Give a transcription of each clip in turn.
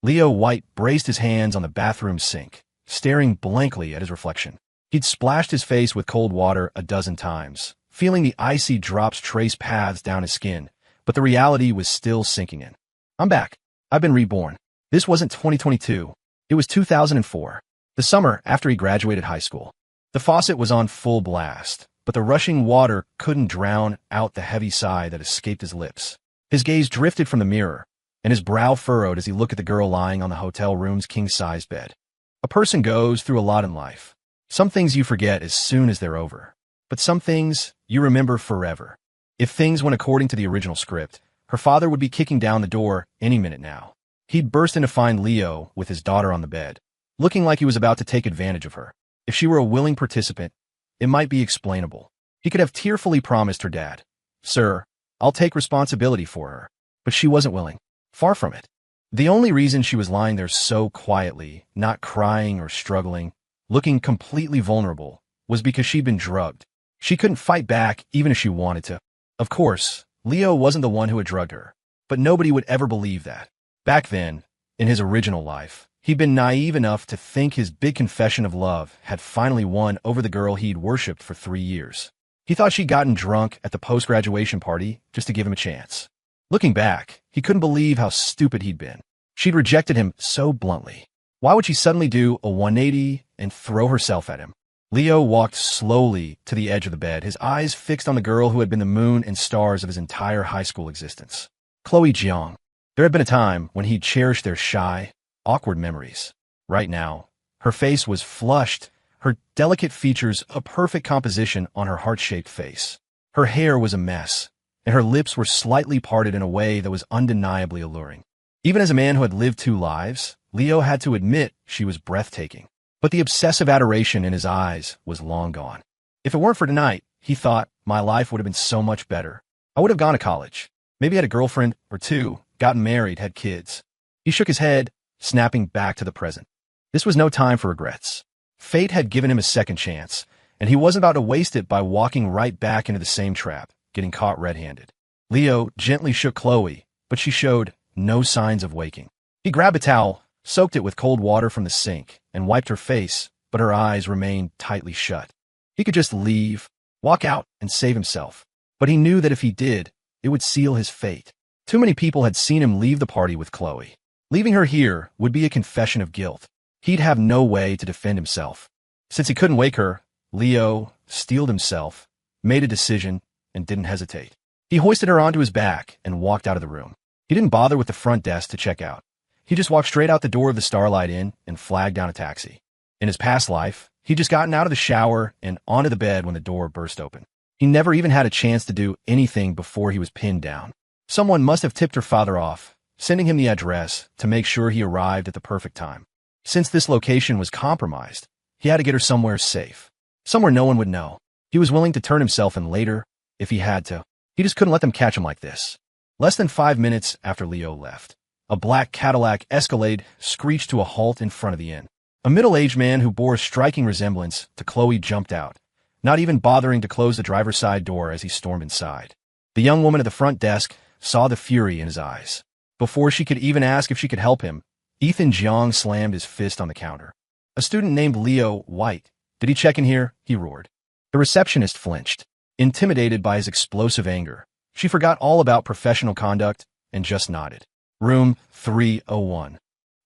Leo White braced his hands on the bathroom sink, staring blankly at his reflection. He'd splashed his face with cold water a dozen times, feeling the icy drops trace paths down his skin, but the reality was still sinking in. I'm back. I've been reborn. This wasn't 2022. It was 2004, the summer after he graduated high school. The faucet was on full blast, but the rushing water couldn't drown out the heavy sigh that escaped his lips. His gaze drifted from the mirror, and his brow furrowed as he looked at the girl lying on the hotel room's king-size bed. A person goes through a lot in life. Some things you forget as soon as they're over, but some things you remember forever. If things went according to the original script, her father would be kicking down the door any minute now. He'd burst in to find Leo with his daughter on the bed, looking like he was about to take advantage of her. If she were a willing participant, it might be explainable. He could have tearfully promised her dad, "Sir, I'll take responsibility for her." But she wasn't willing. Far from it. The only reason she was lying there so quietly, not crying or struggling, looking completely vulnerable, was because she'd been drugged. She couldn't fight back even if she wanted to. Of course, Leo wasn't the one who had drugged her, but nobody would ever believe that. Back then, in his original life, he'd been naive enough to think his big confession of love had finally won over the girl he'd worshipped for 3 years. He thought she'd gotten drunk at the post-graduation party just to give him a chance. Looking back, he couldn't believe how stupid he'd been. She'd rejected him so bluntly. Why would she suddenly do a 180 and throw herself at him? Leo walked slowly to the edge of the bed, his eyes fixed on the girl who had been the moon and stars of his entire high school existence. Chloe Jiang. There had been a time when he'd cherished their shy, awkward memories. Right now, her face was flushed, her delicate features a perfect composition on her heart-shaped face. Her hair was a mess, and her lips were slightly parted in a way that was undeniably alluring. Even as a man who had lived 2 lives, Leo had to admit she was breathtaking. But the obsessive adoration in his eyes was long gone. If it weren't for tonight, he thought, my life would have been so much better. I would have gone to college, maybe had a girlfriend or 2, gotten married, had kids. He shook his head, snapping back to the present. This was no time for regrets. Fate had given him a second chance, and he wasn't about to waste it by walking right back into the same trap, getting caught red-handed. Leo gently shook Chloe, but she showed no signs of waking. He grabbed a towel, soaked it with cold water from the sink, and wiped her face, but her eyes remained tightly shut. He could just leave, walk out, and save himself. But he knew that if he did, it would seal his fate. Too many people had seen him leave the party with Chloe. Leaving her here would be a confession of guilt. He'd have no way to defend himself. Since he couldn't wake her, Leo steeled himself, made a decision, and didn't hesitate. He hoisted her onto his back and walked out of the room. He didn't bother with the front desk to check out. He just walked straight out the door of the Starlight Inn and flagged down a taxi. In his past life, he'd just gotten out of the shower and onto the bed when the door burst open. He never even had a chance to do anything before he was pinned down. Someone must have tipped her father off, sending him the address to make sure he arrived at the perfect time. Since this location was compromised, he had to get her somewhere safe, somewhere no one would know. He was willing to turn himself in later if he had to. He just couldn't let them catch him like this. Less than 5 minutes after Leo left, a black Cadillac Escalade screeched to a halt in front of the inn. A middle-aged man who bore a striking resemblance to Chloe jumped out, not even bothering to close the driver's side door as he stormed inside. The young woman at the front desk saw the fury in his eyes. Before she could even ask if she could help him, Ethan Jiang slammed his fist on the counter. "A student named Leo White. Did he check in here?" he roared. The receptionist flinched, intimidated by his explosive anger. She forgot all about professional conduct and just nodded. "Room 301.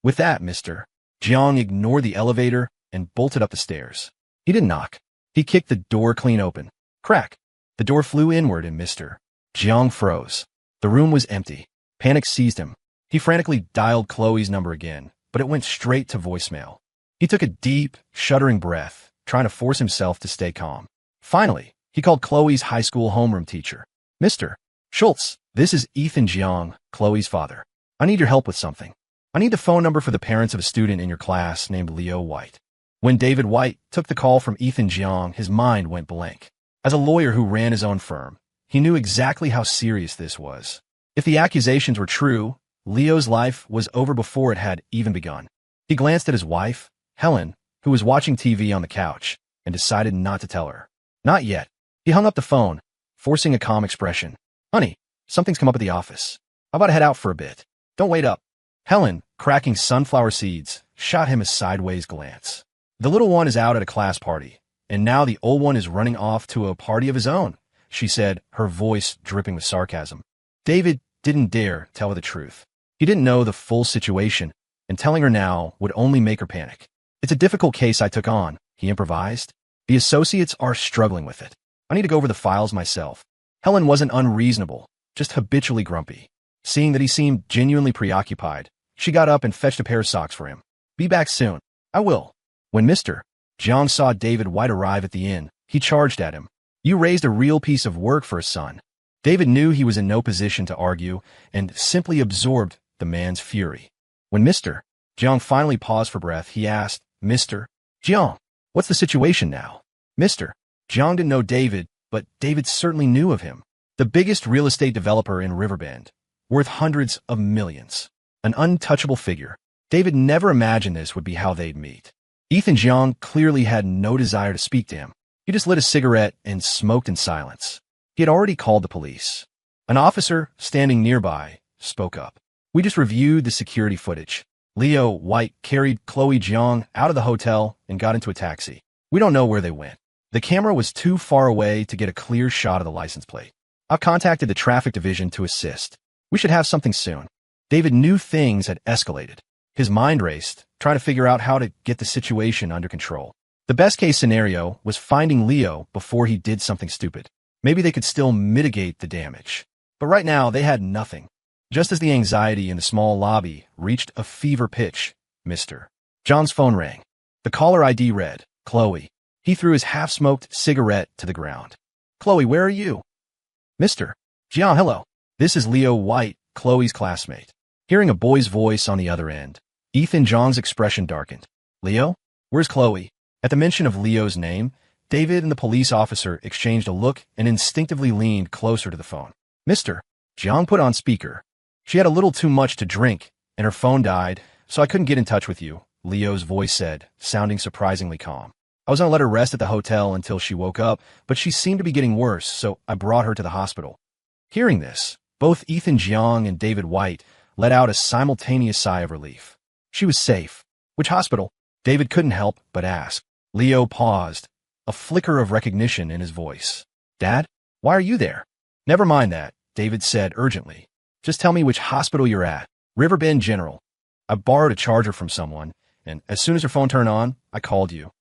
With that, Mr. Jiang ignored the elevator and bolted up the stairs. He didn't knock. He kicked the door clean open. Crack. The door flew inward and Mr. Jiang froze. The room was empty. Panic seized him. He frantically dialed Chloe's number again, but it went straight to voicemail. He took a deep, shuddering breath, trying to force himself to stay calm. Finally, he called Chloe's high school homeroom teacher. "Mr. Schultz, this is Ethan Jiang, Chloe's father. I need your help with something. I need the phone number for the parents of a student in your class named Leo White." When David White took the call from Ethan Jiang, his mind went blank. As a lawyer who ran his own firm, he knew exactly how serious this was. If the accusations were true, Leo's life was over before it had even begun. He glanced at his wife, Helen, who was watching TV on the couch, and decided not to tell her. Not yet. He hung up the phone, forcing a calm expression. "Honey, something's come up at the office. I'm about to head out for a bit. Don't wait up." Helen, cracking sunflower seeds, shot him a sideways glance. The little one is out at a class party, and now the old one is running off to a party of his own, she said, her voice dripping with sarcasm. David didn't dare tell her the truth. He didn't know the full situation, and telling her now would only make her panic. It's a difficult case I took on, he improvised. The associates are struggling with it. I need to go over the files myself. Helen wasn't unreasonable, just habitually grumpy. Seeing that he seemed genuinely preoccupied, she got up and fetched a pair of socks for him. Be back soon. I will. When Mr. Jiang saw David White arrive at the inn, he charged at him. You raised a real piece of work for a son. David knew he was in no position to argue and simply absorbed the man's fury. When Mr. Jiang finally paused for breath, he asked, Mr. Jiang, what's the situation now? Mr. Jiang didn't know David, but David certainly knew of him. The biggest real estate developer in Riverbend, worth hundreds of millions. An untouchable figure. David never imagined this would be how they'd meet. Ethan Jiang clearly had no desire to speak to him. He just lit a cigarette and smoked in silence. He had already called the police. An officer, standing nearby, spoke up. We just reviewed the security footage. Leo White carried Chloe Jiang out of the hotel and got into a taxi. We don't know where they went. The camera was too far away to get a clear shot of the license plate. I've contacted the traffic division to assist. We should have something soon. David knew things had escalated. His mind raced, trying to figure out how to get the situation under control. The best-case scenario was finding Leo before he did something stupid. Maybe they could still mitigate the damage. But right now, they had nothing. Just as the anxiety in the small lobby reached a fever pitch, Mr. John's phone rang. The caller ID read, Chloe. He threw his half-smoked cigarette to the ground. Chloe, where are you? Mr. Jiang, hello. This is Leo White, Chloe's classmate. Hearing a boy's voice on the other end, Ethan Jiang's expression darkened. Leo? Where's Chloe? At the mention of Leo's name, David and the police officer exchanged a look and instinctively leaned closer to the phone. Mr. Jiang put on speaker. She had a little too much to drink, and her phone died, so I couldn't get in touch with you, Leo's voice said, sounding surprisingly calm. I was going to let her rest at the hotel until she woke up, but she seemed to be getting worse, so I brought her to the hospital. Hearing this, both Ethan Jiang and David White let out a simultaneous sigh of relief. She was safe. Which hospital? David couldn't help but ask. Leo paused, a flicker of recognition in his voice. Dad, why are you there? Never mind that, David said urgently. Just tell me which hospital you're at. Riverbend General. I borrowed a charger from someone, and as soon as her phone turned on, I called you.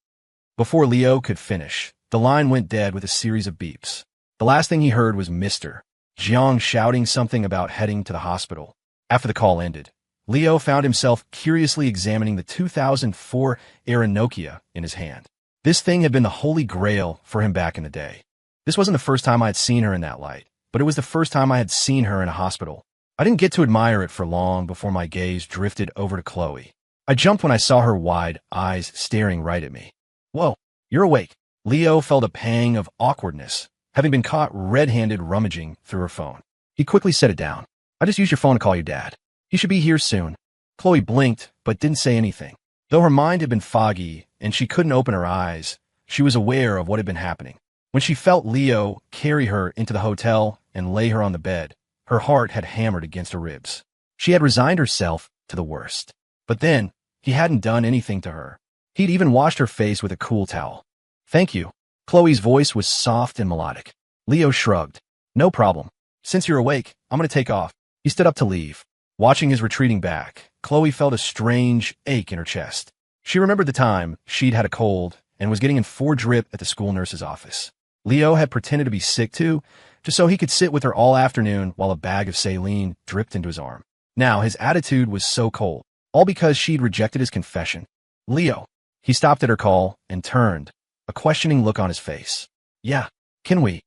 Before Leo could finish, the line went dead with a series of beeps. The last thing he heard was Mr. Jiang shouting something about heading to the hospital. After the call ended, Leo found himself curiously examining the 2004 era Nokia in his hand. This thing had been the holy grail for him back in the day. This wasn't the first time I had seen her in that light, but it was the first time I had seen her in a hospital. I didn't get to admire it for long before my gaze drifted over to Chloe. I jumped when I saw her wide eyes staring right at me. Whoa, you're awake. Leo felt a pang of awkwardness, having been caught red-handed rummaging through her phone. He quickly set it down. I just used your phone to call your dad. He should be here soon. Chloe blinked, but didn't say anything. Though her mind had been foggy and she couldn't open her eyes, she was aware of what had been happening. When she felt Leo carry her into the hotel and lay her on the bed, her heart had hammered against her ribs. She had resigned herself to the worst. But then, he hadn't done anything to her. He'd even washed her face with a cool towel. Thank you. Chloe's voice was soft and melodic. Leo shrugged. No problem. Since you're awake, I'm going to take off. He stood up to leave. Watching his retreating back, Chloe felt a strange ache in her chest. She remembered the time she'd had a cold and was getting in 4 drip at the school nurse's office. Leo had pretended to be sick too, just so he could sit with her all afternoon while a bag of saline dripped into his arm. Now his attitude was so cold, all because she'd rejected his confession. Leo. He stopped at her call and turned, a questioning look on his face. Yeah, can we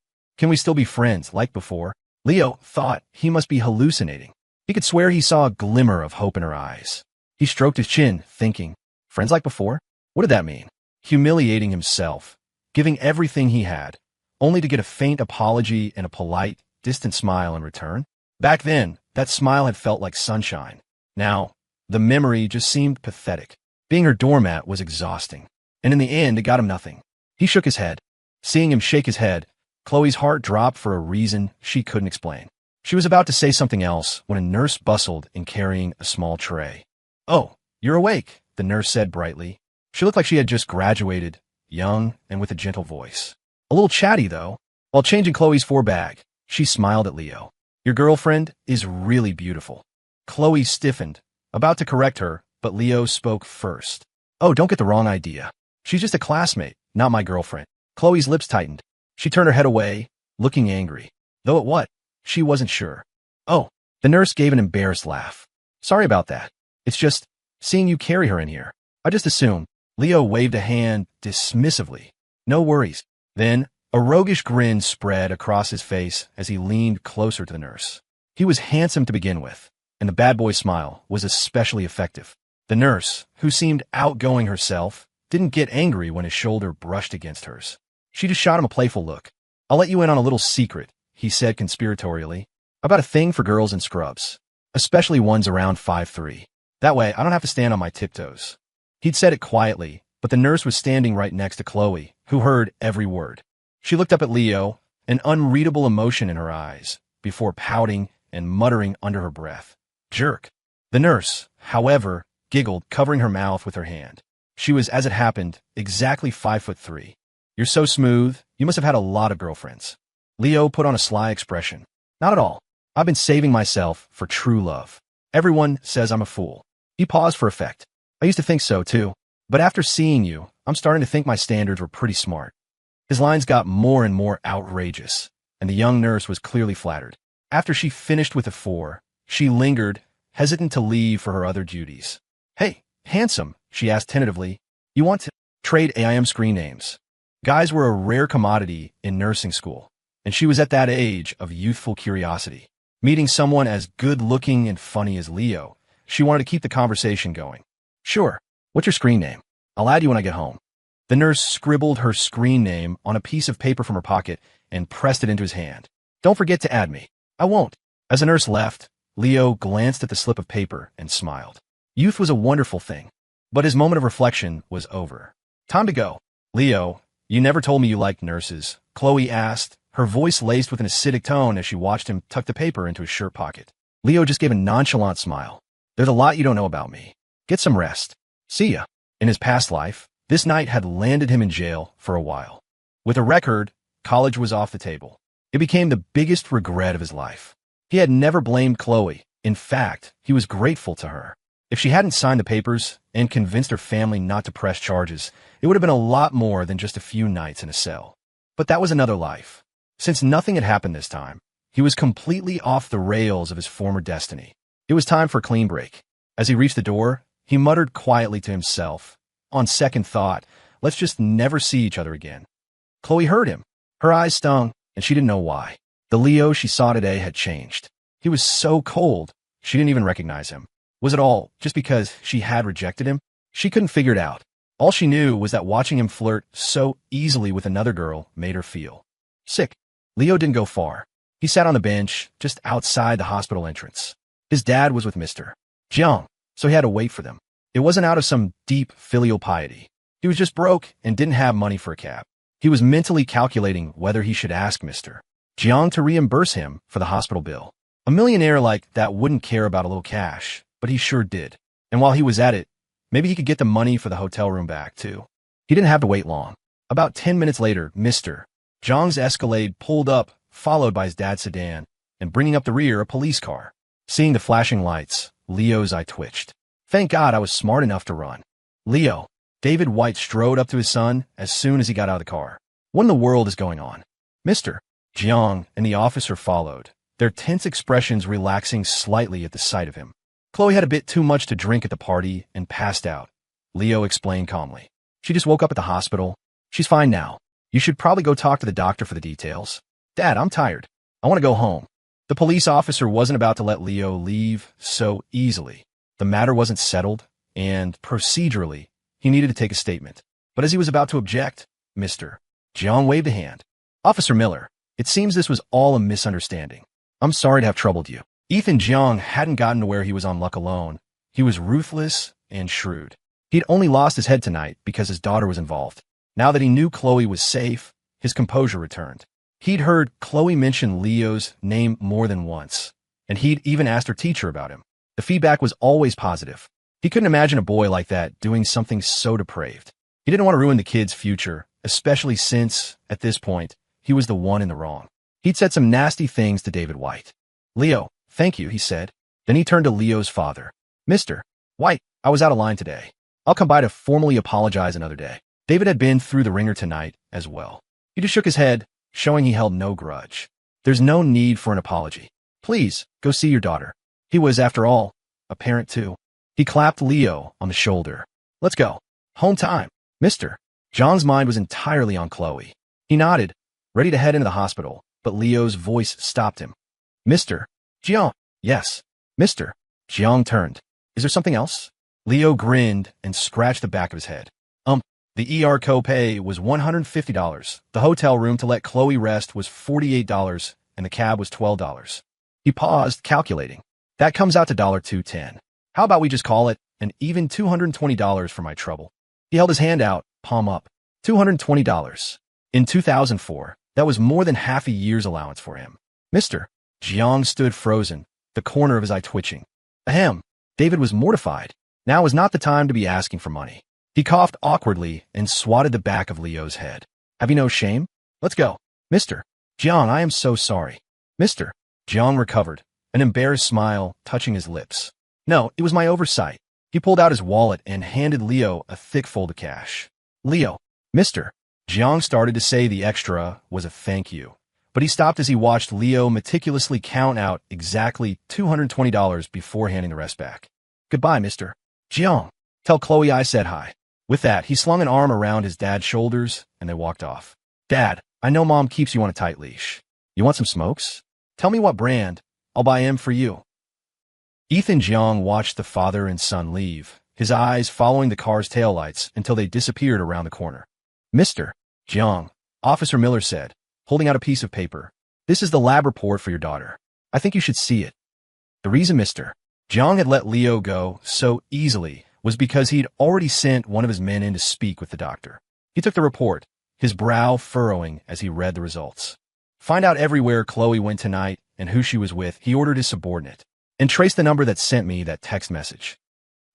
still be friends like before? Leo thought he must be hallucinating. He could swear he saw a glimmer of hope in her eyes. He stroked his chin, thinking, friends like before? What did that mean? Humiliating himself, giving everything he had, only to get a faint apology and a polite, distant smile in return? Back then, that smile had felt like sunshine. Now, the memory just seemed pathetic. Being her doormat was exhausting, and in the end, it got him nothing. He shook his head. Seeing him shake his head, Chloe's heart dropped for a reason she couldn't explain. She was about to say something else when a nurse bustled in carrying a small tray. "Oh, you're awake," the nurse said brightly. She looked like she had just graduated, young and with a gentle voice. A little chatty, though. While changing Chloe's bag, she smiled at Leo. "Your girlfriend is really beautiful." Chloe stiffened, about to correct her, but Leo spoke first. "Oh, don't get the wrong idea. She's just a classmate, not my girlfriend." Chloe's lips tightened. She turned her head away, looking angry. Though at what? She wasn't sure. "Oh," the nurse gave an embarrassed laugh. "Sorry about that. It's just, seeing you carry her in here. I just assumed." Leo waved a hand dismissively. "No worries." Then, a roguish grin spread across his face as he leaned closer to the nurse. He was handsome to begin with, and the bad boy smile was especially effective. The nurse, who seemed outgoing herself, didn't get angry when his shoulder brushed against hers. She just shot him a playful look. "I'll let you in on a little secret," he said conspiratorially, "about a thing for girls in scrubs, especially ones around 5'3". That way, I don't have to stand on my tiptoes." He'd said it quietly, but the nurse was standing right next to Chloe, who heard every word. She looked up at Leo, an unreadable emotion in her eyes, before pouting and muttering under her breath, "Jerk." The nurse, however, giggled, covering her mouth with her hand. She was, as it happened, exactly 5'3". "You're so smooth, you must have had a lot of girlfriends." Leo put on a sly expression. "Not at all. I've been saving myself for true love. Everyone says I'm a fool." He paused for effect. "I used to think so, too. But after seeing you, I'm starting to think my standards were pretty smart." His lines got more and more outrageous, and the young nurse was clearly flattered. After she finished with the 4, she lingered, hesitant to leave for her other duties. "Hey, handsome," she asked tentatively, "you want to trade AIM screen names?" Guys were a rare commodity in nursing school, and she was at that age of youthful curiosity. Meeting someone as good-looking and funny as Leo, she wanted to keep the conversation going. "Sure. What's your screen name? I'll add you when I get home." The nurse scribbled her screen name on a piece of paper from her pocket and pressed it into his hand. "Don't forget to add me." "I won't." As the nurse left, Leo glanced at the slip of paper and smiled. Youth was a wonderful thing, but his moment of reflection was over. "Time to go." "Leo, you never told me you liked nurses," Chloe asked, her voice laced with an acidic tone as she watched him tuck the paper into his shirt pocket. Leo just gave a nonchalant smile. "There's a lot you don't know about me. Get some rest. See ya." In his past life, this night had landed him in jail for a while. With a record, college was off the table. It became the biggest regret of his life. He had never blamed Chloe. In fact, he was grateful to her. If she hadn't signed the papers and convinced her family not to press charges, it would have been a lot more than just a few nights in a cell. But that was another life. Since nothing had happened this time, he was completely off the rails of his former destiny. It was time for a clean break. As he reached the door, he muttered quietly to himself, "On second thought, let's just never see each other again." Chloe heard him. Her eyes stung, and she didn't know why. The Leo she saw today had changed. He was so cold, she didn't even recognize him. Was it all just because she had rejected him? She couldn't figure it out. All she knew was that watching him flirt so easily with another girl made her feel sick. Leo didn't go far. He sat on the bench just outside the hospital entrance. His dad was with Mr. Jiang, so he had to wait for them. It wasn't out of some deep filial piety. He was just broke and didn't have money for a cab. He was mentally calculating whether he should ask Mr. Jiang to reimburse him for the hospital bill. A millionaire like that wouldn't care about a little cash, but he sure did. And while he was at it, maybe he could get the money for the hotel room back, too. He didn't have to wait long. About 10 minutes later, Mr. Jiang's Escalade pulled up, followed by his dad's sedan, and bringing up the rear, a police car. Seeing the flashing lights, Leo's eye twitched. Thank God I was smart enough to run. "Leo." David White strode up to his son as soon as he got out of the car. "What in the world is going on?" Mr. Jiang and the officer followed, their tense expressions relaxing slightly at the sight of him. "Chloe had a bit too much to drink at the party and passed out," Leo explained calmly. "She just woke up at the hospital. She's fine now. You should probably go talk to the doctor for the details." "Dad, I'm tired. I want to go home." The police officer wasn't about to let Leo leave so easily. The matter wasn't settled, and procedurally, he needed to take a statement. But as he was about to object, Mr. Jiang waved a hand. "Officer Miller, it seems this was all a misunderstanding. I'm sorry to have troubled you." Ethan Jiang hadn't gotten to where he was on luck alone. He was ruthless and shrewd. He'd only lost his head tonight because his daughter was involved. Now that he knew Chloe was safe, his composure returned. He'd heard Chloe mention Leo's name more than once, and he'd even asked her teacher about him. The feedback was always positive. He couldn't imagine a boy like that doing something so depraved. He didn't want to ruin the kid's future, especially since, at this point, he was the one in the wrong. He'd said some nasty things to David White. "Leo, thank you," he said. Then he turned to Leo's father. "Mr. White, I was out of line today. I'll come by to formally apologize another day." David had been through the ringer tonight as well. He just shook his head, showing he held no grudge. "There's no need for an apology. Please, go see your daughter." He was, after all, a parent too. He clapped Leo on the shoulder. "Let's go. Home time, mister." John's mind was entirely on Chloe. He nodded, ready to head into the hospital, but Leo's voice stopped him. "Mr. Jiang." "Yes, Mr." Jiang turned. "Is there something else?" Leo grinned and scratched the back of his head. The ER copay was $150. The hotel room to let Chloe rest was $48, and the cab was $12. He paused, calculating. "That comes out to $210. How about we just call it an even $220 for my trouble?" He held his hand out, palm up. $220. In 2004, that was more than half a year's allowance for him. "Mr. Jiang stood frozen, the corner of his eye twitching. Ahem. David was mortified. Now was not the time to be asking for money. He coughed awkwardly and swatted the back of Leo's head. "Have you no shame? Let's go." "Mr. Jiang, I am so sorry." "Mr. Jiang recovered, an embarrassed smile touching his lips. "No, it was my oversight." He pulled out his wallet and handed Leo a thick fold of cash. "Leo." "Mr. Jiang started to say the extra was a thank you, but he stopped as he watched Leo meticulously count out exactly $220 before handing the rest back. "Goodbye, Mr. Jiang. Tell Chloe I said hi." With that, he slung an arm around his dad's shoulders, and they walked off. "Dad, I know Mom keeps you on a tight leash. You want some smokes? Tell me what brand. I'll buy 'em for you." Ethan Jiang watched the father and son leave, his eyes following the car's taillights until they disappeared around the corner. "Mr. Jiang," Officer Miller said, holding out a piece of paper. "This is the lab report for your daughter. I think you should see it." The reason Mr. Jiang had let Leo go so easily was because he'd already sent one of his men in to speak with the doctor. He took the report, his brow furrowing as he read the results. "Find out everywhere Chloe went tonight and who she was with," he ordered his subordinate, "and trace the number that sent me that text message."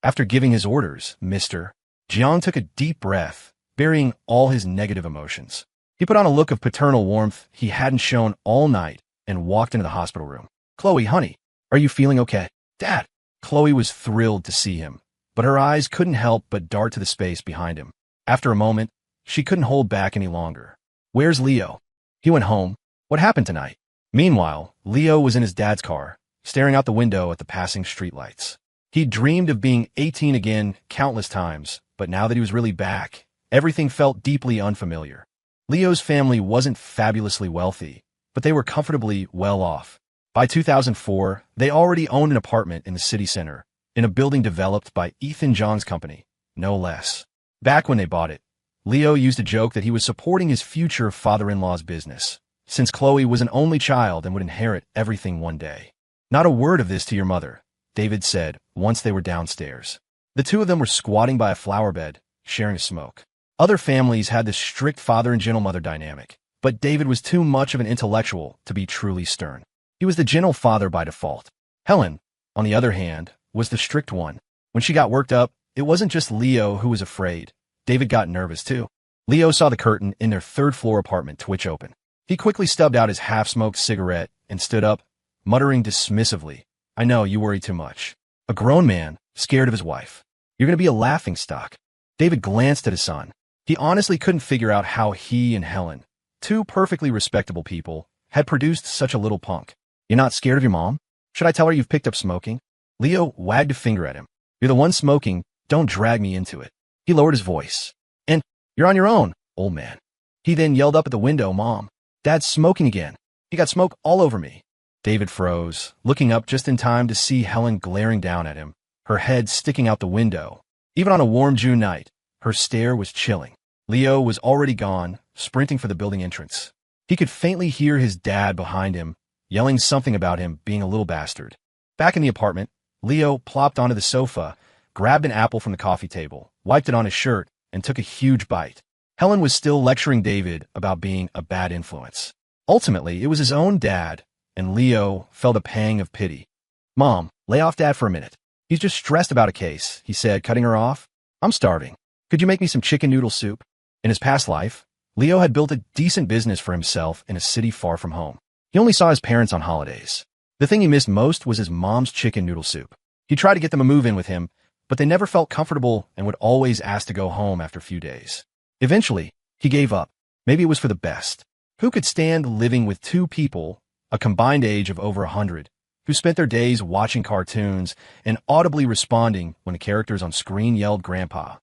After giving his orders, Mr. Jiang took a deep breath, burying all his negative emotions. He put on a look of paternal warmth he hadn't shown all night and walked into the hospital room. "Chloe, honey, are you feeling okay?" "Dad." Chloe was thrilled to see him, but her eyes couldn't help but dart to the space behind him. After a moment, she couldn't hold back any longer. "Where's Leo?" "He went home." "What happened tonight?" Meanwhile, Leo was in his dad's car, staring out the window at the passing streetlights. He'd dreamed of being 18 again countless times, but now that he was really back, everything felt deeply unfamiliar. Leo's family wasn't fabulously wealthy, but they were comfortably well off. By 2004, they already owned an apartment in the city center, in a building developed by Ethan Jiang's company, no less. Back when they bought it, Leo used to joke that he was supporting his future father-in-law's business, since Chloe was an only child and would inherit everything one day. "Not a word of this to your mother," David said once they were downstairs. The two of them were squatting by a flower bed, sharing a smoke. Other families had this strict father and gentle mother dynamic, but David was too much of an intellectual to be truly stern. He was the gentle father by default. Helen, on the other hand, was the strict one. When she got worked up, it wasn't just Leo who was afraid. David got nervous too. Leo saw the curtain in their third-floor apartment twitch open. He quickly stubbed out his half-smoked cigarette and stood up, muttering dismissively, "I know, you worry too much." A grown man, scared of his wife. "You're going to be a laughingstock." David glanced at his son. He honestly couldn't figure out how he and Helen, two perfectly respectable people, had produced such a little punk. "You're not scared of your mom? Should I tell her you've picked up smoking?" Leo wagged a finger at him. "You're the one smoking, don't drag me into it." He lowered his voice. "And you're on your own, old man." He then yelled up at the window, "Mom, Dad's smoking again. He got smoke all over me." David froze, looking up just in time to see Helen glaring down at him, her head sticking out the window. Even on a warm June night, her stare was chilling. Leo was already gone, sprinting for the building entrance. He could faintly hear his dad behind him, yelling something about him being a little bastard. Back in the apartment, Leo plopped onto the sofa, grabbed an apple from the coffee table, wiped it on his shirt, and took a huge bite. Helen was still lecturing David about being a bad influence. Ultimately, it was his own dad, and Leo felt a pang of pity. "Mom, lay off Dad for a minute. He's just stressed about a case," he said, cutting her off. "I'm starving. Could you make me some chicken noodle soup?" In his past life, Leo had built a decent business for himself in a city far from home. He only saw his parents on holidays. The thing he missed most was his mom's chicken noodle soup. He tried to get them to move in with him, but they never felt comfortable and would always ask to go home after a few days. Eventually, he gave up. Maybe it was for the best. Who could stand living with two people, a combined age of over 100, who spent their days watching cartoons and audibly responding when the characters on screen yelled "Grandpa"?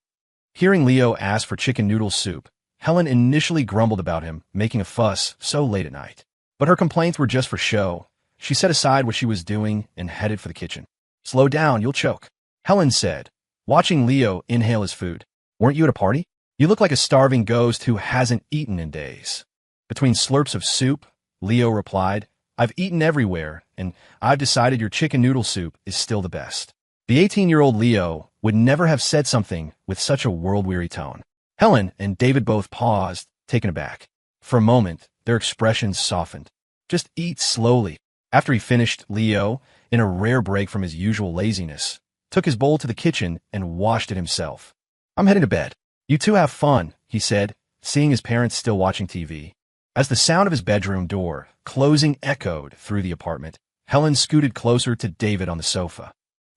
Hearing Leo ask for chicken noodle soup, Helen initially grumbled about him making a fuss so late at night. But her complaints were just for show. She set aside what she was doing and headed for the kitchen. "Slow down, you'll choke," Helen said, watching Leo inhale his food. "Weren't you at a party? You look like a starving ghost who hasn't eaten in days." Between slurps of soup, Leo replied, "I've eaten everywhere, and I've decided your chicken noodle soup is still the best." The 18-year-old Leo would never have said something with such a world-weary tone. Helen and David both paused, taken aback. For a moment, their expressions softened. "Just eat slowly." After he finished, Leo, in a rare break from his usual laziness, took his bowl to the kitchen and washed it himself. "I'm heading to bed. You two have fun," he said, seeing his parents still watching TV. As the sound of his bedroom door closing echoed through the apartment, Helen scooted closer to David on the sofa.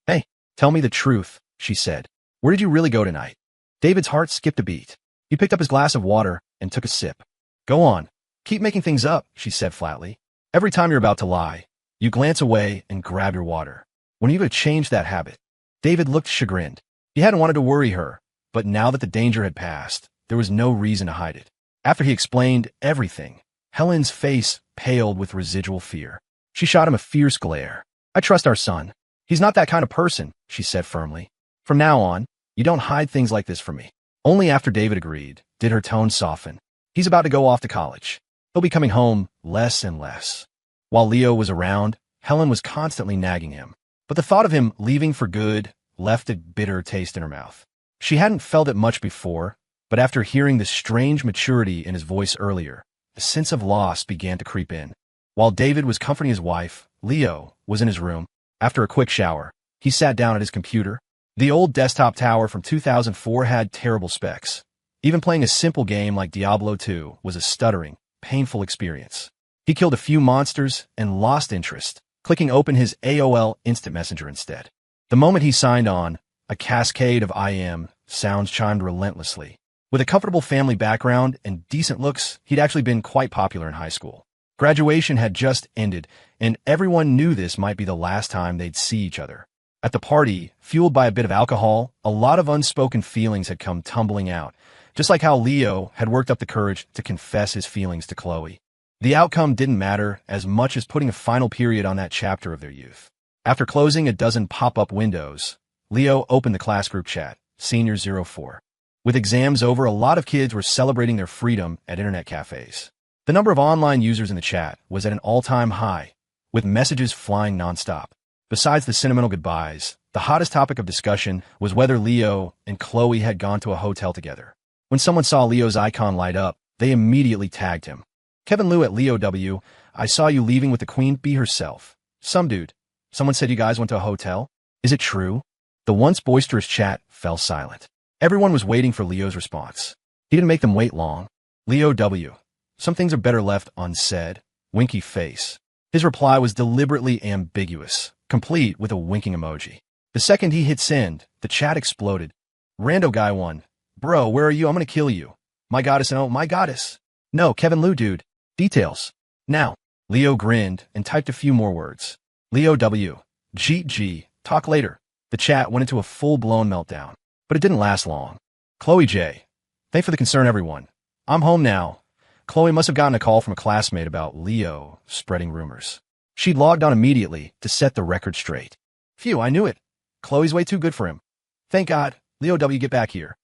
"Hey, tell me the truth," she said. "Where did you really go tonight?" David's heart skipped a beat. He picked up his glass of water and took a sip. "Go on. Keep making things up," she said flatly. "Every time you're about to lie, you glance away and grab your water. When are you going to change that habit?" David looked chagrined. He hadn't wanted to worry her, but now that the danger had passed, there was no reason to hide it. After he explained everything, Helen's face paled with residual fear. She shot him a fierce glare. "I trust our son. He's not that kind of person," she said firmly. "From now on, you don't hide things like this from me." Only after David agreed did her tone soften. He's about to go off to college. He'll be coming home less and less. While Leo was around, Helen was constantly nagging him. But the thought of him leaving for good left a bitter taste in her mouth. She hadn't felt it much before, but after hearing the strange maturity in his voice earlier, a sense of loss began to creep in. While David was comforting his wife, Leo was in his room. After a quick shower, he sat down at his computer. The old desktop tower from 2004 had terrible specs. Even playing a simple game like Diablo 2 was a stuttering, painful experience. He killed a few monsters and lost interest, clicking open his AOL Instant Messenger instead. The moment he signed on, a cascade of "I am" sounds chimed relentlessly. With a comfortable family background and decent looks, he'd actually been quite popular in high school. Graduation had just ended, and everyone knew this might be the last time they'd see each other. At the party, fueled by a bit of alcohol, a lot of unspoken feelings had come tumbling out, just like how Leo had worked up the courage to confess his feelings to Chloe. The outcome didn't matter as much as putting a final period on that chapter of their youth. After closing a dozen pop-up windows, Leo opened the class group chat, Senior 04. With exams over, a lot of kids were celebrating their freedom at internet cafes. The number of online users in the chat was at an all-time high, with messages flying nonstop. Besides the sentimental goodbyes, the hottest topic of discussion was whether Leo and Chloe had gone to a hotel together. When someone saw Leo's icon light up, they immediately tagged him. "Kevin Lou at Leo W. I saw you leaving with the queen bee herself. Some dude. Someone said you guys went to a hotel. Is it true?" The once boisterous chat fell silent. Everyone was waiting for Leo's response. He didn't make them wait long. "Leo W. Some things are better left unsaid." Winky face. His reply was deliberately ambiguous, complete with a winking emoji. The second he hit send, the chat exploded. Rando guy 1. "Bro, where are you? I'm gonna kill you. My goddess and oh, my goddess. No, Kevin Lou dude. Details. Now." Leo grinned and typed a few more words. "Leo W. GG. Talk later." The chat went into a full-blown meltdown. But it didn't last long. "Chloe J. Thanks for the concern, everyone. I'm home now." Chloe must have gotten a call from a classmate about Leo spreading rumors. She'd logged on immediately to set the record straight. "Phew, I knew it. Chloe's way too good for him. Thank God. Leo W, get back here."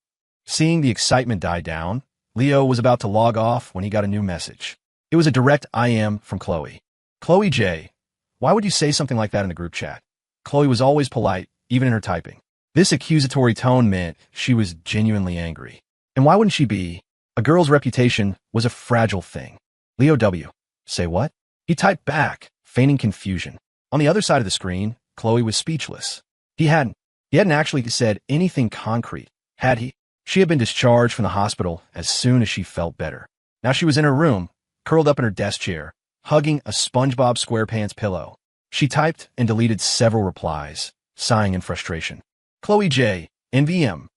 Seeing the excitement die down, Leo was about to log off when he got a new message. It was a direct "I am" from Chloe. "Chloe J. Why would you say something like that in the group chat?" Chloe was always polite, even in her typing. This accusatory tone meant she was genuinely angry. And why wouldn't she be? A girl's reputation was a fragile thing. "Leo W. Say what? He typed back, feigning confusion. On the other side of the screen, Chloe was speechless. He hadn't actually said anything concrete, had he? She had been discharged from the hospital as soon as she felt better. Now she was in her room, curled up in her desk chair, hugging a SpongeBob SquarePants pillow. She typed and deleted several replies, sighing in frustration. Chloe J, NVM.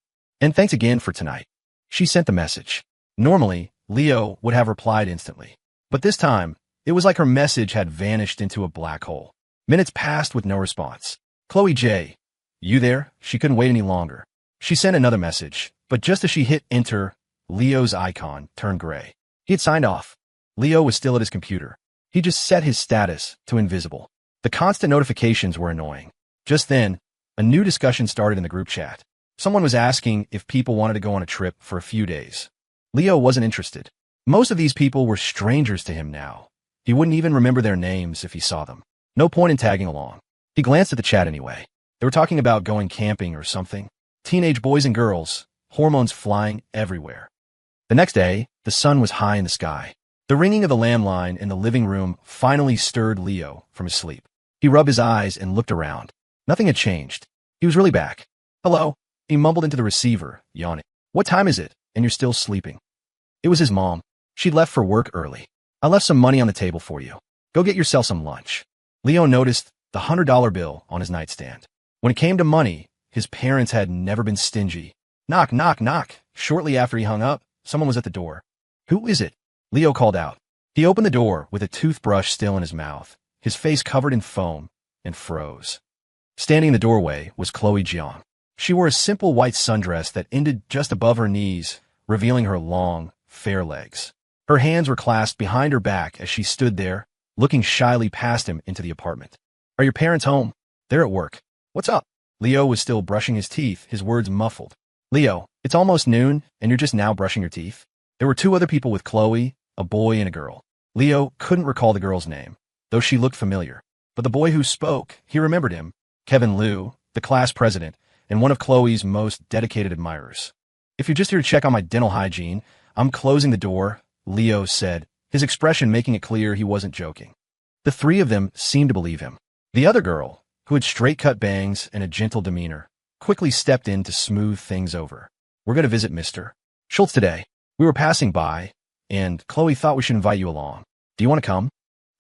And thanks again for tonight. She sent the message. Normally, Leo would have replied instantly. But this time, it was like her message had vanished into a black hole. Minutes passed with no response. Chloe J, you there? She couldn't wait any longer. She sent another message, but just as she hit enter, Leo's icon turned gray. He had signed off. Leo was still at his computer. He just set his status to invisible. The constant notifications were annoying. Just then, a new discussion started in the group chat. Someone was asking if people wanted to go on a trip for a few days. Leo wasn't interested. Most of these people were strangers to him now. He wouldn't even remember their names if he saw them. No point in tagging along. He glanced at the chat anyway. They were talking about going camping or something. Teenage boys and girls, hormones flying everywhere. The next day, the sun was high in the sky. The ringing of the landline in the living room finally stirred Leo from his sleep. He rubbed his eyes and looked around. Nothing had changed. He was really back. Hello? He mumbled into the receiver, yawning. What time is it, and you're still sleeping? It was his mom. She'd left for work early. I left some money on the table for you. Go get yourself some lunch. Leo noticed the $100 bill on his nightstand. When it came to money, his parents had never been stingy. Knock, knock, knock. Shortly after he hung up, someone was at the door. Who is it? Leo called out. He opened the door with a toothbrush still in his mouth, his face covered in foam, and froze. Standing in the doorway was Chloe Jiang. She wore a simple white sundress that ended just above her knees, revealing her long, fair legs. Her hands were clasped behind her back as she stood there, looking shyly past him into the apartment. Are your parents home? They're at work. What's up? Leo was still brushing his teeth, his words muffled. Leo, it's almost noon, and you're just now brushing your teeth? There were two other people with Chloe, a boy and a girl. Leo couldn't recall the girl's name, though she looked familiar. But the boy who spoke, he remembered him, Kevin Liu, the class president, and one of Chloe's most dedicated admirers. If you're just here to check on my dental hygiene, I'm closing the door, Leo said, his expression making it clear he wasn't joking. The three of them seemed to believe him. The other girl, who had straight-cut bangs and a gentle demeanor, quickly stepped in to smooth things over. We're going to visit Mr. Schultz today. We were passing by, and Chloe thought we should invite you along. Do you want to come?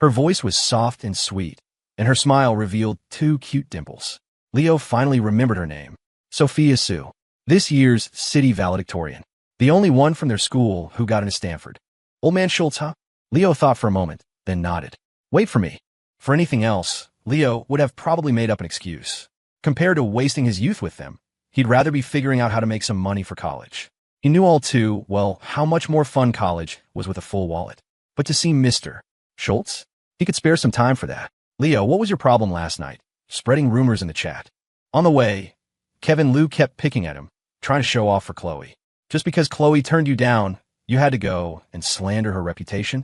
Her voice was soft and sweet, and her smile revealed two cute dimples. Leo finally remembered her name, Sophia Sue, this year's city valedictorian, the only one from their school who got into Stanford. Old man Schultz, huh? Leo thought for a moment, then nodded. Wait for me. For anything else, Leo would have probably made up an excuse. Compared to wasting his youth with them, he'd rather be figuring out how to make some money for college. He knew all too well how much more fun college was with a full wallet. But to see Mr. Schultz, he could spare some time for that. Leo, what was your problem last night? Spreading rumors in the chat. On the way, Kevin Liu kept picking at him, trying to show off for Chloe. Just because Chloe turned you down, you had to go and slander her reputation?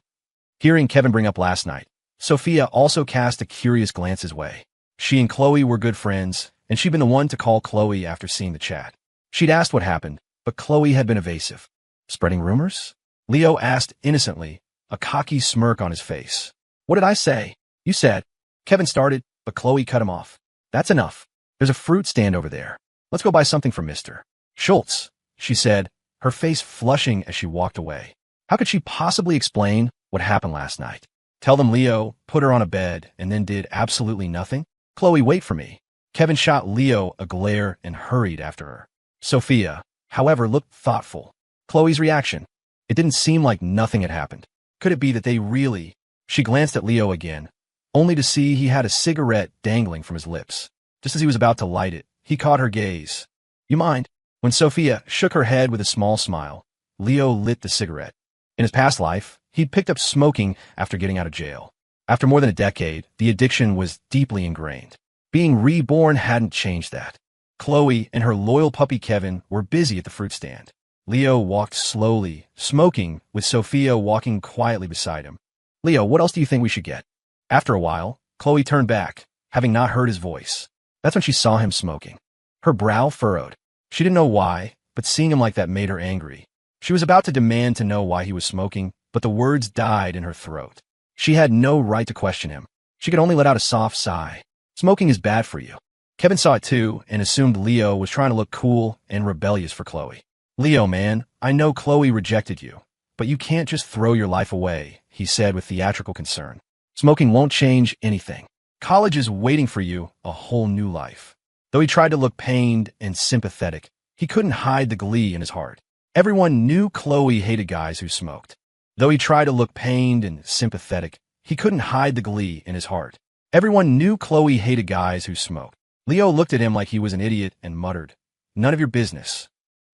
Hearing Kevin bring up last night, Sophia also cast a curious glance his way. She and Chloe were good friends, and she'd been the one to call Chloe after seeing the chat. She'd asked what happened, but Chloe had been evasive. Spreading rumors? Leo asked innocently, a cocky smirk on his face. What did I say? You said. Kevin started, but Chloe cut him off. That's enough. There's a fruit stand over there. Let's go buy something for Mr. Schultz, she said, her face flushing as she walked away. How could she possibly explain what happened last night? Tell them Leo put her on a bed and then did absolutely nothing? Chloe, wait for me. Kevin shot Leo a glare and hurried after her. Sophia, however, looked thoughtful. Chloe's reaction. It didn't seem like nothing had happened. Could it be that they really... She glanced at Leo again, only to see he had a cigarette dangling from his lips. Just as he was about to light it, he caught her gaze. You mind? When Sophia shook her head with a small smile, Leo lit the cigarette. In his past life, he'd picked up smoking after getting out of jail. After more than a decade, the addiction was deeply ingrained. Being reborn hadn't changed that. Chloe and her loyal puppy Kevin were busy at the fruit stand. Leo walked slowly, smoking, with Sophia walking quietly beside him. Leo, what else do you think we should get? After a while, Chloe turned back, having not heard his voice. That's when she saw him smoking. Her brow furrowed. She didn't know why, but seeing him like that made her angry. She was about to demand to know why he was smoking, but the words died in her throat. She had no right to question him. She could only let out a soft sigh. Smoking is bad for you. Kevin saw it too and assumed Leo was trying to look cool and rebellious for Chloe. Leo, man, I know Chloe rejected you, but you can't just throw your life away, he said with theatrical concern. Smoking won't change anything. College is waiting for you, a whole new life. Though he tried to look pained and sympathetic, he couldn't hide the glee in his heart. Everyone knew Chloe hated guys who smoked. Though he tried to look pained and sympathetic, he couldn't hide the glee in his heart. Everyone knew Chloe hated guys who smoked. Leo looked at him like he was an idiot and muttered, "None of your business."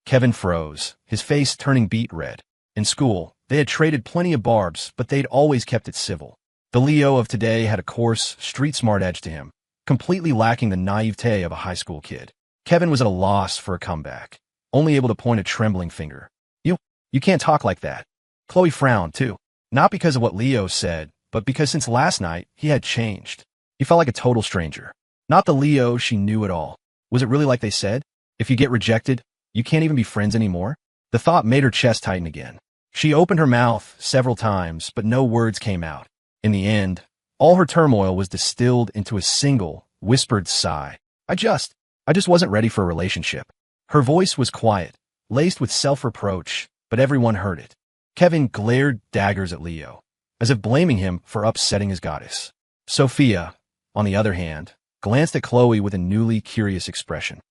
Kevin froze, his face turning beet red. In school, they had traded plenty of barbs, but they'd always kept it civil. The Leo of today had a coarse, street-smart edge to him, completely lacking the naivete of a high school kid. Kevin was at a loss for a comeback, only able to point a trembling finger. You can't talk like that." Chloe frowned, too. Not because of what Leo said, but because since last night, he had changed. He felt like a total stranger. Not the Leo she knew at all. Was it really like they said? If you get rejected, you can't even be friends anymore? The thought made her chest tighten again. She opened her mouth several times, but no words came out. In the end, all her turmoil was distilled into a single, whispered sigh. I just wasn't ready for a relationship." Her voice was quiet, laced with self-reproach, but everyone heard it. Kevin glared daggers at Leo, as if blaming him for upsetting his goddess. Sophia, on the other hand, glanced at Chloe with a newly curious expression.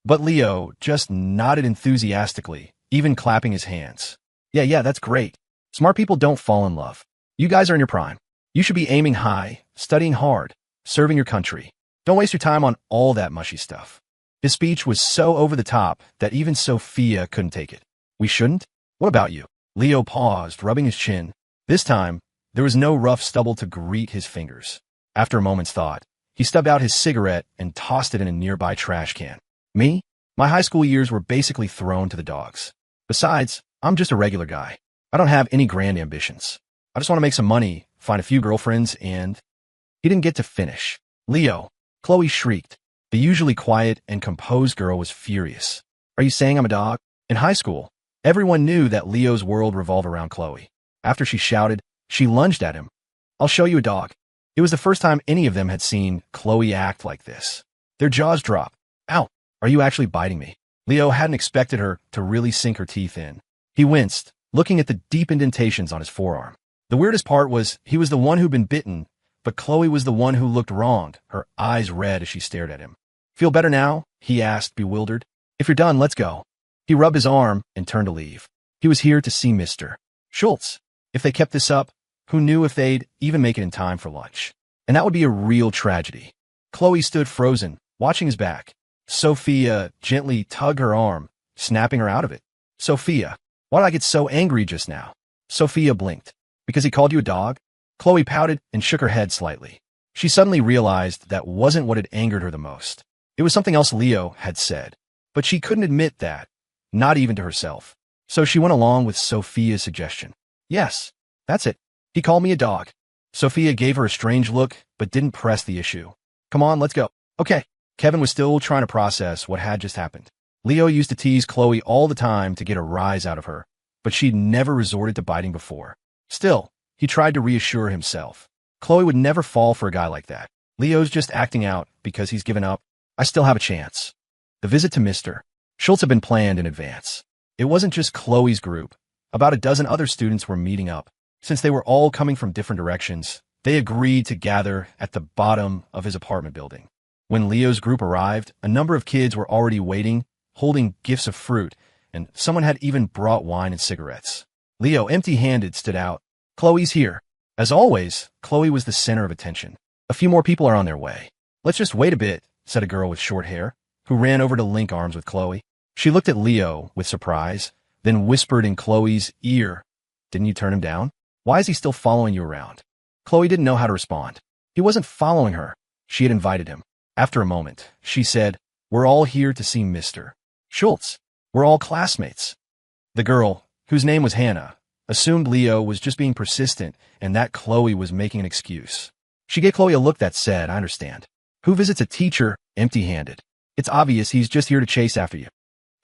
But Leo just nodded enthusiastically, even clapping his hands. Yeah, that's great. Smart people don't fall in love. You guys are in your prime. You should be aiming high, studying hard, serving your country. Don't waste your time on all that mushy stuff. His speech was so over the top that even Sophia couldn't take it. We shouldn't? What about you? Leo paused, rubbing his chin. This time, there was no rough stubble to greet his fingers. After a moment's thought, he stubbed out his cigarette and tossed it in a nearby trash can. Me? My high school years were basically thrown to the dogs. Besides, I'm just a regular guy. I don't have any grand ambitions. I just want to make some money, find a few girlfriends, and... He didn't get to finish. Leo, Chloe shrieked. The usually quiet and composed girl was furious. Are you saying I'm a dog? In high school, everyone knew that Leo's world revolved around Chloe. After she shouted, she lunged at him. I'll show you a dog. It was the first time any of them had seen Chloe act like this. Their jaws dropped. Ow, are you actually biting me? Leo hadn't expected her to really sink her teeth in. He winced, looking at the deep indentations on his forearm. The weirdest part was he was the one who'd been bitten, but Chloe was the one who looked wronged, her eyes red as she stared at him. Feel better now? He asked, bewildered. If you're done, let's go. He rubbed his arm and turned to leave. He was here to see Mr. Schultz. If they kept this up, who knew if they'd even make it in time for lunch? And that would be a real tragedy. Chloe stood frozen, watching his back. Sophia gently tugged her arm, snapping her out of it. Sophia, why did I get so angry just now? Sophia blinked. Because he called you a dog? Chloe pouted and shook her head slightly. She suddenly realized that wasn't what had angered her the most. It was something else Leo had said. But she couldn't admit that, not even to herself. So she went along with Sophia's suggestion. Yes, that's it. He called me a dog. Sophia gave her a strange look, but didn't press the issue. Come on, let's go. Okay. Kevin was still trying to process what had just happened. Leo used to tease Chloe all the time to get a rise out of her, but she'd never resorted to biting before. Still, he tried to reassure himself. Chloe would never fall for a guy like that. Leo's just acting out because he's given up. I still have a chance. The visit to Mr. Schultz had been planned in advance. It wasn't just Chloe's group. About a dozen other students were meeting up. Since they were all coming from different directions, they agreed to gather at the bottom of his apartment building. When Leo's group arrived, a number of kids were already waiting, holding gifts of fruit, and someone had even brought wine and cigarettes. Leo, empty-handed, stood out. Chloe's here. As always, Chloe was the center of attention. A few more people are on their way. Let's just wait a bit, said a girl with short hair, who ran over to link arms with Chloe. She looked at Leo with surprise, then whispered in Chloe's ear, Didn't you turn him down? Why is he still following you around? Chloe didn't know how to respond. He wasn't following her. She had invited him. After a moment, she said, We're all here to see Mr. Schultz. We're all classmates. The girl, whose name was Hannah, assumed Leo was just being persistent and that Chloe was making an excuse. She gave Chloe a look that said, I understand. Who visits a teacher empty-handed? It's obvious he's just here to chase after you.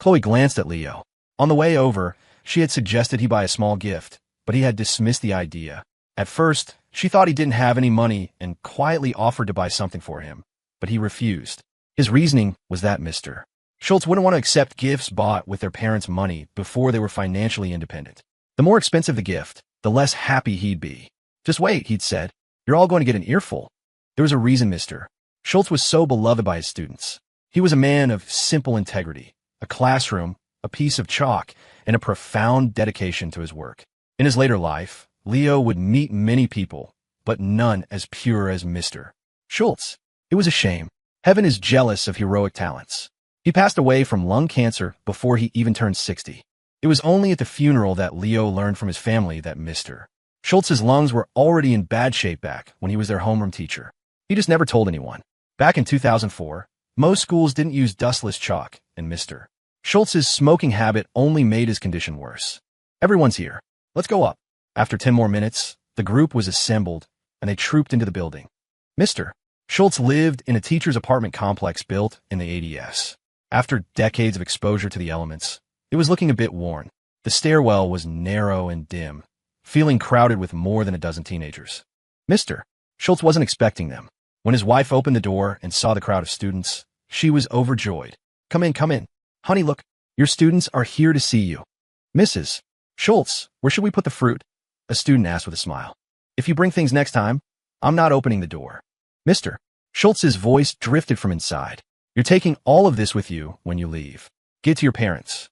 Chloe glanced at Leo. On the way over, she had suggested he buy a small gift, but he had dismissed the idea. At first, She thought he didn't have any money and quietly offered to buy something for him, but he refused. His reasoning was that Mr. Schultz wouldn't want to accept gifts bought with their parents' money before they were financially independent. The more expensive the gift, the less happy he'd be. Just wait, he'd said. You're all going to get an earful. There was a reason Mr. Schultz was so beloved by his students. He was a man of simple integrity, a classroom, a piece of chalk, and a profound dedication to his work. In his later life, Leo would meet many people, but none as pure as Mr. Schultz. It was a shame. Heaven is jealous of heroic talents. He passed away from lung cancer before he even turned 60. It was only at the funeral that Leo learned from his family that Mr. Schultz's lungs were already in bad shape back when he was their homeroom teacher. He just never told anyone. Back in 2004, most schools didn't use dustless chalk, and Mr. Schultz's smoking habit only made his condition worse. Everyone's here. Let's go up. After 10 more minutes, the group was assembled, and they trooped into the building. Mr. Schultz lived in a teacher's apartment complex built in the 80s. After decades of exposure to the elements, it was looking a bit worn. The stairwell was narrow and dim, feeling crowded with more than a dozen teenagers. Mr. Schultz wasn't expecting them. When his wife opened the door and saw the crowd of students, she was overjoyed. Come in, come in. Honey, look, your students are here to see you. Mrs. Schultz, where should we put the fruit? A student asked with a smile. If you bring things next time, I'm not opening the door. Mr. Schultz's voice drifted from inside. You're taking all of this with you when you leave. Get to your parents.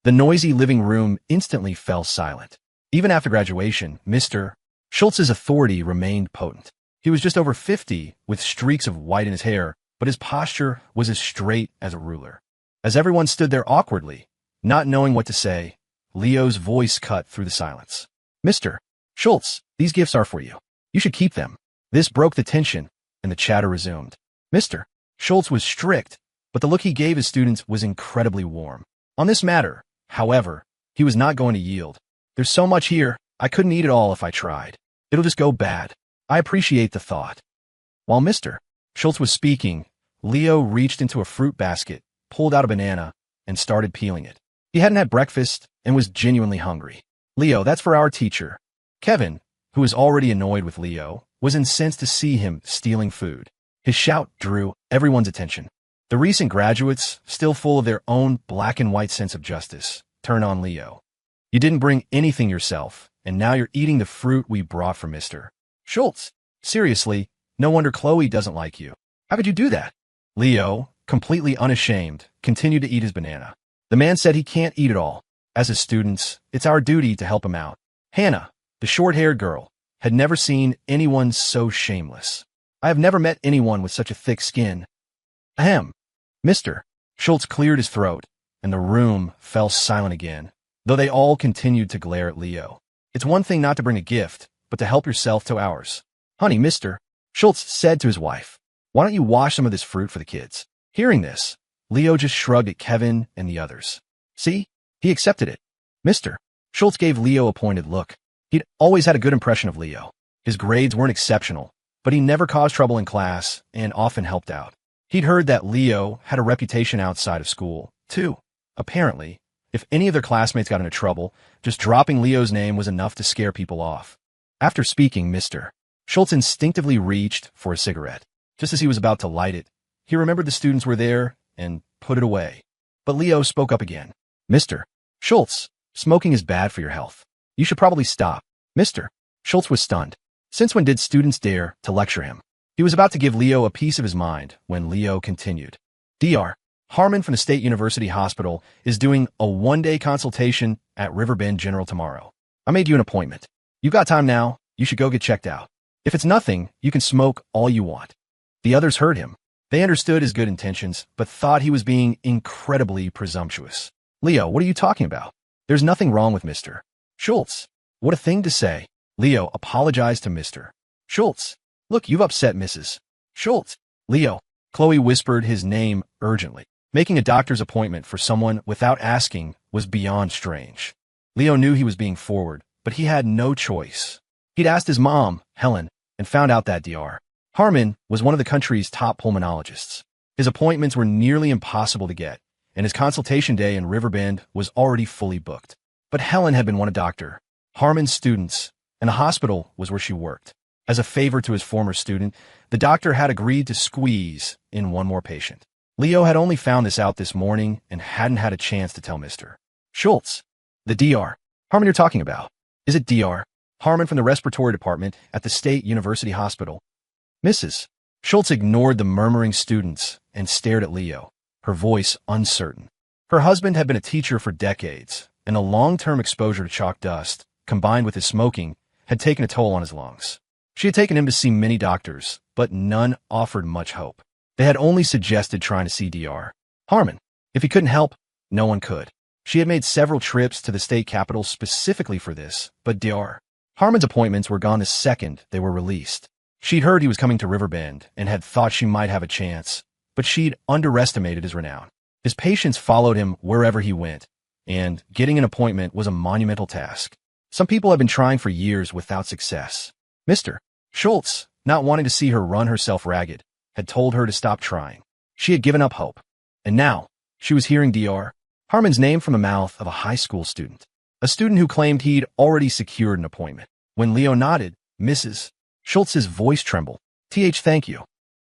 The noisy living room instantly fell silent. Even after graduation, Mr. Schultz's authority remained potent. He was just over 50, with streaks of white in his hair, but his posture was as straight as a ruler. As everyone stood there awkwardly, not knowing what to say, Leo's voice cut through the silence. Mr. Schultz, these gifts are for you. You should keep them. This broke the tension, and the chatter resumed. Mr. Schultz was strict, but the look he gave his students was incredibly warm. On this matter, however, he was not going to yield. There's so much here, I couldn't eat it all if I tried. It'll just go bad. I appreciate the thought. While Mr. Schultz was speaking, Leo reached into a fruit basket, pulled out a banana, and started peeling it. He hadn't had breakfast and was genuinely hungry. Leo, that's for our teacher. Kevin, who was already annoyed with Leo, was incensed to see him stealing food. His shout drew everyone's attention. The recent graduates, still full of their own black and white sense of justice, turned on Leo. You didn't bring anything yourself, and now you're eating the fruit we brought for Mr. Schultz. Seriously, no wonder Chloe doesn't like you. How could you do that? Leo, completely unashamed, continued to eat his banana. The man said he can't eat it all. As his students, it's our duty to help him out. Hannah, the short-haired girl, had never seen anyone so shameless. I have never met anyone with such a thick skin. Ahem. Mr. Schultz cleared his throat, and the room fell silent again, though they all continued to glare at Leo. It's one thing not to bring a gift, but to help yourself to ours. Honey, Mr. Schultz said to his wife, why don't you wash some of this fruit for the kids? Hearing this, Leo just shrugged at Kevin and the others. See? He accepted it. Mr. Schultz gave Leo a pointed look. He'd always had a good impression of Leo. His grades weren't exceptional, but he never caused trouble in class and often helped out. He'd heard that Leo had a reputation outside of school, too. Apparently, if any of their classmates got into trouble, just dropping Leo's name was enough to scare people off. After speaking, Mr. Schultz instinctively reached for a cigarette. Just as he was about to light it, he remembered the students were there and put it away. But Leo spoke up again. Mr. Schultz, smoking is bad for your health. You should probably stop. Mr. Schultz was stunned. Since when did students dare to lecture him? He was about to give Leo a piece of his mind when Leo continued. Dr. Harmon from the State University Hospital is doing a one-day consultation at Riverbend General tomorrow. I made you an appointment. You've got time now. You should go get checked out. If it's nothing, you can smoke all you want. The others heard him. They understood his good intentions, but thought he was being incredibly presumptuous. Leo, what are you talking about? There's nothing wrong with Mr. Schultz. What a thing to say. Leo apologized to Mr. Schultz. Look, you've upset Mrs. Schultz. Leo. Chloe whispered his name urgently. Making a doctor's appointment for someone without asking was beyond strange. Leo knew he was being forward, but he had no choice. He'd asked his mom, Helen, and found out that Dr. Harmon was one of the country's top pulmonologists. His appointments were nearly impossible to get, and his consultation day in Riverbend was already fully booked. But Helen had been one of Dr. Harmon's students, and the hospital was where she worked. As a favor to his former student, the doctor had agreed to squeeze in one more patient. Leo had only found this out this morning and hadn't had a chance to tell Mr. Schultz. The DR. Harmon you're talking about. Is it DR? Harmon from the respiratory department at the State University Hospital. Mrs. Schultz ignored the murmuring students and stared at Leo, her voice uncertain. Her husband had been a teacher for decades, and a long-term exposure to chalk dust, combined with his smoking, had taken a toll on his lungs. She had taken him to see many doctors, but none offered much hope. They had only suggested trying to see DR. Harmon. If he couldn't help, no one could. She had made several trips to the state capital specifically for this, but DR. Harmon's appointments were gone the second they were released. She'd heard he was coming to Riverbend and had thought she might have a chance, but she'd underestimated his renown. His patients followed him wherever he went, and getting an appointment was a monumental task. Some people had been trying for years without success. Mr. Schultz, not wanting to see her run herself ragged, had told her to stop trying. She had given up hope. And now, she was hearing DR. Harmon's name from the mouth of a high school student. A student who claimed he'd already secured an appointment. When Leo nodded, Mrs. Schultz's voice trembled. Thank you.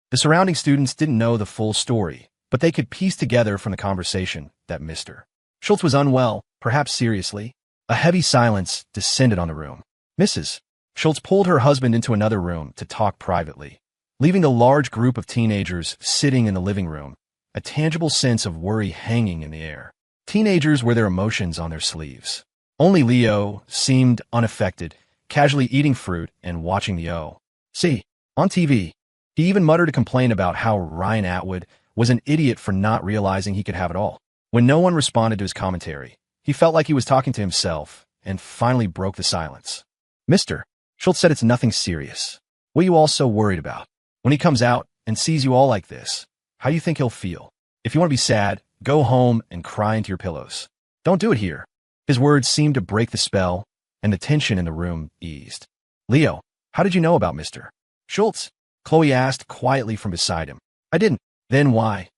The surrounding students didn't know the full story, but they could piece together from the conversation that Mr. Schultz was unwell, perhaps seriously. A heavy silence descended on the room. Mrs. Schultz pulled her husband into another room to talk privately, leaving the large group of teenagers sitting in the living room, a tangible sense of worry hanging in the air. Teenagers wear their emotions on their sleeves. Only Leo seemed unaffected, casually eating fruit and watching the O.C. on TV. He even muttered a complaint about how Ryan Atwood was an idiot for not realizing he could have it all. When no one responded to his commentary, he felt like he was talking to himself and finally broke the silence. Mr. Schultz said it's nothing serious. What are you all so worried about? When he comes out and sees you all like this, how do you think he'll feel? If you want to be sad, go home and cry into your pillows. Don't do it here. His words seemed to break the spell, and the tension in the room eased. Leo, how did you know about Mr. Schultz? Chloe asked quietly from beside him. I didn't. Then why?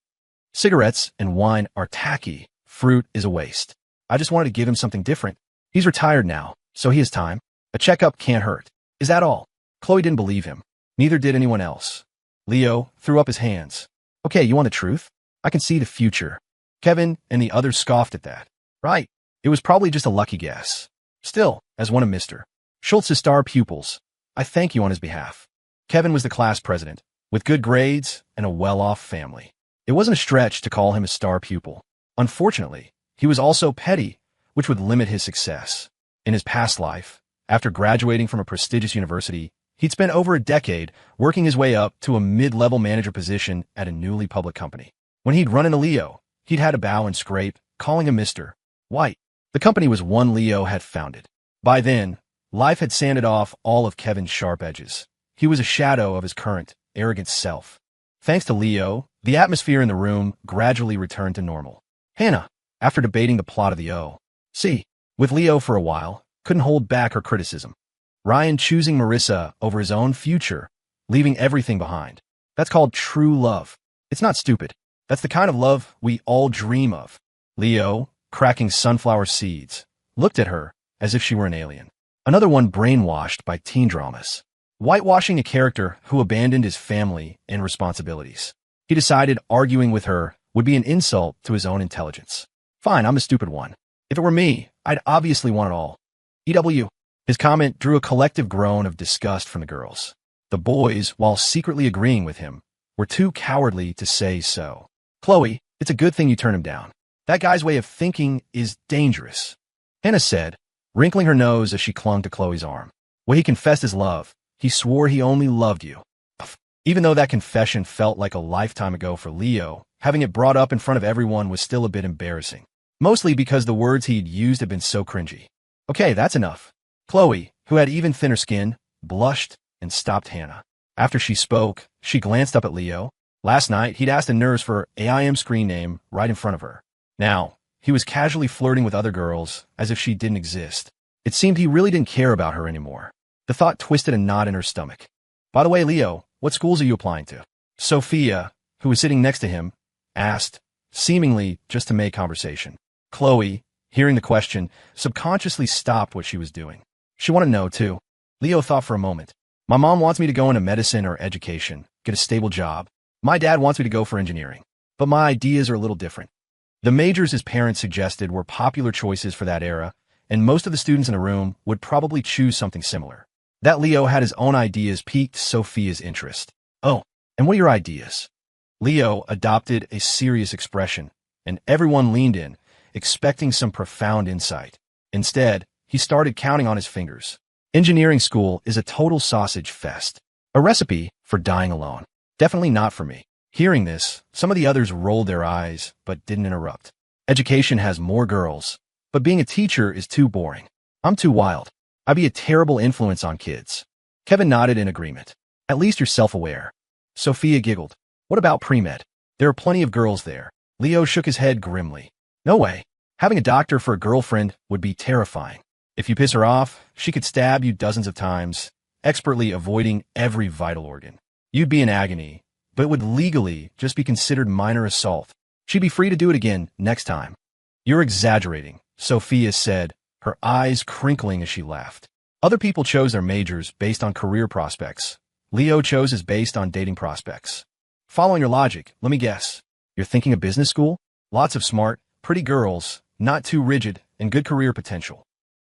Cigarettes and wine are tacky. Fruit is a waste. I just wanted to give him something different. He's retired now, so he has time. A checkup can't hurt. Is that all? Chloe didn't believe him. Neither did anyone else. Leo threw up his hands. Okay, you want the truth? I can see the future. Kevin and the others scoffed at that. Right. It was probably just a lucky guess. Still, as one of Mr. Schultz's star pupils, I thank you on his behalf. Kevin was the class president, with good grades and a well-off family. It wasn't a stretch to call him a star pupil. Unfortunately, he was also petty, which would limit his success. In his past life, after graduating from a prestigious university, he'd spent over a decade working his way up to a mid-level manager position at a newly public company. When he'd run into Leo, he'd had to bow and scrape, calling him Mr. White. The company was one Leo had founded. By then, life had sanded off all of Kevin's sharp edges. He was a shadow of his current, arrogant self. Thanks to Leo, the atmosphere in the room gradually returned to normal. Hannah, after debating the plot of the O.C. with Leo for a while, couldn't hold back her criticism. Ryan choosing Marissa over his own future, leaving everything behind. That's called true love. It's not stupid. That's the kind of love we all dream of. Leo, cracking sunflower seeds, looked at her as if she were an alien. Another one brainwashed by teen dramas. Whitewashing a character who abandoned his family and responsibilities. He decided arguing with her would be an insult to his own intelligence. Fine, I'm a stupid one. If it were me, I'd obviously want it all. EW. His comment drew a collective groan of disgust from the girls. The boys, while secretly agreeing with him, were too cowardly to say so. Chloe, it's a good thing you turned him down. That guy's way of thinking is dangerous. Hannah said, wrinkling her nose as she clung to Chloe's arm. When he confessed his love, he swore he only loved you. Even though that confession felt like a lifetime ago for Leo, having it brought up in front of everyone was still a bit embarrassing. Mostly because the words he'd used had been so cringy. Okay, that's enough. Chloe, who had even thinner skin, blushed and stopped Hannah. After she spoke, she glanced up at Leo. Last night, he'd asked a nurse for her AIM screen name right in front of her. Now, he was casually flirting with other girls as if she didn't exist. It seemed he really didn't care about her anymore. The thought twisted a knot in her stomach. By the way, Leo, what schools are you applying to? Sophia, who was sitting next to him, asked, seemingly just to make conversation. Chloe, hearing the question, subconsciously stopped what she was doing. She wanted to know, too. Leo thought for a moment. My mom wants me to go into medicine or education, get a stable job. My dad wants me to go for engineering. But my ideas are a little different. The majors his parents suggested were popular choices for that era, and most of the students in the room would probably choose something similar. That Leo had his own ideas piqued Sophia's interest. Oh, and what are your ideas? Leo adopted a serious expression, and everyone leaned in, expecting some profound insight. Instead, he started counting on his fingers. Engineering school is a total sausage fest. A recipe for dying alone. Definitely not for me. Hearing this, some of the others rolled their eyes, but didn't interrupt. Education has more girls, but being a teacher is too boring. I'm too wild. I'd be a terrible influence on kids. Kevin nodded in agreement. At least you're self-aware. Sophia giggled. What about pre-med? There are plenty of girls there. Leo shook his head grimly. No way. Having a doctor for a girlfriend would be terrifying. If you piss her off, she could stab you dozens of times, expertly avoiding every vital organ. You'd be in agony, but it would legally just be considered minor assault. She'd be free to do it again next time. You're exaggerating, Sophia said, her eyes crinkling as she laughed. Other people chose their majors based on career prospects. Leo chose his based on dating prospects. Following your logic, let me guess. You're thinking of business school? Lots of smart, pretty girls, not too rigid, and good career potential.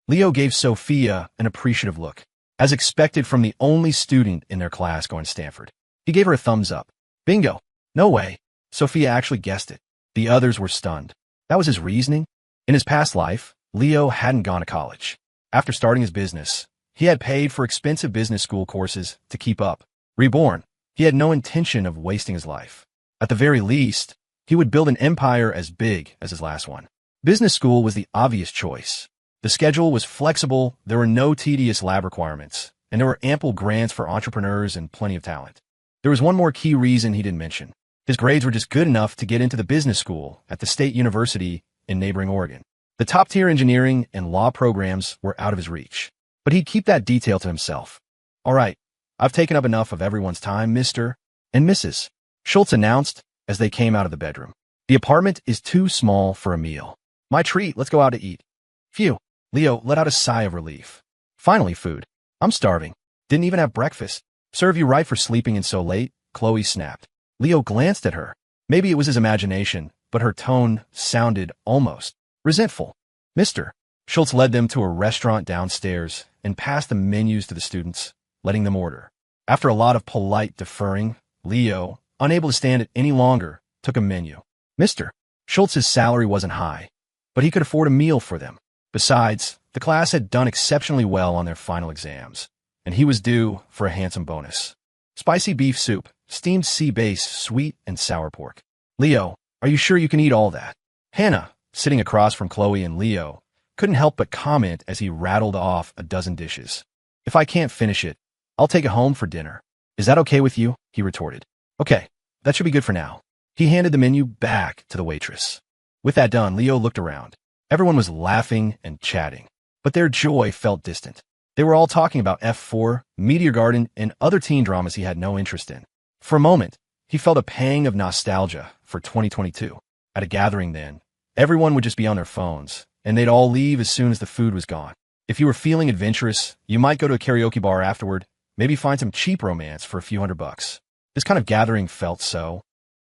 Leo gave Sophia an appreciative look, as expected from the only student in their class going to Stanford. He gave her a thumbs up. Bingo. No way. Sophia actually guessed it. The others were stunned. That was his reasoning? In his past life, Leo hadn't gone to college. After starting his business, he had paid for expensive business school courses to keep up. Reborn, he had no intention of wasting his life. At the very least, he would build an empire as big as his last one. Business school was the obvious choice. The schedule was flexible, there were no tedious lab requirements, and there were ample grants for entrepreneurs and plenty of talent. There was one more key reason he didn't mention. His grades were just good enough to get into the business school at the state university in neighboring Oregon. The top-tier engineering and law programs were out of his reach. But he'd keep that detail to himself. All right, I've taken up enough of everyone's time, Mr. and Mrs. Schultz announced as they came out of the bedroom. The apartment is too small for a meal. My treat, let's go out to eat. Phew. Leo let out a sigh of relief. Finally, food. I'm starving. Didn't even have breakfast. Serve you right for sleeping in so late, Chloe snapped. Leo glanced at her. Maybe it was his imagination, but her tone sounded almost resentful. Mr. Schultz led them to a restaurant downstairs and passed the menus to the students, letting them order. After a lot of polite deferring, Leo, unable to stand it any longer, took a menu. Mr. Schultz's salary wasn't high, but he could afford a meal for them. Besides, the class had done exceptionally well on their final exams, and he was due for a handsome bonus. Spicy beef soup, steamed sea bass, sweet and sour pork. Leo, are you sure you can eat all that? Hannah, sitting across from Chloe and Leo, couldn't help but comment as he rattled off a dozen dishes. If I can't finish it, I'll take it home for dinner. Is that okay with you? He retorted. Okay, that should be good for now. He handed the menu back to the waitress. With that done, Leo looked around. Everyone was laughing and chatting, but their joy felt distant. They were all talking about F4, Meteor Garden, and other teen dramas he had no interest in. For a moment, he felt a pang of nostalgia for 2022. At a gathering then, everyone would just be on their phones, and they'd all leave as soon as the food was gone. If you were feeling adventurous, you might go to a karaoke bar afterward, maybe find some cheap romance for a few $100. This kind of gathering felt so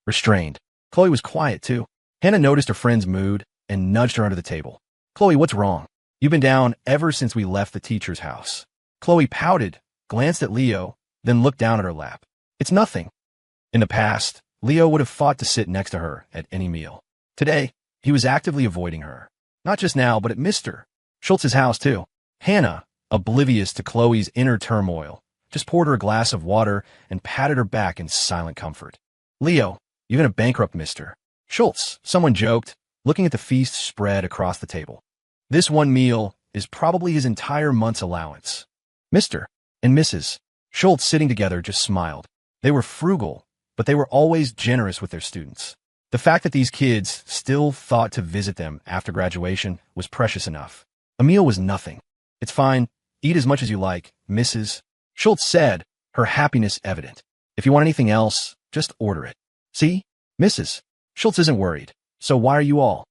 restrained. Chloe was quiet too. Hannah noticed her friend's mood and nudged her under the table. Chloe, what's wrong? You've been down ever since we left the teacher's house. Chloe pouted, glanced at Leo, then looked down at her lap. It's nothing. In the past, Leo would have fought to sit next to her at any meal. Today, he was actively avoiding her. Not just now, but at Mr. Schultz's house too. Hannah, oblivious to Chloe's inner turmoil, just poured her a glass of water and patted her back in silent comfort. Leo, you're gonna bankrupt Mr. Schultz, someone joked, looking at the feast spread across the table. This one meal is probably his entire month's allowance. Mr. and Mrs. Schultz sitting together just smiled. They were frugal, but they were always generous with their students. The fact that these kids still thought to visit them after graduation was precious enough. A meal was nothing. It's fine. Eat as much as you like, Mrs. Schultz said, her happiness evident. If you want anything else, just order it. See? Mrs. Schultz isn't worried. So why are you all?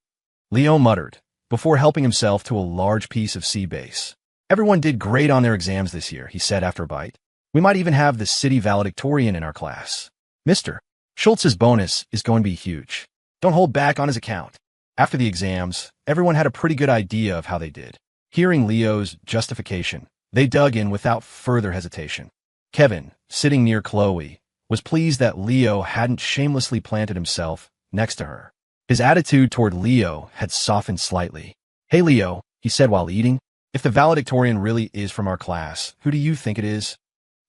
Leo muttered, before helping himself to a large piece of sea bass. Everyone did great on their exams this year, he said after a bite. We might even have the city valedictorian in our class. Mr. Schultz's bonus is going to be huge. Don't hold back on his account. After the exams, everyone had a pretty good idea of how they did. Hearing Leo's justification, they dug in without further hesitation. Kevin, sitting near Chloe, was pleased that Leo hadn't shamelessly planted himself next to her. His attitude toward Leo had softened slightly. "Hey Leo," he said while eating, "if the valedictorian really is from our class, who do you think it is?"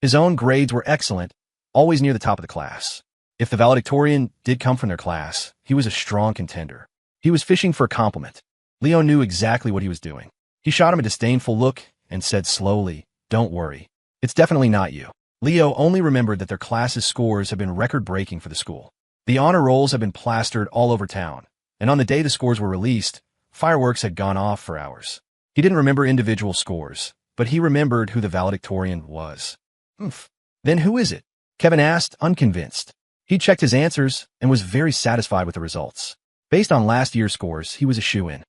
His own grades were excellent, always near the top of the class. If the valedictorian did come from their class, he was a strong contender. He was fishing for a compliment. Leo knew exactly what he was doing. He shot him a disdainful look and said slowly, "Don't worry. It's definitely not you." Leo only remembered that their class's scores had been record-breaking for the school. The honor rolls had been plastered all over town, and on the day the scores were released, fireworks had gone off for hours. He didn't remember individual scores, but he remembered who the valedictorian was. Then who is it?" Kevin asked, unconvinced. He checked his answers and was very satisfied with the results. Based on last year's scores, he was a shoo-in.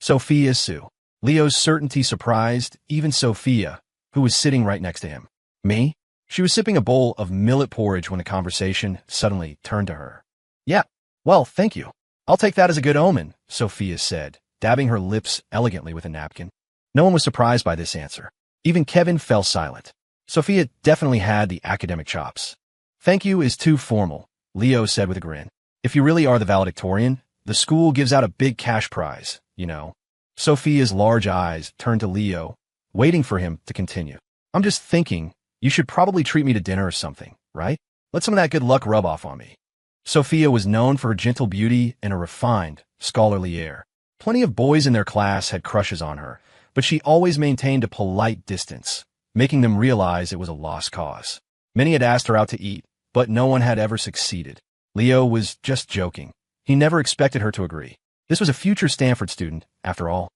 Sophia Sue. Leo's certainty surprised even Sophia, who was sitting right next to him. "Me?" She was sipping a bowl of millet porridge when the conversation suddenly turned to her. "Yeah, well, thank you. I'll take that as a good omen," Sophia said, dabbing her lips elegantly with a napkin. No one was surprised by this answer. Even Kevin fell silent. Sophia definitely had the academic chops. "Thank you is too formal," Leo said with a grin. "If you really are the valedictorian, the school gives out a big cash prize, you know." Sophia's large eyes turned to Leo, waiting for him to continue. "I'm just thinking, you should probably treat me to dinner or something, right? Let some of that good luck rub off on me." Sophia was known for her gentle beauty and a refined, scholarly air. Plenty of boys in their class had crushes on her, but she always maintained a polite distance, making them realize it was a lost cause. Many had asked her out to eat, but no one had ever succeeded. Leo was just joking. He never expected her to agree. This was a future Stanford student, after all.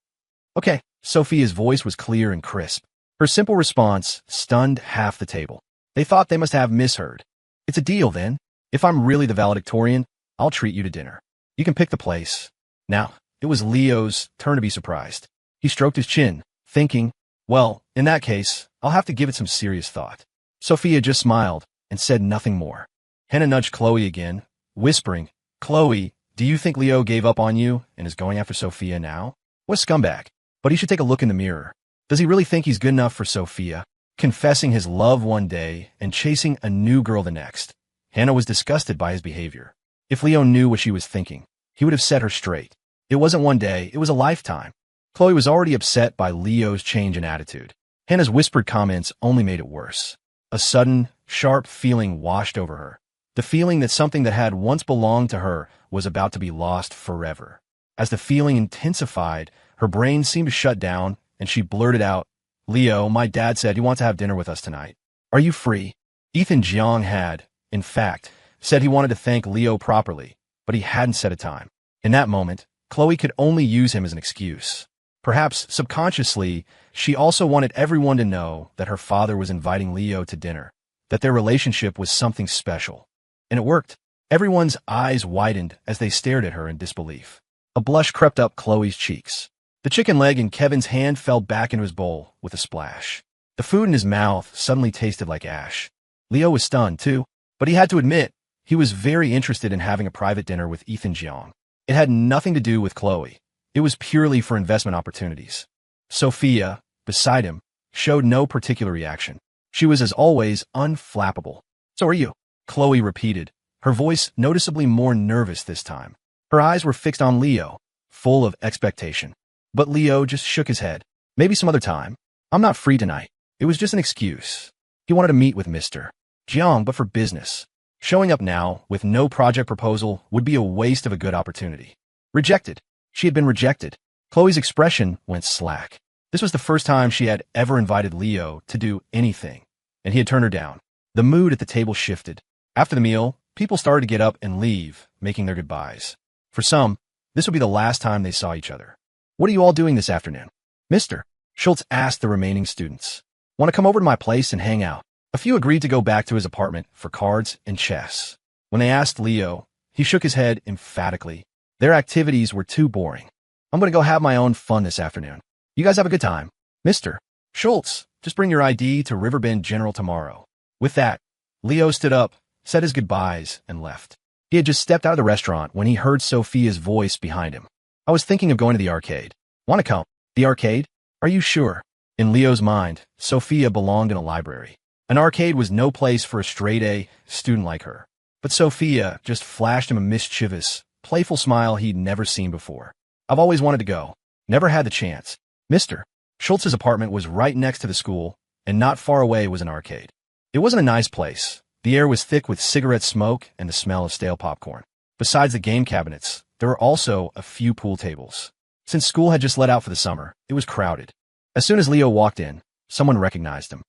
"Okay." Sophia's voice was clear and crisp. Her simple response stunned half the table. They thought they must have misheard. "It's a deal, then. If I'm really the valedictorian, I'll treat you to dinner. You can pick the place." Now, it was Leo's turn to be surprised. He stroked his chin, thinking, "Well, in that case, I'll have to give it some serious thought." Sophia just smiled and said nothing more. Hannah nudged Chloe again, whispering, "Chloe, do you think Leo gave up on you and is going after Sophia now? What a scumbag. But he should take a look in the mirror. Does he really think he's good enough for Sophia? Confessing his love one day and chasing a new girl the next." Hannah was disgusted by his behavior. If Leo knew what she was thinking, he would have set her straight. It wasn't one day, it was a lifetime. Chloe was already upset by Leo's change in attitude. Hannah's whispered comments only made it worse. A sudden, sharp feeling washed over her. The feeling that something that had once belonged to her was about to be lost forever. As the feeling intensified, her brain seemed to shut down, and she blurted out, "Leo, my dad said he wants to have dinner with us tonight. Are you free?" Ethan Jiang had, in fact, said he wanted to thank Leo properly, but he hadn't set a time. In that moment, Chloe could only use him as an excuse. Perhaps subconsciously, she also wanted everyone to know that her father was inviting Leo to dinner, that their relationship was something special. And it worked. Everyone's eyes widened as they stared at her in disbelief. A blush crept up Chloe's cheeks. The chicken leg in Kevin's hand fell back into his bowl with a splash. The food in his mouth suddenly tasted like ash. Leo was stunned, too, but he had to admit he was very interested in having a private dinner with Ethan Jiang. It had nothing to do with Chloe. It was purely for investment opportunities. Sophia, beside him, showed no particular reaction. She was, as always, unflappable. "So are you," Chloe repeated, her voice noticeably more nervous this time. Her eyes were fixed on Leo, full of expectation. But Leo just shook his head. "Maybe some other time. I'm not free tonight." It was just an excuse. He wanted to meet with Mr. Jiang, but for business. Showing up now, with no project proposal, would be a waste of a good opportunity. Rejected. She had been rejected. Chloe's expression went slack. This was the first time she had ever invited Leo to do anything, and he had turned her down. The mood at the table shifted. After the meal, people started to get up and leave, making their goodbyes. For some, this would be the last time they saw each other. "What are you all doing this afternoon?" Mr. Schultz asked the remaining students. "Want to come over to my place and hang out?" A few agreed to go back to his apartment for cards and chess. When they asked Leo, he shook his head emphatically. Their activities were too boring. "I'm going to go have my own fun this afternoon. You guys have a good time." Mr. Schultz, Just bring your ID to Riverbend General tomorrow. With that, Leo stood up, said his goodbyes, and left. He had just stepped out of the restaurant when he heard Sophia's voice behind him. I was thinking of going to the arcade. Want to come? The arcade? Are you sure? In Leo's mind, Sophia belonged in a library. An arcade was no place for a straight-A student like her. But Sophia just flashed him a mischievous, playful smile he'd never seen before. I've always wanted to go. Never had the chance. Mr. Schultz's apartment was right next to the school, and not far away was an arcade. It wasn't a nice place. The air was thick with cigarette smoke and the smell of stale popcorn. Besides the game cabinets, there were also a few pool tables. Since school had just let out for the summer, it was crowded. As soon as Leo walked in, someone recognized him.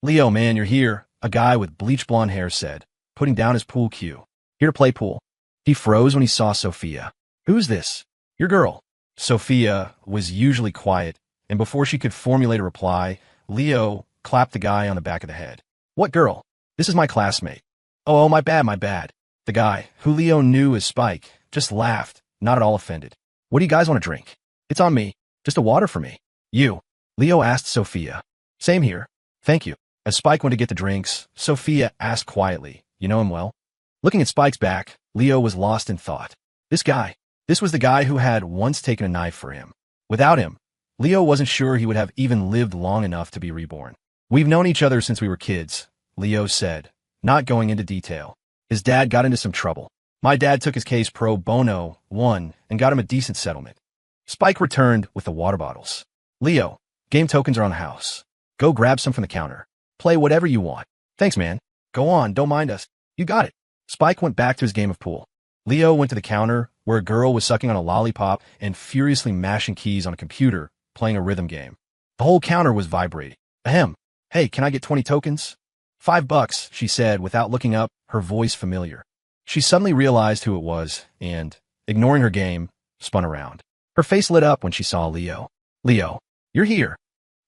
"Leo, man, you're here," a guy with bleach blonde hair said, putting down his pool cue. "Here to play pool." He froze when he saw Sophia. "Who's this?" "Your girl." Sophia was usually quiet, and before she could formulate a reply, Leo clapped the guy on the back of the head. "What girl?" "This is my classmate." Oh, my bad, my bad." The guy, who Leo knew as Spike, just laughed, not at all offended. "What do you guys want to drink?" "It's on me. Just a water for me." "You?" Leo asked Sophia. "Same here. Thank you." As Spike went to get the drinks, Sophia asked quietly, "You know him well?" Looking at Spike's back, Leo was lost in thought. This guy. This was the guy who had once taken a knife for him. Without him, Leo wasn't sure he would have even lived long enough to be reborn. "We've known each other since we were kids," Leo said, not going into detail. "His dad got into some trouble. My dad took his case pro bono, won, and got him a decent settlement." Spike returned with the water bottles. "Leo, game tokens are on the house. Go grab some from the counter. Play whatever you want." "Thanks, man. Go on, don't mind us." "You got it." Spike went back to his game of pool. Leo went to the counter, where a girl was sucking on a lollipop and furiously mashing keys on a computer, playing a rhythm game. The whole counter was vibrating. Ahem. "Hey, can I get 20 tokens?" $5, she said without looking up, her voice familiar. She suddenly realized who it was and, ignoring her game, spun around. Her face lit up when she saw Leo. "Leo, you're here.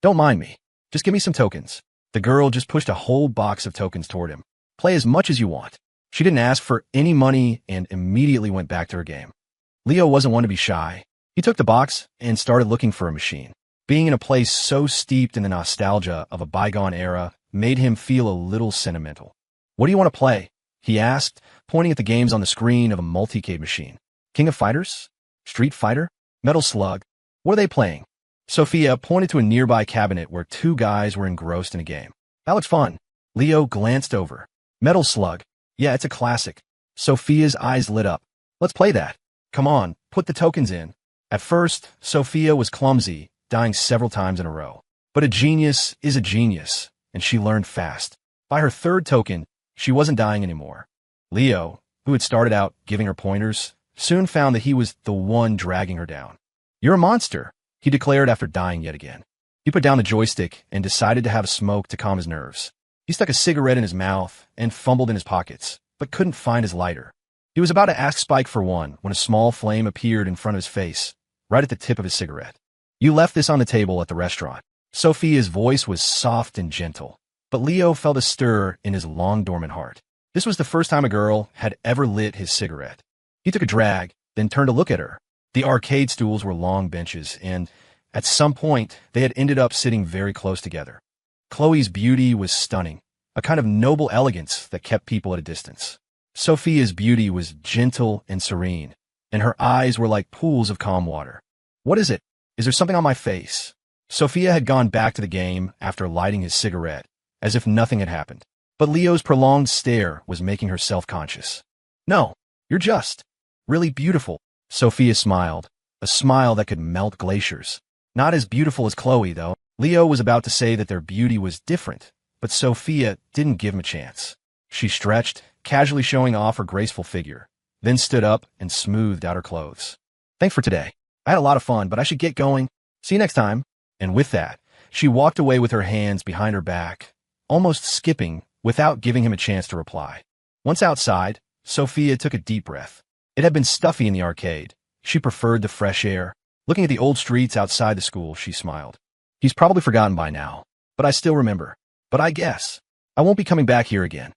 Don't mind me. Just give me some tokens." The girl just pushed a whole box of tokens toward him. "Play as much as you want." She didn't ask for any money and immediately went back to her game. Leo wasn't one to be shy. He took the box and started looking for a machine. Being in a place so steeped in the nostalgia of a bygone era made him feel a little sentimental. "What do you want to play?" he asked, pointing at the games on the screen of a multicade machine. "King of Fighters? Street Fighter? Metal Slug? What are they playing?" Sophia pointed to a nearby cabinet where two guys were engrossed in a game. "That looks fun." Leo glanced over. "Metal Slug. Yeah, it's a classic." Sophia's eyes lit up. "Let's play that." "Come on, put the tokens in." At first, Sophia was clumsy, dying several times in a row. But a genius is a genius, and she learned fast. By her third token, she wasn't dying anymore. Leo, who had started out giving her pointers, soon found that he was the one dragging her down. "You're a monster," he declared after dying yet again. He put down the joystick and decided to have a smoke to calm his nerves. He stuck a cigarette in his mouth and fumbled in his pockets, but couldn't find his lighter. He was about to ask Spike for one when a small flame appeared in front of his face, right at the tip of his cigarette. "You left this on the table at the restaurant." Sophia's voice was soft and gentle, but Leo felt a stir in his long-dormant heart. This was the first time a girl had ever lit his cigarette. He took a drag, then turned to look at her. The arcade stools were long benches, and at some point, they had ended up sitting very close together. Chloe's beauty was stunning, a kind of noble elegance that kept people at a distance. Sophia's beauty was gentle and serene, and her eyes were like pools of calm water. "What is it? Is there something on my face?" Sophia had gone back to the game after lighting his cigarette, as if nothing had happened. But Leo's prolonged stare was making her self-conscious. "No, you're just really beautiful." Sophia smiled, a smile that could melt glaciers. Not as beautiful as Chloe, though. Leo was about to say that their beauty was different, but Sophia didn't give him a chance. She stretched, casually showing off her graceful figure, then stood up and smoothed out her clothes. "Thanks for today. I had a lot of fun, but I should get going. See you next time." And with that, she walked away with her hands behind her back, almost skipping without giving him a chance to reply. Once outside, Sophia took a deep breath. It had been stuffy in the arcade. She preferred the fresh air. Looking at the old streets outside the school, she smiled. "He's probably forgotten by now, but I still remember. But I guess I won't be coming back here again."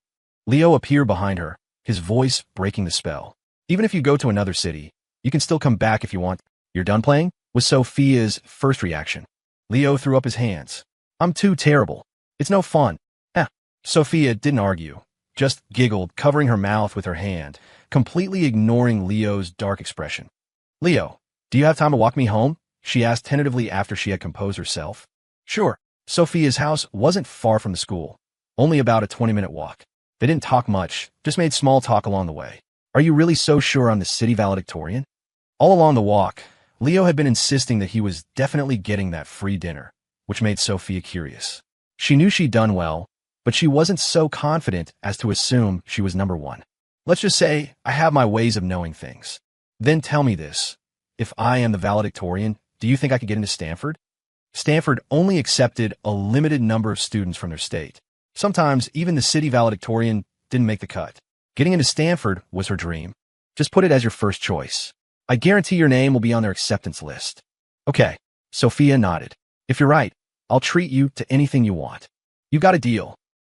Leo appeared behind her, his voice breaking the spell. "Even if you go to another city, you can still come back if you want." "You're done playing?" was Sophia's first reaction. Leo threw up his hands. I'm too terrible. It's no fun. Eh. Sophia didn't argue, just giggled, covering her mouth with her hand, completely ignoring Leo's dark expression. Leo, do you have time to walk me home? She asked tentatively after she had composed herself. Sure. Sophia's house wasn't far from the school, only about a 20-minute walk. They didn't talk much, just made small talk along the way. Are you really so sure I'm the city valedictorian? All along the walk, Leo had been insisting that he was definitely getting that free dinner, which made Sophia curious. She knew she'd done well, but she wasn't so confident as to assume she was number one. Let's just say I have my ways of knowing things. Then tell me this. If I am the valedictorian, do you think I could get into Stanford? Stanford only accepted a limited number of students from their state. Sometimes even the city valedictorian didn't make the cut. Getting into Stanford was her dream. Just put it as your first choice. I guarantee your name will be on their acceptance list. Okay, Sophia nodded. If you're right, I'll treat you to anything you want. You got a deal.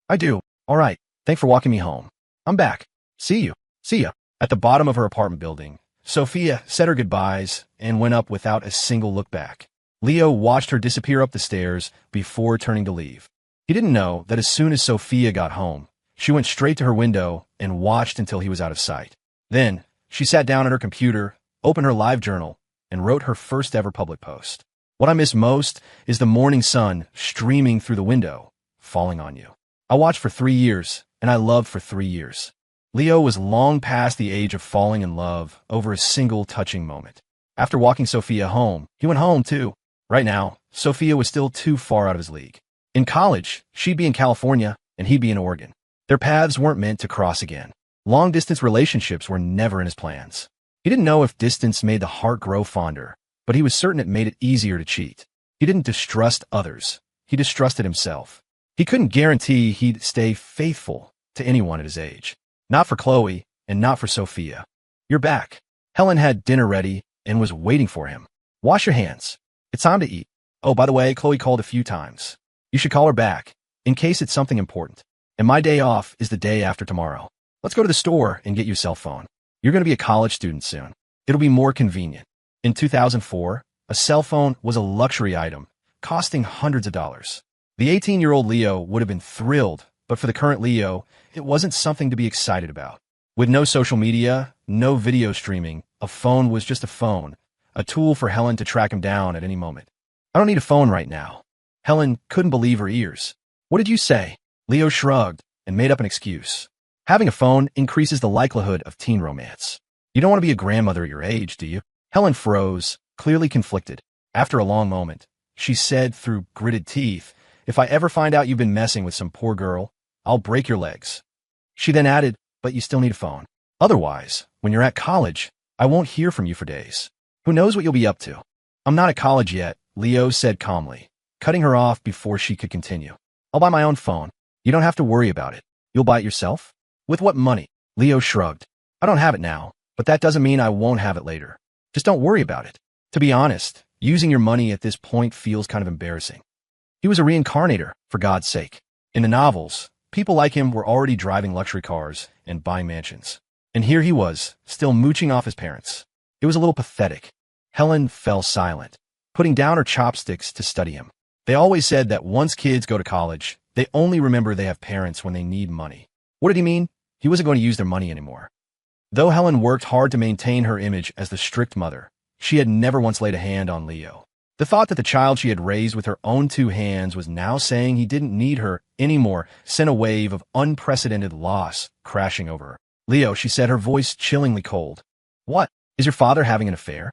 I do. All right, thanks for walking me home. I'm back. See you. See ya. At the bottom of her apartment building, Sophia said her goodbyes and went up without a single look back. Leo watched her disappear up the stairs before turning to leave. He didn't know that as soon as Sophia got home, she went straight to her window and watched until he was out of sight. Then, she sat down at her computer, opened her live journal, and wrote her first ever public post. What I miss most is the morning sun streaming through the window, falling on you. I watched for 3 years, and I loved for 3 years. Leo was long past the age of falling in love over a single touching moment. After walking Sophia home, he went home too. Right now, Sophia was still too far out of his league. In college, she'd be in California, and he'd be in Oregon. Their paths weren't meant to cross again. Long-distance relationships were never in his plans. He didn't know if distance made the heart grow fonder, but he was certain it made it easier to cheat. He didn't distrust others. He distrusted himself. He couldn't guarantee he'd stay faithful to anyone at his age. Not for Chloe, and not for Sophia. You're back. Helen had dinner ready and was waiting for him. Wash your hands. It's time to eat. Oh, by the way, Chloe called a few times. You should call her back, in case it's something important. And my day off is the day after tomorrow. Let's go to the store and get you a cell phone. You're going to be a college student soon. It'll be more convenient. In 2004, a cell phone was a luxury item, costing hundreds of dollars. The 18-year-old Leo would have been thrilled, but for the current Leo, it wasn't something to be excited about. With no social media, no video streaming, a phone was just a phone, a tool for Helen to track him down at any moment. I don't need a phone right now. Helen couldn't believe her ears. What did you say? Leo shrugged and made up an excuse. Having a phone increases the likelihood of teen romance. You don't want to be a grandmother at your age, do you? Helen froze, clearly conflicted. After a long moment, she said through gritted teeth, if I ever find out you've been messing with some poor girl, I'll break your legs. She then added, but you still need a phone. Otherwise, when you're at college, I won't hear from you for days. Who knows what you'll be up to? I'm not at college yet, Leo said calmly, cutting her off before she could continue. I'll buy my own phone. You don't have to worry about it. You'll buy it yourself? With what money? Leo shrugged. I don't have it now, but that doesn't mean I won't have it later. Just don't worry about it. To be honest, using your money at this point feels kind of embarrassing. He was a reincarnator, for God's sake. In the novels, people like him were already driving luxury cars and buying mansions. And here he was, still mooching off his parents. It was a little pathetic. Helen fell silent, putting down her chopsticks to study him. They always said that once kids go to college, they only remember they have parents when they need money. What did he mean? He wasn't going to use their money anymore. Though Helen worked hard to maintain her image as the strict mother, she had never once laid a hand on Leo. The thought that the child she had raised with her own 2 hands was now saying he didn't need her anymore sent a wave of unprecedented loss crashing over her. Leo, she said, her voice chillingly cold. What? Is your father having an affair?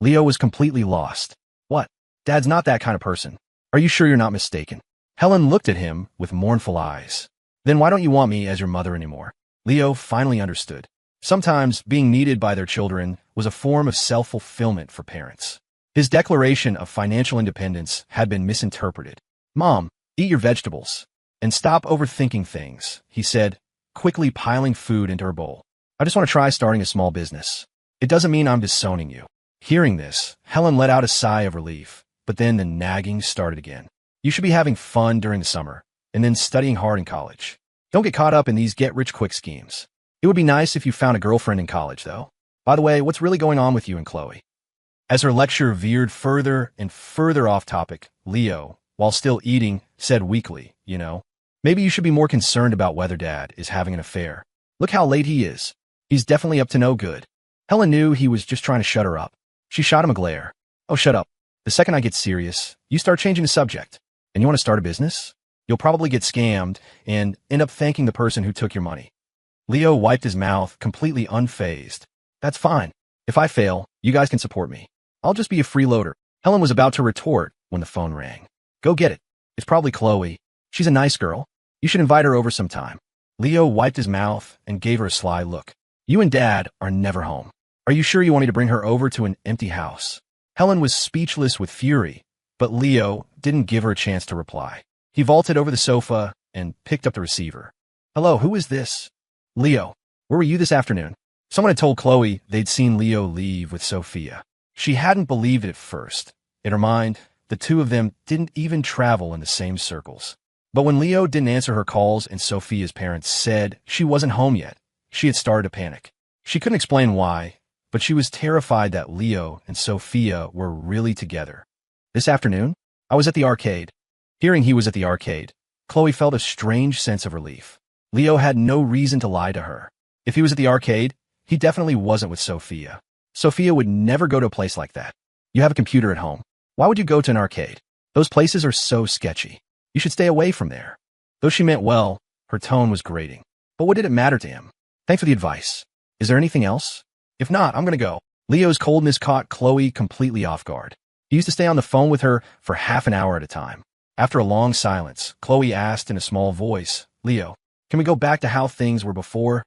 Leo was completely lost. What? Dad's not that kind of person. Are you sure you're not mistaken? Helen looked at him with mournful eyes. Then why don't you want me as your mother anymore? Leo finally understood. Sometimes being needed by their children was a form of self-fulfillment for parents. His declaration of financial independence had been misinterpreted. Mom, eat your vegetables. And stop overthinking things, he said, quickly piling food into her bowl. I just want to try starting a small business. It doesn't mean I'm disowning you. Hearing this, Helen let out a sigh of relief, but then the nagging started again. You should be having fun during the summer, and then studying hard in college. Don't get caught up in these get-rich-quick schemes. It would be nice if you found a girlfriend in college, though. By the way, what's really going on with you and Chloe? As her lecture veered further and further off topic, Leo, while still eating, said weakly, maybe you should be more concerned about whether Dad is having an affair. Look how late he is. He's definitely up to no good. Helen knew he was just trying to shut her up. She shot him a glare. Oh, shut up. The second I get serious, you start changing the subject. And you want to start a business? You'll probably get scammed and end up thanking the person who took your money. Leo wiped his mouth, completely unfazed. That's fine. If I fail, you guys can support me. I'll just be a freeloader. Helen was about to retort when the phone rang. Go get it. It's probably Chloe. She's a nice girl. You should invite her over sometime. Leo wiped his mouth and gave her a sly look. You and Dad are never home. Are you sure you want me to bring her over to an empty house? Helen was speechless with fury, but Leo didn't give her a chance to reply. He vaulted over the sofa and picked up the receiver. Hello, who is this? Leo, where were you this afternoon? Someone had told Chloe they'd seen Leo leave with Sophia. She hadn't believed it at first. In her mind, the two of them didn't even travel in the same circles. But when Leo didn't answer her calls and Sophia's parents said she wasn't home yet, she had started to panic. She couldn't explain why, but she was terrified that Leo and Sophia were really together. This afternoon, I was at the arcade. Hearing he was at the arcade, Chloe felt a strange sense of relief. Leo had no reason to lie to her. If he was at the arcade, he definitely wasn't with Sophia. Sophia would never go to a place like that. You have a computer at home. Why would you go to an arcade? Those places are so sketchy. You should stay away from there. Though she meant well, her tone was grating. But what did it matter to him? Thanks for the advice. Is there anything else? If not, I'm going to go. Leo's coldness caught Chloe completely off guard. He used to stay on the phone with her for half an hour at a time. After a long silence, Chloe asked in a small voice, Leo, can we go back to how things were before?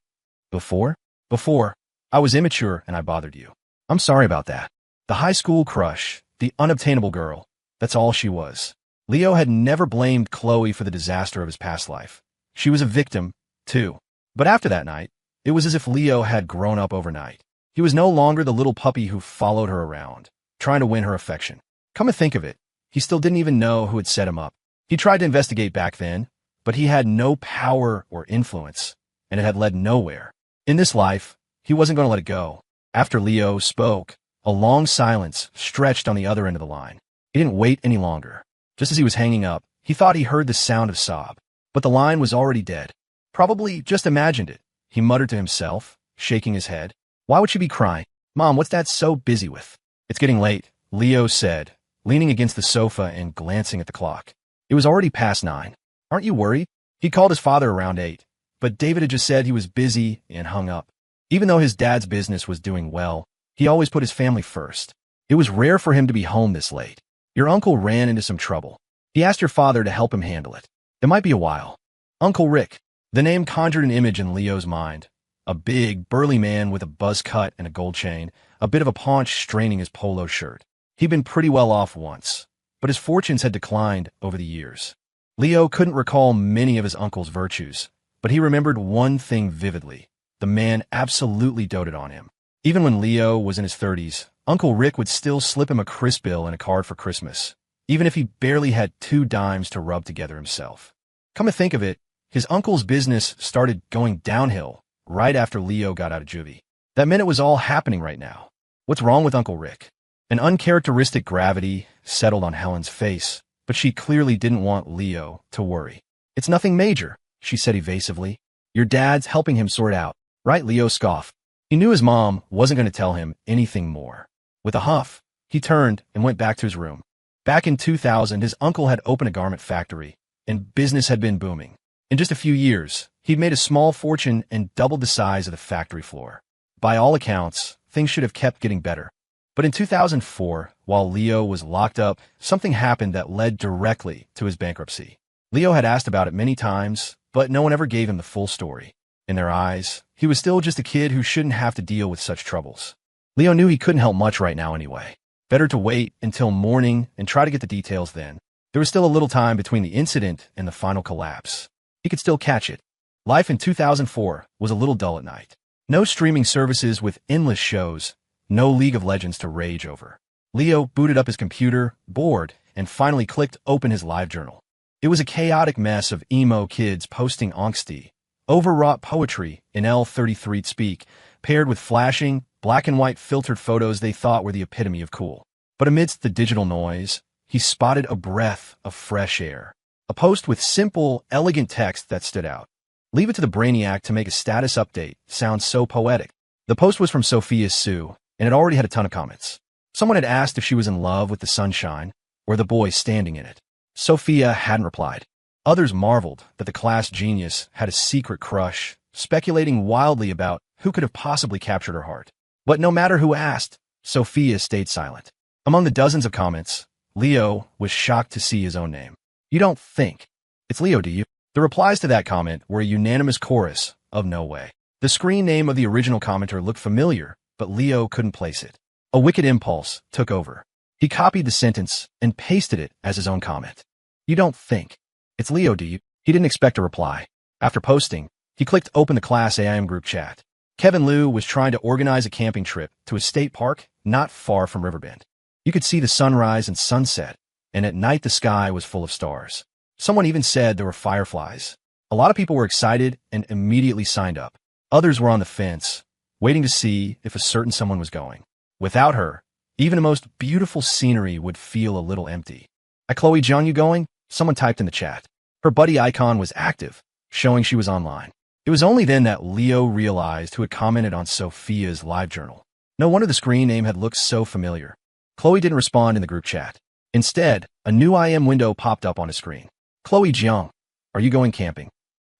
Before? Before. I was immature and I bothered you. I'm sorry about that. The high school crush, the unobtainable girl, that's all she was. Leo had never blamed Chloe for the disaster of his past life. She was a victim, too. But after that night, it was as if Leo had grown up overnight. He was no longer the little puppy who followed her around, trying to win her affection. Come to think of it, he still didn't even know who had set him up. He tried to investigate back then, but he had no power or influence, and it had led nowhere. In this life, he wasn't going to let it go. After Leo spoke, a long silence stretched on the other end of the line. He didn't wait any longer. Just as he was hanging up, he thought he heard the sound of sob, but the line was already dead. Probably just imagined it, he muttered to himself, shaking his head. Why would she be crying? Mom, what's Dad so busy with? It's getting late, Leo said, leaning against the sofa and glancing at the clock. It was already past 9. Aren't you worried? He called his father around 8, but David had just said he was busy and hung up. Even though his dad's business was doing well, he always put his family first. It was rare for him to be home this late. Your uncle ran into some trouble. He asked your father to help him handle it. It might be a while. Uncle Rick. The name conjured an image in Leo's mind. A big, burly man with a buzz cut and a gold chain, a bit of a paunch straining his polo shirt. He'd been pretty well off once, but his fortunes had declined over the years. Leo couldn't recall many of his uncle's virtues, but he remembered one thing vividly. The man absolutely doted on him. Even when Leo was in his 30s, Uncle Rick would still slip him a crisp bill and a card for Christmas, even if he barely had 2 dimes to rub together himself. Come to think of it, his uncle's business started going downhill right after Leo got out of juvie. That meant it was all happening right now. What's wrong with Uncle Rick? An uncharacteristic gravity settled on Helen's face, but she clearly didn't want Leo to worry. It's nothing major, she said evasively. Your dad's helping him sort out. Right? Leo scoffed. He knew his mom wasn't going to tell him anything more. With a huff, he turned and went back to his room. Back in 2000, his uncle had opened a garment factory, and business had been booming. In just a few years, he'd made a small fortune and doubled the size of the factory floor. By all accounts, things should have kept getting better. But in 2004, while Leo was locked up, something happened that led directly to his bankruptcy. Leo had asked about it many times, but no one ever gave him the full story. In their eyes, he was still just a kid who shouldn't have to deal with such troubles. Leo knew he couldn't help much right now anyway. Better to wait until morning and try to get the details then. There was still a little time between the incident and the final collapse. He could still catch it. Life in 2004 was a little dull at night. No streaming services with endless shows, no League of Legends to rage over. Leo booted up his computer, bored, and finally clicked open his live journal. It was a chaotic mess of emo kids posting angsty, overwrought poetry in L33 speak, paired with flashing, black and white filtered photos they thought were the epitome of cool. But amidst the digital noise, he spotted a breath of fresh air. A post with simple, elegant text that stood out. Leave it to the brainiac to make a status update sounds so poetic. The post was from Sophia Sue, and it already had a ton of comments. Someone had asked if she was in love with the sunshine, or the boy standing in it. Sophia hadn't replied. Others marveled that the class genius had a secret crush, speculating wildly about who could have possibly captured her heart. But no matter who asked, Sophia stayed silent. Among the dozens of comments, Leo was shocked to see his own name. You don't think it's Leo, do you? The replies to that comment were a unanimous chorus of no way. The screen name of the original commenter looked familiar, but Leo couldn't place it. A wicked impulse took over. He copied the sentence and pasted it as his own comment. You don't think it's Leo, do you? He didn't expect a reply. After posting, he clicked open the class AIM group chat. Kevin Liu was trying to organize a camping trip to a state park not far from Riverbend. You could see the sunrise and sunset, and at night the sky was full of stars. Someone even said there were fireflies. A lot of people were excited and immediately signed up. Others were on the fence, waiting to see if a certain someone was going. Without her, even the most beautiful scenery would feel a little empty. Chloe John, you going? Someone typed in the chat. Her buddy icon was active, showing she was online. It was only then that Leo realized who had commented on Sophia's live journal. No wonder the screen name had looked so familiar. Chloe didn't respond in the group chat. Instead, a new IM window popped up on his screen. Chloe Jiang, are you going camping?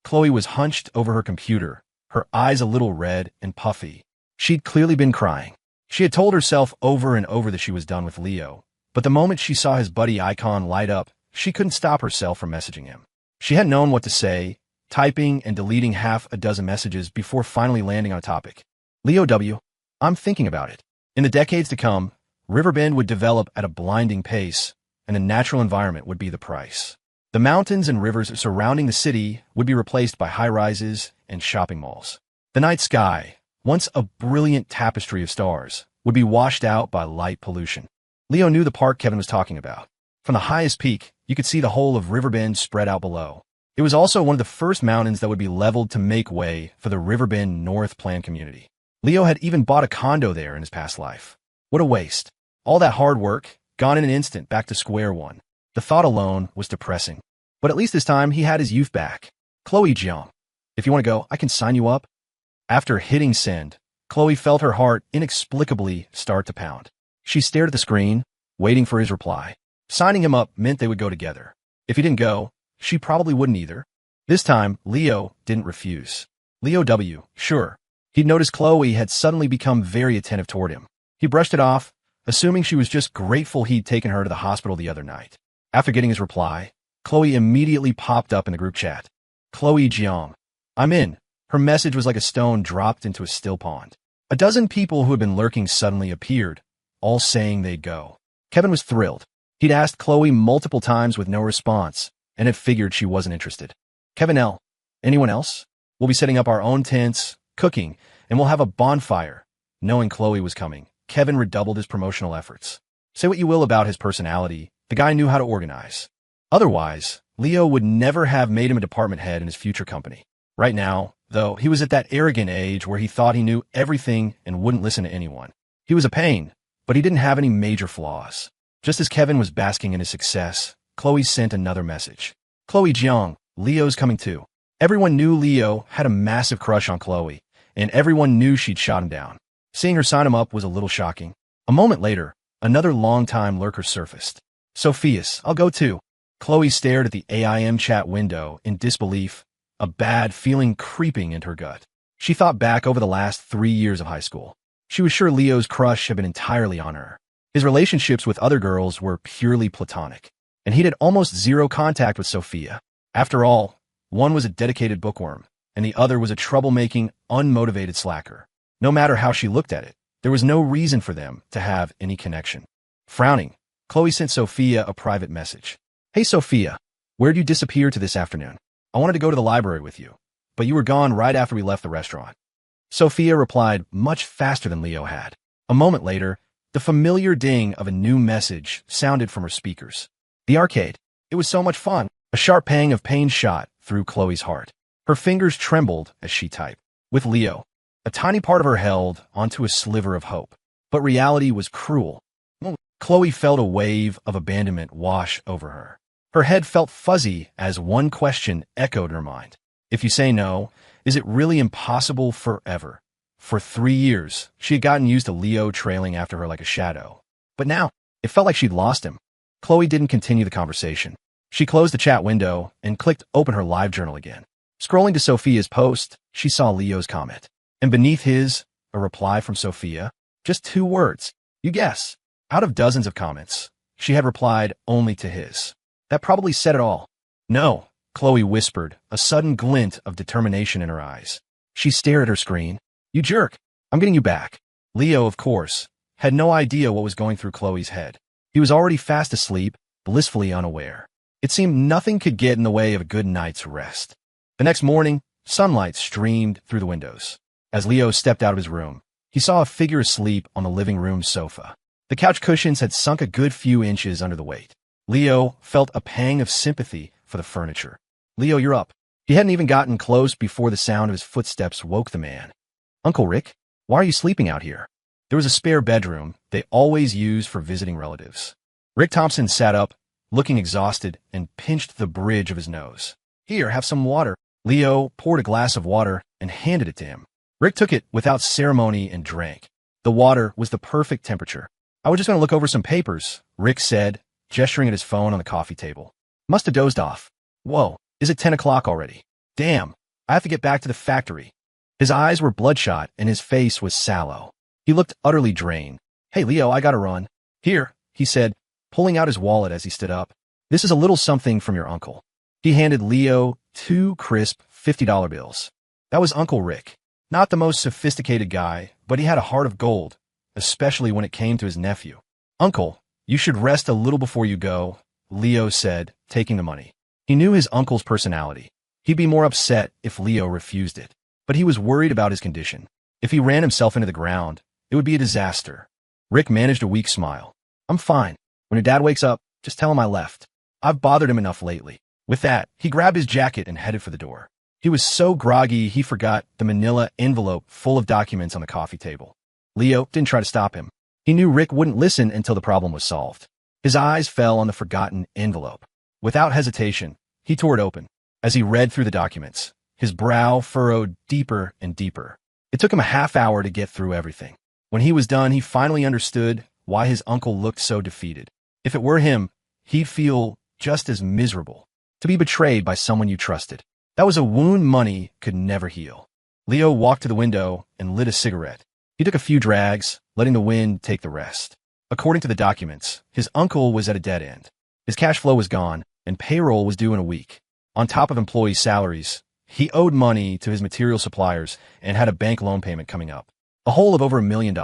Chloe was hunched over her computer, her eyes a little red and puffy. She'd clearly been crying. She had told herself over and over that she was done with Leo, but the moment she saw his buddy icon light up, she couldn't stop herself from messaging him. She hadn't known what to say, typing and deleting half a dozen messages before finally landing on a topic. Leo W., I'm thinking about it. In the decades to come, Riverbend would develop at a blinding pace, and a natural environment would be the price. The mountains and rivers surrounding the city would be replaced by high-rises and shopping malls. The night sky, once a brilliant tapestry of stars, would be washed out by light pollution. Leo knew the park Kevin was talking about. From the highest peak, you could see the whole of Riverbend spread out below. It was also one of the first mountains that would be leveled to make way for the Riverbend North planned community. Leo had even bought a condo there in his past life. What a waste. All that hard work, gone in an instant back to square one. The thought alone was depressing. But at least this time, he had his youth back. Chloe Jiang, if you want to go, I can sign you up. After hitting send, Chloe felt her heart inexplicably start to pound. She stared at the screen, waiting for his reply. Signing him up meant they would go together. If he didn't go, she probably wouldn't either. This time, Leo didn't refuse. Leo W., sure. He'd noticed Chloe had suddenly become very attentive toward him. He brushed it off, assuming she was just grateful he'd taken her to the hospital the other night. After getting his reply, Chloe immediately popped up in the group chat. Chloe Jiang, I'm in. Her message was like a stone dropped into a still pond. A dozen people who had been lurking suddenly appeared, all saying they'd go. Kevin was thrilled. He'd asked Chloe multiple times with no response, and had figured she wasn't interested. Kevin L., anyone else? We'll be setting up our own tents, cooking, and we'll have a bonfire. Knowing Chloe was coming, Kevin redoubled his promotional efforts. Say what you will about his personality, the guy knew how to organize. Otherwise, Leo would never have made him a department head in his future company. Right now, though, he was at that arrogant age where he thought he knew everything and wouldn't listen to anyone. He was a pain, but he didn't have any major flaws. Just as Kevin was basking in his success, Chloe sent another message. Chloe Jiang, Leo's coming too. Everyone knew Leo had a massive crush on Chloe, and everyone knew she'd shot him down. Seeing her sign him up was a little shocking. A moment later, another long-time lurker surfaced. Sophia's, I'll go too. Chloe stared at the AIM chat window in disbelief, a bad feeling creeping into her gut. She thought back over the last 3 years of high school. She was sure Leo's crush had been entirely on her. His relationships with other girls were purely platonic, and he'd had almost zero contact with Sophia. After all, one was a dedicated bookworm, and the other was a troublemaking, unmotivated slacker. No matter how she looked at it, there was no reason for them to have any connection. Frowning, Chloe sent Sophia a private message. Hey Sophia, where'd you disappear to this afternoon? I wanted to go to the library with you, but you were gone right after we left the restaurant. Sophia replied much faster than Leo had. A moment later, the familiar ding of a new message sounded from her speakers. The arcade. It was so much fun. A sharp pang of pain shot through Chloe's heart. Her fingers trembled as she typed. With Leo, a tiny part of her held onto a sliver of hope. But reality was cruel. Chloe felt a wave of abandonment wash over her. Her head felt fuzzy as one question echoed in her mind. If you say no, is it really impossible forever? For 3 years, she had gotten used to Leo trailing after her like a shadow. But now, it felt like she'd lost him. Chloe didn't continue the conversation. She closed the chat window and clicked open her live journal again. Scrolling to Sophia's post, she saw Leo's comment. And beneath his, a reply from Sophia. Just 2 words. You guess. Out of dozens of comments, she had replied only to his. That probably said it all. No, Chloe whispered, a sudden glint of determination in her eyes. She stared at her screen. You jerk. I'm getting you back. Leo, of course, had no idea what was going through Chloe's head. He was already fast asleep, blissfully unaware. It seemed nothing could get in the way of a good night's rest. The next morning, sunlight streamed through the windows. As Leo stepped out of his room, he saw a figure asleep on the living room sofa. The couch cushions had sunk a good few inches under the weight. Leo felt a pang of sympathy for the furniture. Leo, you're up. He hadn't even gotten close before the sound of his footsteps woke the man. Uncle Rick, why are you sleeping out here? There was a spare bedroom they always used for visiting relatives. Rick Thompson sat up, looking exhausted, and pinched the bridge of his nose. Here, have some water. Leo poured a glass of water and handed it to him. Rick took it without ceremony and drank. The water was the perfect temperature. I was just going to look over some papers, Rick said, gesturing at his phone on the coffee table. Must have dozed off. Whoa, is it 10 o'clock already? Damn, I have to get back to the factory. His eyes were bloodshot and his face was sallow. He looked utterly drained. Hey, Leo, I gotta run. Here, he said, pulling out his wallet as he stood up. This is a little something from your uncle. He handed Leo 2 crisp $50 bills. That was Uncle Rick. Not the most sophisticated guy, but he had a heart of gold, especially when it came to his nephew. Uncle, you should rest a little before you go, Leo said, taking the money. He knew his uncle's personality. He'd be more upset if Leo refused it. But he was worried about his condition. If he ran himself into the ground, it would be a disaster. Rick managed a weak smile. I'm fine. When your dad wakes up, just tell him I left. I've bothered him enough lately. With that, he grabbed his jacket and headed for the door. He was so groggy he forgot the manila envelope full of documents on the coffee table. Leo didn't try to stop him. He knew Rick wouldn't listen until the problem was solved. His eyes fell on the forgotten envelope. Without hesitation, he tore it open. As he read through the documents, his brow furrowed deeper and deeper. It took him a half hour to get through everything. When he was done, he finally understood why his uncle looked so defeated. If it were him, he'd feel just as miserable. To be betrayed by someone you trusted. That was a wound money could never heal. Leo walked to the window and lit a cigarette. He took a few drags, letting the wind take the rest. According to the documents, his uncle was at a dead end. His cash flow was gone, and payroll was due in a week. On top of employee salaries, he owed money to his material suppliers and had a bank loan payment coming up. A hole of over $1 million.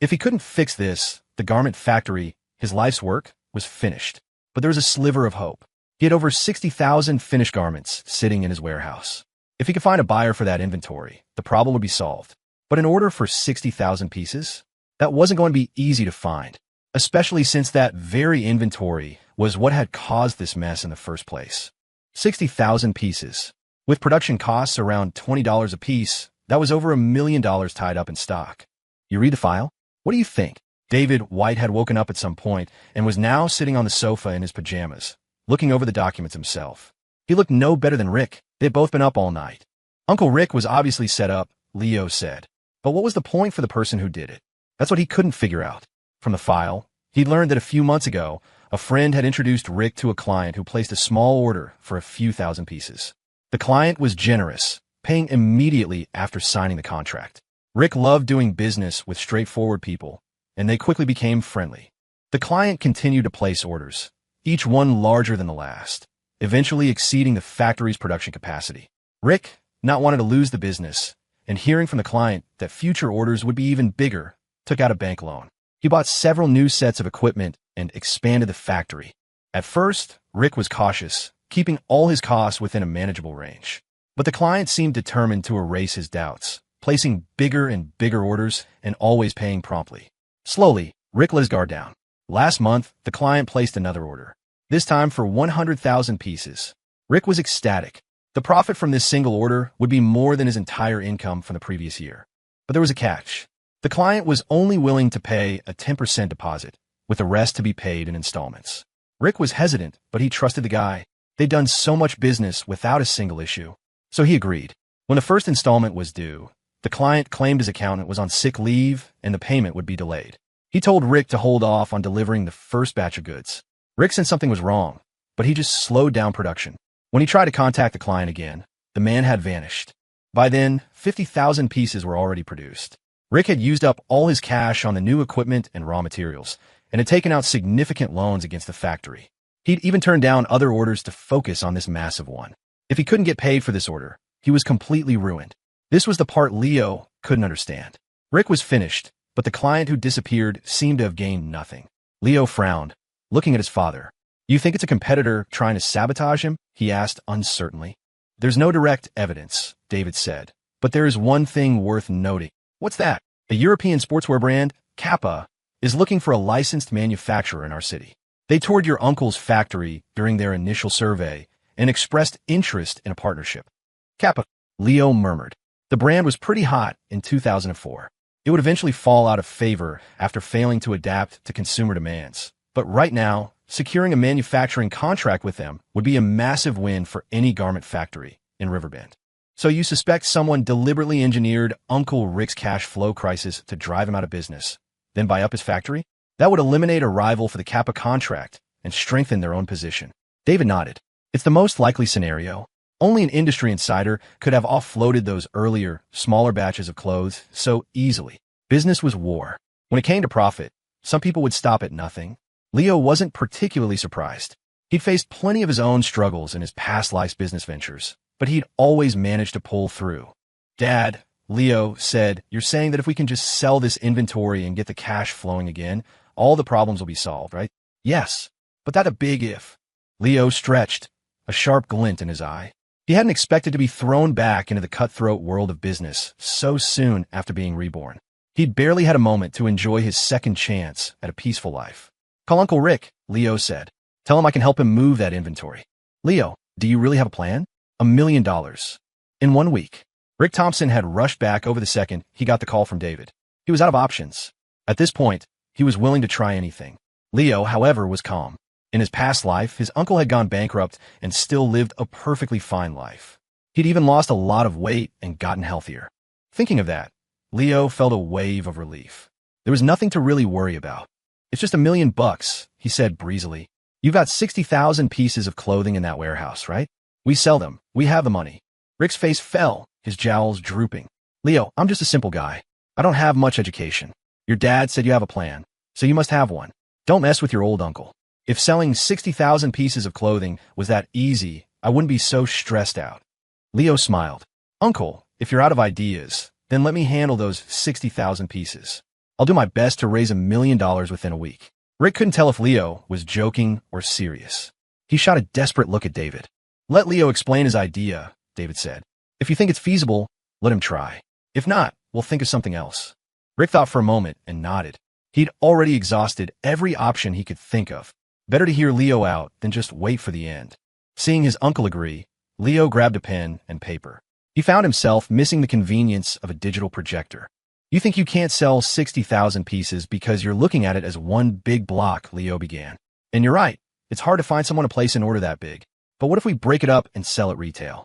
If he couldn't fix this, the garment factory, his life's work, was finished. But there was a sliver of hope. He had over 60,000 finished garments sitting in his warehouse. If he could find a buyer for that inventory, the problem would be solved. But in order for 60,000 pieces, that wasn't going to be easy to find, especially since that very inventory was what had caused this mess in the first place. 60,000 pieces. With production costs around $20 a piece, that was over $1 million tied up in stock. You read the file? What do you think? David White had woken up at some point and was now sitting on the sofa in his pajamas, looking over the documents himself. He looked no better than Rick. They had both been up all night. Uncle Rick was obviously set up, Leo said. But what was the point for the person who did it? That's what he couldn't figure out. From the file, he learned that a few months ago, a friend had introduced Rick to a client who placed a small order for a few thousand pieces. The client was generous, paying immediately after signing the contract. Rick loved doing business with straightforward people, and they quickly became friendly. The client continued to place orders, each one larger than the last, eventually exceeding the factory's production capacity. Rick not wanted to lose the business, and hearing from the client that future orders would be even bigger, took out a bank loan. He bought several new sets of equipment and expanded the factory. At first, Rick was cautious, keeping all his costs within a manageable range. But the client seemed determined to erase his doubts, placing bigger and bigger orders and always paying promptly. Slowly, Rick let his guard down. Last month, the client placed another order, this time for 100,000 pieces. Rick was ecstatic. The profit from this single order would be more than his entire income from the previous year. But there was a catch. The client was only willing to pay a 10% deposit, with the rest to be paid in installments. Rick was hesitant, but he trusted the guy. They'd done so much business without a single issue. So he agreed. When the first installment was due, the client claimed his accountant was on sick leave and the payment would be delayed. He told Rick to hold off on delivering the first batch of goods. Rick sensed something was wrong, but he just slowed down production. When he tried to contact the client again, the man had vanished. By then, 50,000 pieces were already produced. Rick had used up all his cash on the new equipment and raw materials, and had taken out significant loans against the factory. He'd even turned down other orders to focus on this massive one. If he couldn't get paid for this order, he was completely ruined. This was the part Leo couldn't understand. Rick was finished, but the client who disappeared seemed to have gained nothing. Leo frowned, looking at his father. "You think it's a competitor trying to sabotage him?" he asked uncertainly. "There's no direct evidence," David said, "but there is one thing worth noting." "What's that?" "A European sportswear brand, Kappa, is looking for a licensed manufacturer in our city. They toured your uncle's factory during their initial survey and expressed interest in a partnership." "Kappa," Leo murmured. The brand was pretty hot in 2004. It would eventually fall out of favor after failing to adapt to consumer demands. But right now, securing a manufacturing contract with them would be a massive win for any garment factory in Riverbend. "So you suspect someone deliberately engineered Uncle Rick's cash flow crisis to drive him out of business, then buy up his factory? That would eliminate a rival for the Kappa contract and strengthen their own position." David nodded. "It's the most likely scenario. Only an industry insider could have offloaded those earlier, smaller batches of clothes so easily. Business was war. When it came to profit, some people would stop at nothing. Leo wasn't particularly surprised. He'd faced plenty of his own struggles in his past life's business ventures, but he'd always managed to pull through. "Dad," Leo said, "you're saying that if we can just sell this inventory and get the cash flowing again, all the problems will be solved, right?" "Yes, but that's a big if." Leo stretched, a sharp glint in his eye. He hadn't expected to be thrown back into the cutthroat world of business so soon after being reborn. He'd barely had a moment to enjoy his second chance at a peaceful life. "Call Uncle Rick," Leo said. "Tell him I can help him move that inventory." "Leo, do you really have a plan?" $1 million. In 1 week. Rick Thompson had rushed back over the second he got the call from David. He was out of options. At this point, he was willing to try anything. Leo, however, was calm. In his past life, his uncle had gone bankrupt and still lived a perfectly fine life. He'd even lost a lot of weight and gotten healthier. Thinking of that, Leo felt a wave of relief. There was nothing to really worry about. "It's just $1 million, he said breezily. "You've got 60,000 pieces of clothing in that warehouse, right? We sell them. We have the money." Rick's face fell, his jowls drooping. "Leo, I'm just a simple guy. I don't have much education. Your dad said you have a plan, so you must have one. Don't mess with your old uncle. If selling 60,000 pieces of clothing was that easy, I wouldn't be so stressed out." Leo smiled. "Uncle, if you're out of ideas, then let me handle those 60,000 pieces. I'll do my best to raise $1 million within a week." Rick couldn't tell if Leo was joking or serious. He shot a desperate look at David. "Let Leo explain his idea," David said. "If you think it's feasible, let him try. If not, we'll think of something else." Rick thought for a moment and nodded. He'd already exhausted every option he could think of. Better to hear Leo out than just wait for the end. Seeing his uncle agree, Leo grabbed a pen and paper. He found himself missing the convenience of a digital projector. "You think you can't sell 60,000 pieces because you're looking at it as one big block," Leo began. "And you're right. It's hard to find someone to place an order that big. But what if we break it up and sell at retail?"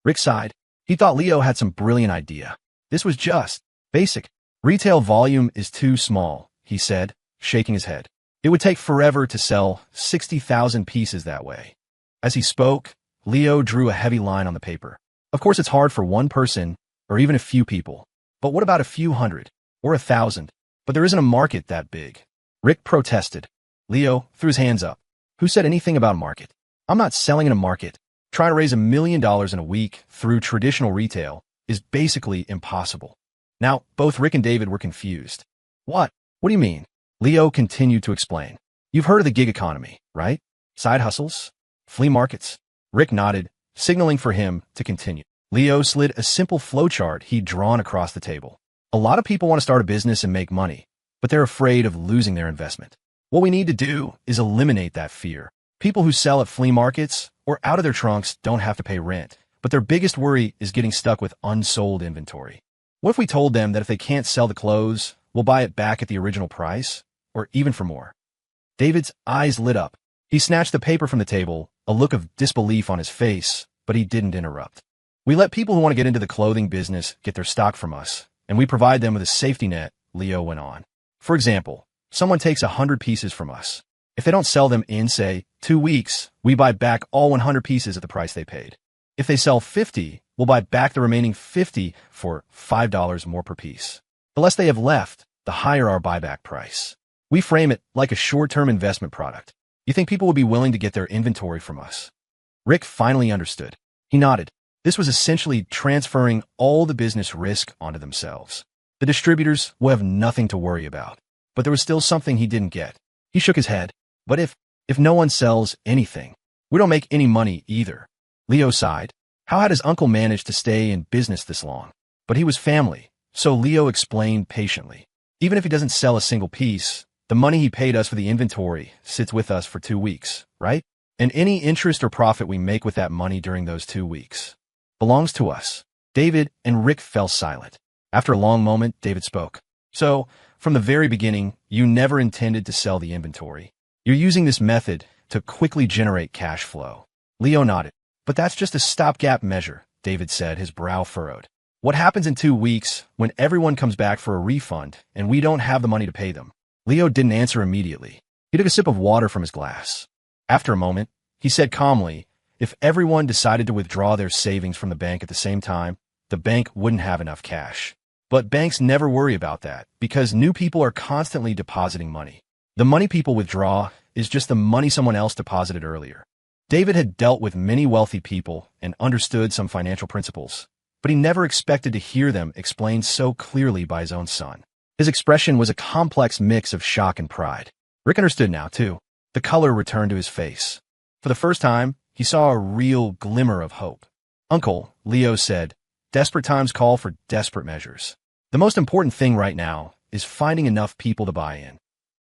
Rick sighed. He thought Leo had some brilliant idea. This was just basic. "Retail volume is too small," he said, shaking his head. "It would take forever to sell 60,000 pieces that way." As he spoke, Leo drew a heavy line on the paper. "Of course, it's hard for one person or even a few people. But what about a few hundred or 1,000? But there isn't a market that big." Rick protested. Leo threw his hands up. "Who said anything about a market? I'm not selling in a market. Trying to raise $1 million in a week through traditional retail is basically impossible." Now, both Rick and David were confused. What do you mean?" Leo continued to explain. "You've heard of the gig economy, right? Side hustles? Flea markets?" Rick nodded, signaling for him to continue. Leo slid a simple flowchart he'd drawn across the table. "A lot of people want to start a business and make money, but they're afraid of losing their investment. What we need to do is eliminate that fear. People who sell at flea markets or out of their trunks don't have to pay rent, but their biggest worry is getting stuck with unsold inventory. What if we told them that if they can't sell the clothes, we'll buy it back at the original price, or even for more? David's eyes lit up. He snatched the paper from the table, a look of disbelief on his face, but he didn't interrupt. We let people who want to get into the clothing business get their stock from us, and we provide them with a safety net, Leo went on. For example, someone takes 100 pieces from us. If they don't sell them in, say, 2 weeks, we buy back all 100 pieces at the price they paid. If they sell 50, we'll buy back the remaining 50 for $5 more per piece. The less they have left, the higher our buyback price. We frame it like a short-term investment product. You think people would be willing to get their inventory from us? Rick finally understood. He nodded. This was essentially transferring all the business risk onto themselves. The distributors will have nothing to worry about. But there was still something he didn't get. He shook his head. But if no one sells anything, we don't make any money either. Leo sighed. How had his uncle managed to stay in business this long? But he was family, so Leo explained patiently. Even if he doesn't sell a single piece, the money he paid us for the inventory sits with us for 2 weeks, right? And any interest or profit we make with that money during those 2 weeks belongs to us. David and Rick fell silent. After a long moment, David spoke. So, from the very beginning, you never intended to sell the inventory. You're using this method to quickly generate cash flow. Leo nodded. But that's just a stopgap measure, David said, his brow furrowed. What happens in 2 weeks when everyone comes back for a refund and we don't have the money to pay them? Leo didn't answer immediately. He took a sip of water from his glass. After a moment, he said calmly, if everyone decided to withdraw their savings from the bank at the same time, the bank wouldn't have enough cash. But banks never worry about that because new people are constantly depositing money. The money people withdraw is just the money someone else deposited earlier. David had dealt with many wealthy people and understood some financial principles, but he never expected to hear them explained so clearly by his own son. His expression was a complex mix of shock and pride. Rick understood now, too. The color returned to his face. For the first time, he saw a real glimmer of hope. Uncle, Leo said, desperate times call for desperate measures. The most important thing right now is finding enough people to buy in.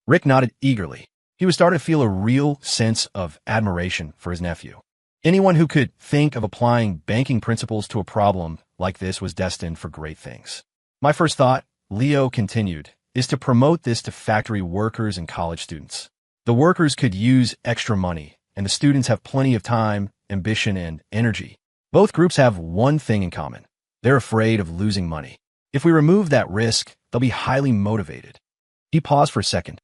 Rick nodded eagerly. He was starting to feel a real sense of admiration for his nephew. Anyone who could think of applying banking principles to a problem like this was destined for great things. My first thought, Leo continued, is to promote this to factory workers and college students. The workers could use extra money, and the students have plenty of time, ambition, and energy. Both groups have one thing in common. They're afraid of losing money. If we remove that risk, they'll be highly motivated. He paused for a second.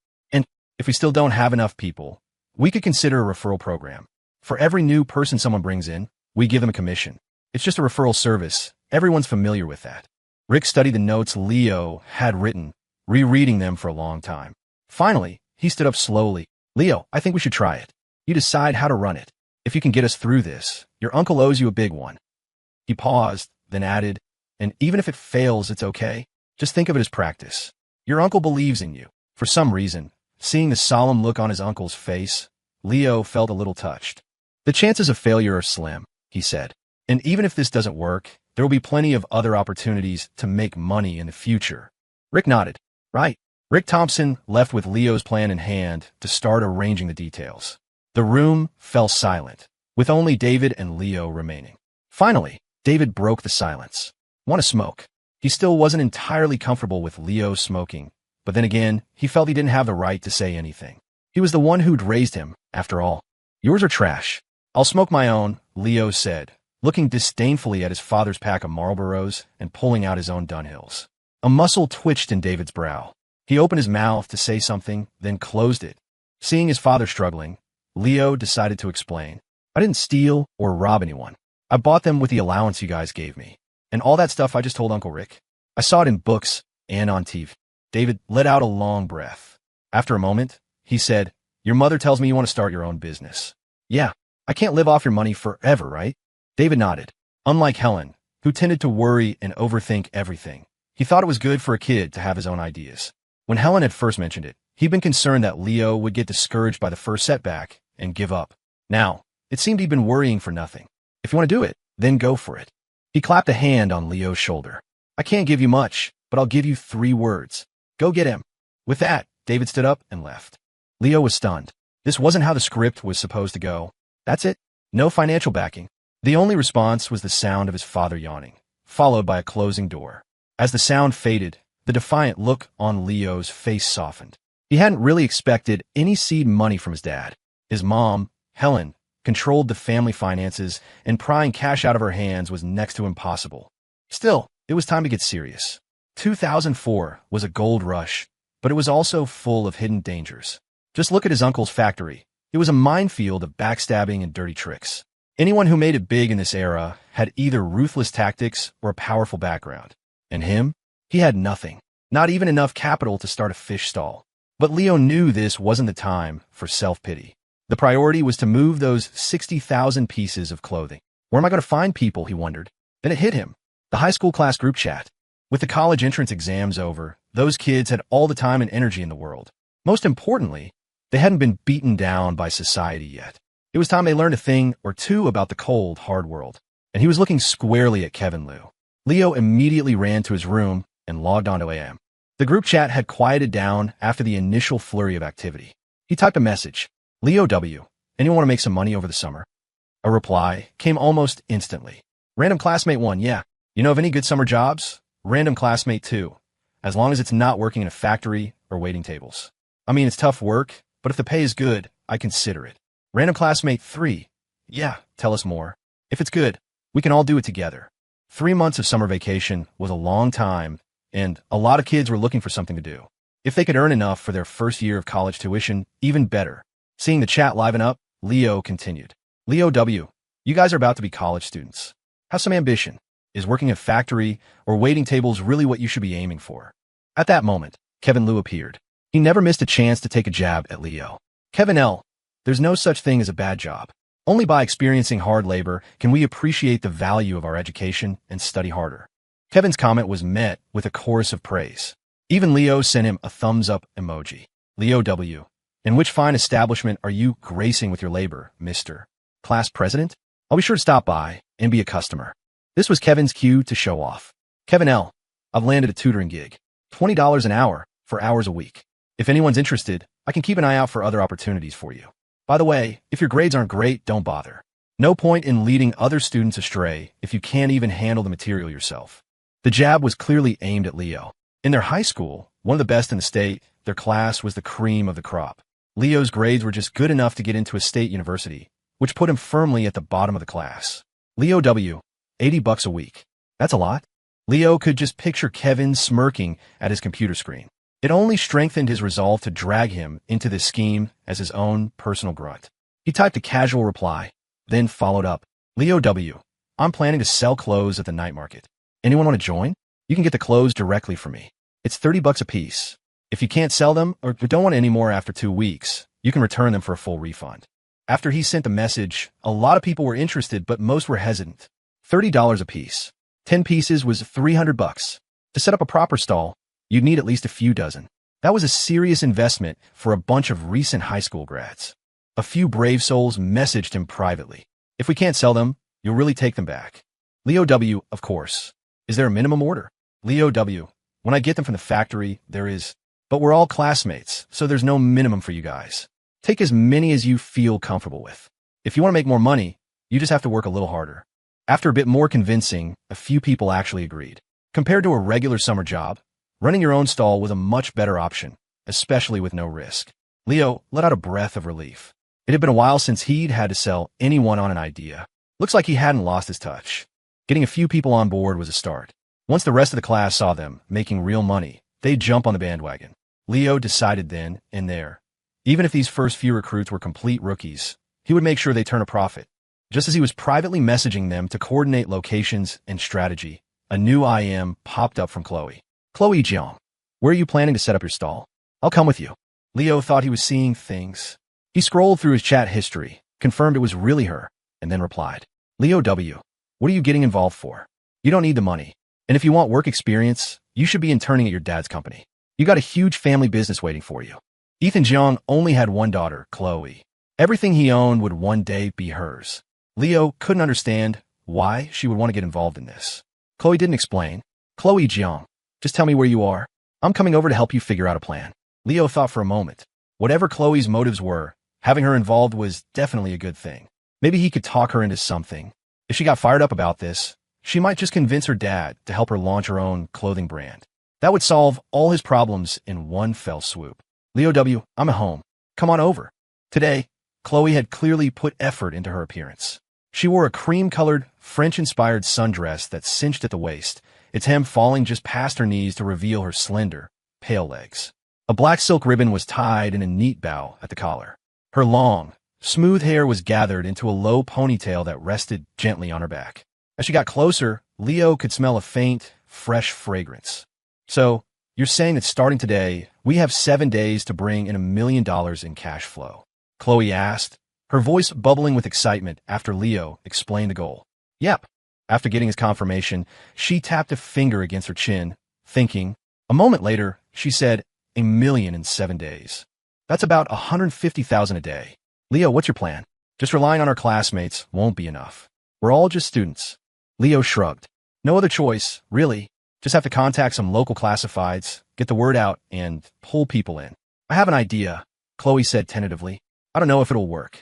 If we still don't have enough people, we could consider a referral program. For every new person someone brings in, we give them a commission. It's just a referral service. Everyone's familiar with that. Rick studied the notes Leo had written, rereading them for a long time. Finally, he stood up slowly. Leo, I think we should try it. You decide how to run it. If you can get us through this, your uncle owes you a big one. He paused, then added, and even if it fails, it's okay. Just think of it as practice. Your uncle believes in you. For some reason, seeing the solemn look on his uncle's face, Leo felt a little touched. The chances of failure are slim, he said. And even if this doesn't work, there will be plenty of other opportunities to make money in the future. Rick nodded. Right. Rick Thompson left with Leo's plan in hand to start arranging the details. The room fell silent, with only David and Leo remaining. Finally, David broke the silence. Want to smoke? He still wasn't entirely comfortable with Leo smoking. But then again, he felt he didn't have the right to say anything. He was the one who'd raised him, after all. Yours are trash. I'll smoke my own, Leo said, looking disdainfully at his father's pack of Marlboros and pulling out his own Dunhills. A muscle twitched in David's brow. He opened his mouth to say something, then closed it. Seeing his father struggling, Leo decided to explain. I didn't steal or rob anyone. I bought them with the allowance you guys gave me. And all that stuff I just told Uncle Rick. I saw it in books and on TV. David let out a long breath. After a moment, he said, your mother tells me you want to start your own business. Yeah, I can't live off your money forever, right? David nodded. Unlike Helen, who tended to worry and overthink everything, he thought it was good for a kid to have his own ideas. When Helen had first mentioned it, he'd been concerned that Leo would get discouraged by the first setback and give up. Now, it seemed he'd been worrying for nothing. If you want to do it, then go for it. He clapped a hand on Leo's shoulder. I can't give you much, but I'll give you 3 words. Go get him. With that, David stood up and left. Leo was stunned. This wasn't how the script was supposed to go. That's it. No financial backing. The only response was the sound of his father yawning, followed by a closing door. As the sound faded, the defiant look on Leo's face softened. He hadn't really expected any seed money from his dad. His mom, Helen, controlled the family finances, and prying cash out of her hands was next to impossible. Still, it was time to get serious. 2004 was a gold rush, but it was also full of hidden dangers. Just look at his uncle's factory. It was a minefield of backstabbing and dirty tricks. Anyone who made it big in this era had either ruthless tactics or a powerful background. And him? He had nothing. Not even enough capital to start a fish stall. But Leo knew this wasn't the time for self-pity. The priority was to move those 60,000 pieces of clothing. Where am I going to find people, he wondered. Then it hit him. The high school class group chat. With the college entrance exams over, those kids had all the time and energy in the world. Most importantly, they hadn't been beaten down by society yet. It was time they learned a thing or two about the cold, hard world. And he was looking squarely at Kevin Liu. Leo immediately ran to his room and logged onto AM. The group chat had quieted down after the initial flurry of activity. He typed a message. Leo W. Anyone want to make some money over the summer? A reply came almost instantly. Random classmate 1, yeah. You know of any good summer jobs? Random classmate 2. As long as it's not working in a factory or waiting tables. I mean, it's tough work, but if the pay is good, I consider it. Random classmate 3. Yeah, tell us more. If it's good, we can all do it together. 3 months of summer vacation was a long time, and a lot of kids were looking for something to do. If they could earn enough for their first year of college tuition, even better. Seeing the chat liven up, Leo continued. Leo W., you guys are about to be college students. Have some ambition. Is working at factory or waiting tables really what you should be aiming for? At that moment, Kevin Liu appeared. He never missed a chance to take a jab at Leo. Kevin L., there's no such thing as a bad job. Only by experiencing hard labor can we appreciate the value of our education and study harder. Kevin's comment was met with a chorus of praise. Even Leo sent him a thumbs-up emoji. Leo W., in which fine establishment are you gracing with your labor, Mr. Class President? I'll be sure to stop by and be a customer. This was Kevin's cue to show off. Kevin L., I've landed a tutoring gig. $20 an hour for hours a week. If anyone's interested, I can keep an eye out for other opportunities for you. By the way, if your grades aren't great, don't bother. No point in leading other students astray if you can't even handle the material yourself. The jab was clearly aimed at Leo. In their high school, one of the best in the state, their class was the cream of the crop. Leo's grades were just good enough to get into a state university, which put him firmly at the bottom of the class. Leo W., $80 a week. That's a lot. Leo could just picture Kevin smirking at his computer screen. It only strengthened his resolve to drag him into this scheme as his own personal grunt. He typed a casual reply, then followed up. Leo W., I'm planning to sell clothes at the night market. Anyone want to join? You can get the clothes directly from me. It's $30 a piece. If you can't sell them or don't want any more after 2 weeks, you can return them for a full refund. After he sent the message, a lot of people were interested, but most were hesitant. $30 a piece. 10 pieces was $300. To set up a proper stall, you'd need at least a few dozen. That was a serious investment for a bunch of recent high school grads. A few brave souls messaged him privately. If we can't sell them, you'll really take them back. Leo W., of course. Is there a minimum order? Leo W., when I get them from the factory, there is. But we're all classmates, so there's no minimum for you guys. Take as many as you feel comfortable with. If you want to make more money, you just have to work a little harder. After a bit more convincing, a few people actually agreed. Compared to a regular summer job, running your own stall was a much better option, especially with no risk. Leo let out a breath of relief. It had been a while since he'd had to sell anyone on an idea. Looks like he hadn't lost his touch. Getting a few people on board was a start. Once the rest of the class saw them making real money, they'd jump on the bandwagon. Leo decided then and there. Even if these first few recruits were complete rookies, he would make sure they turn a profit. Just as he was privately messaging them to coordinate locations and strategy, a new IM popped up from Chloe. Chloe Jiang, where are you planning to set up your stall? I'll come with you. Leo thought he was seeing things. He scrolled through his chat history, confirmed it was really her, and then replied. Leo W., what are you getting involved for? You don't need the money. And if you want work experience, you should be interning at your dad's company. You got a huge family business waiting for you. Ethan Jiang only had one daughter, Chloe. Everything he owned would one day be hers. Leo couldn't understand why she would want to get involved in this. Chloe didn't explain. Chloe Jiang, just tell me where you are. I'm coming over to help you figure out a plan. Leo thought for a moment. Whatever Chloe's motives were, having her involved was definitely a good thing. Maybe he could talk her into something. If she got fired up about this, she might just convince her dad to help her launch her own clothing brand. That would solve all his problems in one fell swoop. Leo W., I'm at home. Come on over. Today, Chloe had clearly put effort into her appearance. She wore a cream-colored, French-inspired sundress that cinched at the waist, its hem falling just past her knees to reveal her slender, pale legs. A black silk ribbon was tied in a neat bow at the collar. Her long, smooth hair was gathered into a low ponytail that rested gently on her back. As she got closer, Leo could smell a faint, fresh fragrance. So, you're saying that starting today, we have 7 days to bring in $1 million in cash flow? Chloe asked, her voice bubbling with excitement after Leo explained the goal. Yep. After getting his confirmation, she tapped a finger against her chin, thinking. A moment later, she said, $1 million in 7 days. That's about $150,000 a day. Leo, what's your plan? Just relying on our classmates won't be enough. We're all just students. Leo shrugged. No other choice, really. Just have to contact some local classifieds, get the word out, and pull people in. I have an idea, Chloe said tentatively. I don't know if it'll work.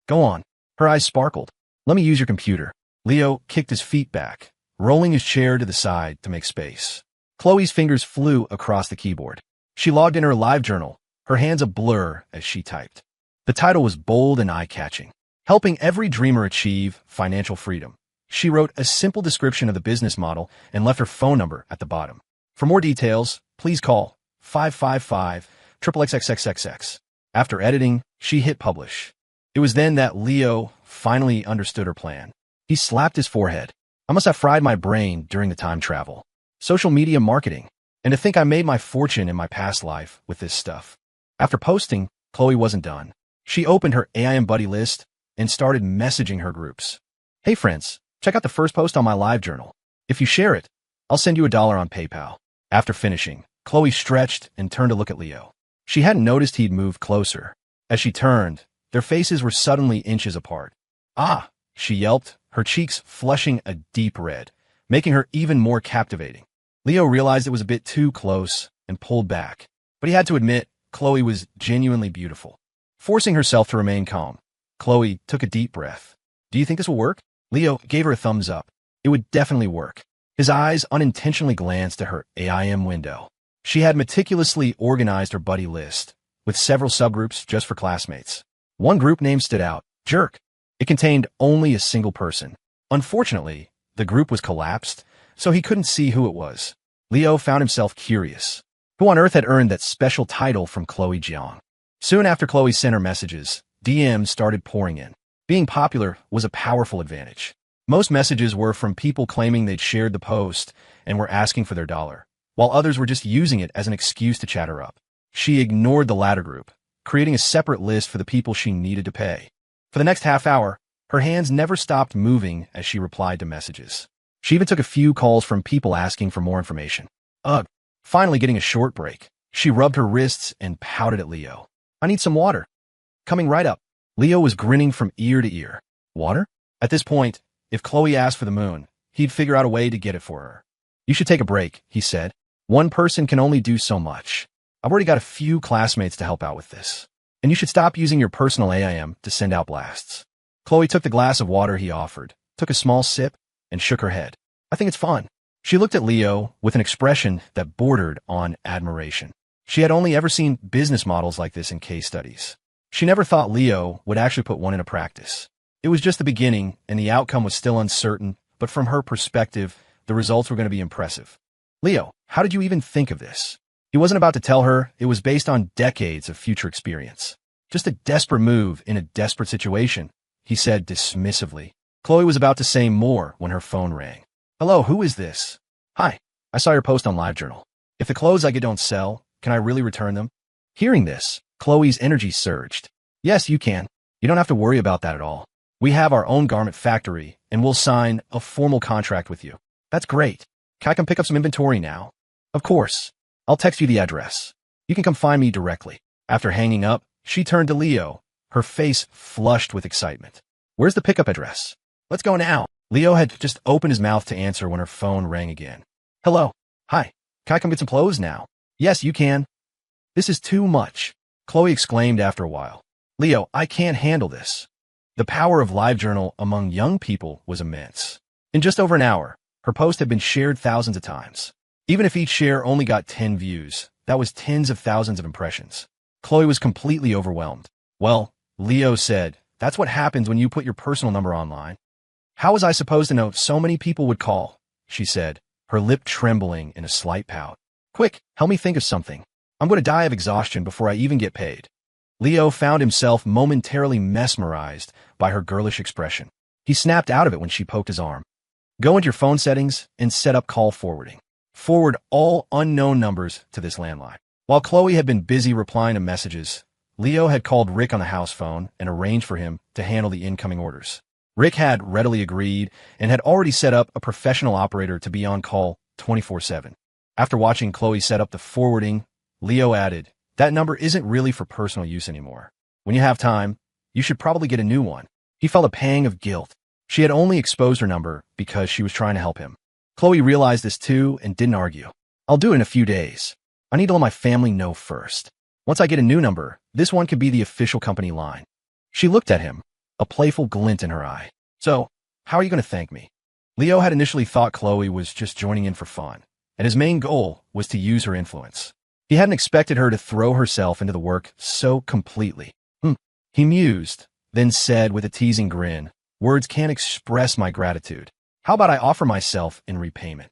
Go on. Her eyes sparkled. Let me use your computer. Leo kicked his feet back, rolling his chair to the side to make space. Chloe's fingers flew across the keyboard. She logged in her live journal, her hands a blur as she typed. The title was bold and eye-catching. Helping every dreamer achieve financial freedom. She wrote a simple description of the business model and left her phone number at the bottom. For more details, please call 555-XXXXXX. After editing, she hit publish. It was then that Leo finally understood her plan. He slapped his forehead. I must have fried my brain during the time travel. Social media marketing. And to think I made my fortune in my past life with this stuff. After posting, Chloe wasn't done. She opened her AIM buddy list and started messaging her groups. Hey friends, check out the first post on my live journal. If you share it, I'll send you $1 on PayPal. After finishing, Chloe stretched and turned to look at Leo. She hadn't noticed he'd moved closer. As she turned, their faces were suddenly inches apart. Ah, she yelped, her cheeks flushing a deep red, making her even more captivating. Leo realized it was a bit too close and pulled back, but he had to admit Chloe was genuinely beautiful. Forcing herself to remain calm, Chloe took a deep breath. Do you think this will work? Leo gave her a thumbs up. It would definitely work. His eyes unintentionally glanced at her AIM window. She had meticulously organized her buddy list, with several subgroups just for classmates. One group name stood out, Jerk. It contained only a single person. Unfortunately, the group was collapsed, so he couldn't see who it was. Leo found himself curious. Who on earth had earned that special title from Chloe Jiang? Soon after Chloe sent her messages, DMs started pouring in. Being popular was a powerful advantage. Most messages were from people claiming they'd shared the post and were asking for their dollar, while others were just using it as an excuse to chat her up. She ignored the latter group, creating a separate list for the people she needed to pay. For the next half hour, her hands never stopped moving as she replied to messages. She even took a few calls from people asking for more information. Ugh. Finally getting a short break, she rubbed her wrists and pouted at Leo. I need some water. Coming right up. Leo was grinning from ear to ear. Water? At this point, if Chloe asked for the moon, he'd figure out a way to get it for her. You should take a break, he said. One person can only do so much. I've already got a few classmates to help out with this. And you should stop using your personal AIM to send out blasts. Chloe took the glass of water he offered, took a small sip, and shook her head. I think it's fun. She looked at Leo with an expression that bordered on admiration. She had only ever seen business models like this in case studies. She never thought Leo would actually put one into practice. It was just the beginning, and the outcome was still uncertain, but from her perspective, the results were going to be impressive. Leo, how did you even think of this? He wasn't about to tell her it was based on decades of future experience. Just a desperate move in a desperate situation, he said dismissively. Chloe was about to say more when her phone rang. Hello, who is this? Hi, I saw your post on LiveJournal. If the clothes I get don't sell, can I really return them? Hearing this, Chloe's energy surged. Yes, you can. You don't have to worry about that at all. We have our own garment factory, and we'll sign a formal contract with you. That's great. Can I come pick up some inventory now? Of course. I'll text you the address. You can come find me directly. After hanging up, she turned to Leo, her face flushed with excitement. Where's the pickup address? Let's go now. Leo had just opened his mouth to answer when her phone rang again. Hello. Hi. Can I come get some clothes now? Yes, you can. This is too much, Chloe exclaimed after a while. Leo, I can't handle this. The power of LiveJournal among young people was immense. In just over an hour, her post had been shared thousands of times. Even if each share only got 10 views, That was tens of thousands of impressions. Chloe was completely overwhelmed. Well, Leo said, that's what happens when you put your personal number online. How was I supposed to know so many people would call? She said, her lip trembling in a slight pout. Quick, help me think of something. I'm going to die of exhaustion before I even get paid. Leo found himself momentarily mesmerized by her girlish expression. He snapped out of it when she poked his arm. Go into your phone settings and set up call forwarding. Forward all unknown numbers to this landline. While Chloe had been busy replying to messages, Leo had called Rick on the house phone and arranged for him to handle the incoming orders. Rick had readily agreed and had already set up a professional operator to be on call 24/7. After watching Chloe set up the forwarding, Leo added, that number isn't really for personal use anymore. When you have time, you should probably get a new one. He felt a pang of guilt. She had only exposed her number because she was trying to help him. Chloe realized this too and didn't argue. I'll do it in a few days. I need to let my family know first. Once I get a new number, this one could be the official company line. She looked at him, a playful glint in her eye. So, how are you going to thank me? Leo had initially thought Chloe was just joining in for fun, and his main goal was to use her influence. He hadn't expected her to throw herself into the work so completely. He mused, then said with a teasing grin, words can't express my gratitude. How about I offer myself in repayment?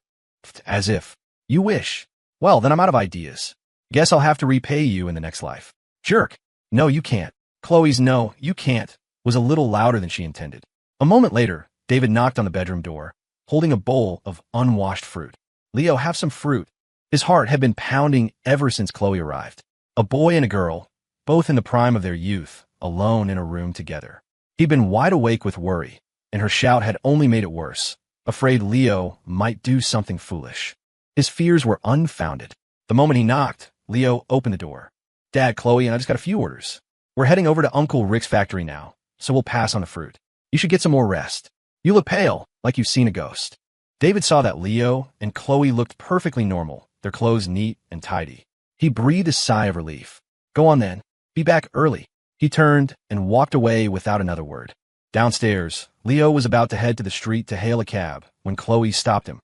As if. You wish. Well, then I'm out of ideas. Guess I'll have to repay you in the next life. Jerk. No, you can't. Chloe's no, you can't was a little louder than she intended. A moment later, David knocked on the bedroom door, holding a bowl of unwashed fruit. Leo, have some fruit. His heart had been pounding ever since Chloe arrived. A boy and a girl, both in the prime of their youth, alone in a room together. He'd been wide awake with worry, and her shout had only made it worse, afraid Leo might do something foolish. His fears were unfounded. The moment he knocked, Leo opened the door. Dad, Chloe, and I just got a few orders. We're heading over to Uncle Rick's factory now, so we'll pass on the fruit. You should get some more rest. You look pale, like you've seen a ghost. David saw that Leo and Chloe looked perfectly normal, their clothes neat and tidy. He breathed a sigh of relief. Go on then. Be back early. He turned and walked away without another word. Downstairs, Leo was about to head to the street to hail a cab when Chloe stopped him.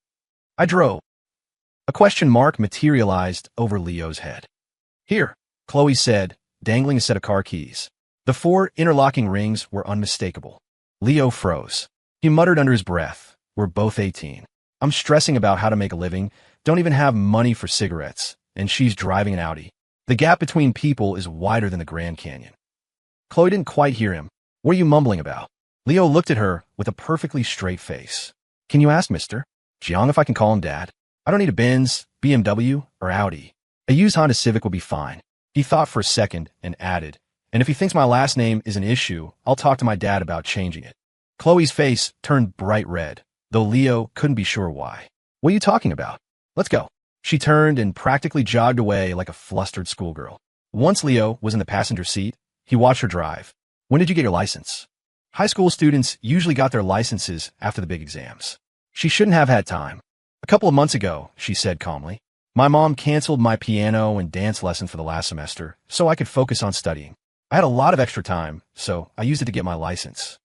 I drove. A question mark materialized over Leo's head. Here, Chloe said, dangling a set of car keys. The 4 interlocking rings were unmistakable. Leo froze. He muttered under his breath, we're both 18. I'm stressing about how to make a living, don't even have money for cigarettes, and she's driving an Audi. The gap between people is wider than the Grand Canyon. Chloe didn't quite hear him. What are you mumbling about? Leo looked at her with a perfectly straight face. Can you ask Mr. Jiang if I can call him Dad? I don't need a Benz, BMW, or Audi. A used Honda Civic will be fine. He thought for a second and added, and if he thinks my last name is an issue, I'll talk to my dad about changing it. Chloe's face turned bright red, though Leo couldn't be sure why. What are you talking about? Let's go. She turned and practically jogged away like a flustered schoolgirl. Once Leo was in the passenger seat, he watched her drive. When did you get your license? High school students usually got their licenses after the big exams. She shouldn't have had time. A couple of months ago, she said calmly. My mom canceled my piano and dance lesson for the last semester, so I could focus on studying. I had a lot of extra time, so I used it to get my license.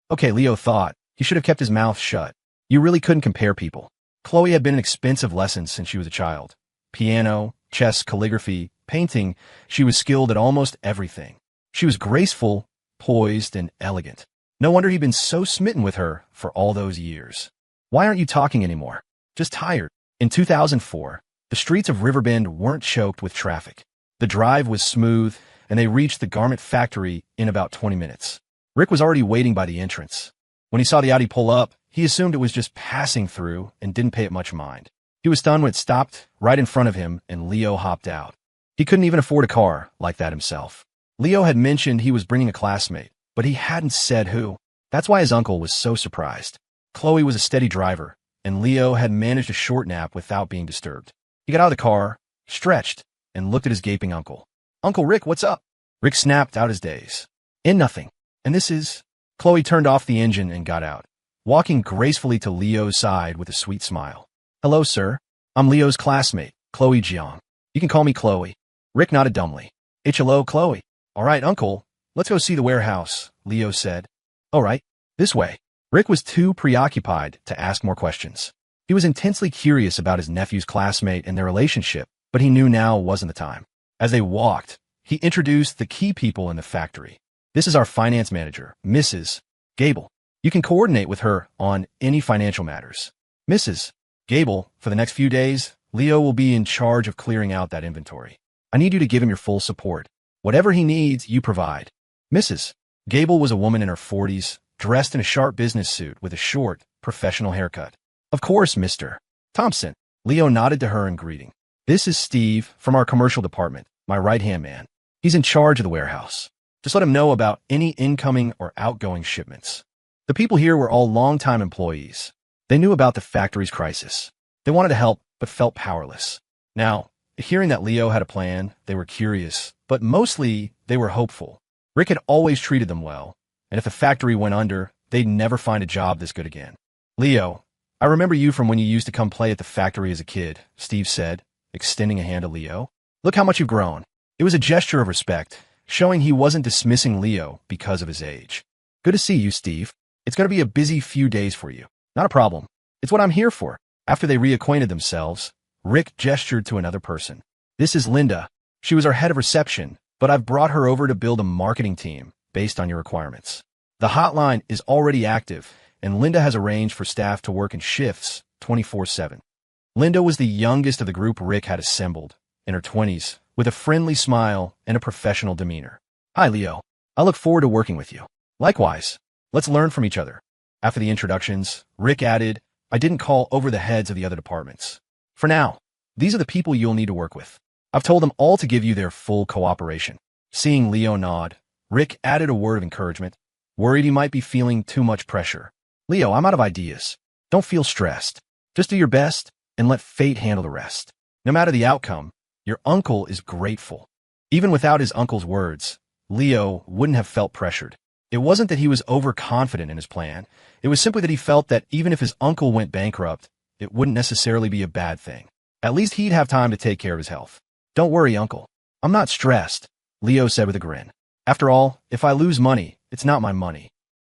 Okay, Leo thought. He should have kept his mouth shut. You really couldn't compare people. Chloe had been in expensive lessons since she was a child. Piano, chess, calligraphy, painting, she was skilled at almost everything. She was graceful, poised, and elegant. No wonder he'd been so smitten with her for all those years. Why aren't you talking anymore? Just tired. In 2004, the streets of Riverbend weren't choked with traffic. The drive was smooth, and they reached the garment factory in about 20 minutes. Rick was already waiting by the entrance. When he saw the Audi pull up, he assumed it was just passing through and didn't pay it much mind. He was stunned when it stopped right in front of him and Leo hopped out. He couldn't even afford a car like that himself. Leo had mentioned he was bringing a classmate, but he hadn't said who. That's why his uncle was so surprised. Chloe was a steady driver, and Leo had managed a short nap without being disturbed. He got out of the car, stretched, and looked at his gaping uncle. Uncle Rick, what's up? Rick snapped out his days. In nothing. And this is... Chloe turned off the engine and got out, walking gracefully to Leo's side with a sweet smile. Hello, sir. I'm Leo's classmate, Chloe Jiang. You can call me Chloe. Rick nodded dumbly. Hello, Chloe. All right, uncle. Let's go see the warehouse, Leo said. All right, this way. Rick was too preoccupied to ask more questions. He was intensely curious about his nephew's classmate and their relationship, but he knew now wasn't the time. As they walked, he introduced the key people in the factory. This is our finance manager, Mrs. Gable. You can coordinate with her on any financial matters. Mrs. Gable, for the next few days, Leo will be in charge of clearing out that inventory. I need you to give him your full support. Whatever he needs, you provide. Mrs. Gable was a woman in her 40s, dressed in a sharp business suit with a short, professional haircut. Of course, Mr. Thompson. Leo nodded to her in greeting. This is Steve from our commercial department, my right-hand man. He's in charge of the warehouse. Just let him know about any incoming or outgoing shipments. The people here were all long-time employees. They knew about the factory's crisis. They wanted to help, but felt powerless. Now, hearing that Leo had a plan, they were curious, but mostly they were hopeful. Rick had always treated them well, and if the factory went under, they'd never find a job this good again. Leo, I remember you from when you used to come play at the factory as a kid, Steve said, extending a hand to Leo. Look how much you've grown. It was a gesture of respect, showing he wasn't dismissing Leo because of his age. Good to see you, Steve. It's going to be a busy few days for you. Not a problem. It's what I'm here for. After they reacquainted themselves, Rick gestured to another person. This is Linda. She was our head of reception, but I've brought her over to build a marketing team based on your requirements. The hotline is already active, and Linda has arranged for staff to work in shifts 24/7. Linda was the youngest of the group Rick had assembled, in her 20s, with a friendly smile and a professional demeanor. Hi, Leo. I look forward to working with you. Likewise. Let's learn from each other. After the introductions, Rick added, I didn't call over the heads of the other departments. For now, these are the people you'll need to work with. I've told them all to give you their full cooperation. Seeing Leo nod, Rick added a word of encouragement, worried he might be feeling too much pressure. Leo, I'm out of ideas. Don't feel stressed. Just do your best and let fate handle the rest. No matter the outcome, your uncle is grateful. Even without his uncle's words, Leo wouldn't have felt pressured. It wasn't that he was overconfident in his plan. It was simply that he felt that even if his uncle went bankrupt, it wouldn't necessarily be a bad thing. At least he'd have time to take care of his health. Don't worry, Uncle. I'm not stressed, Leo said with a grin. After all, if I lose money, it's not my money.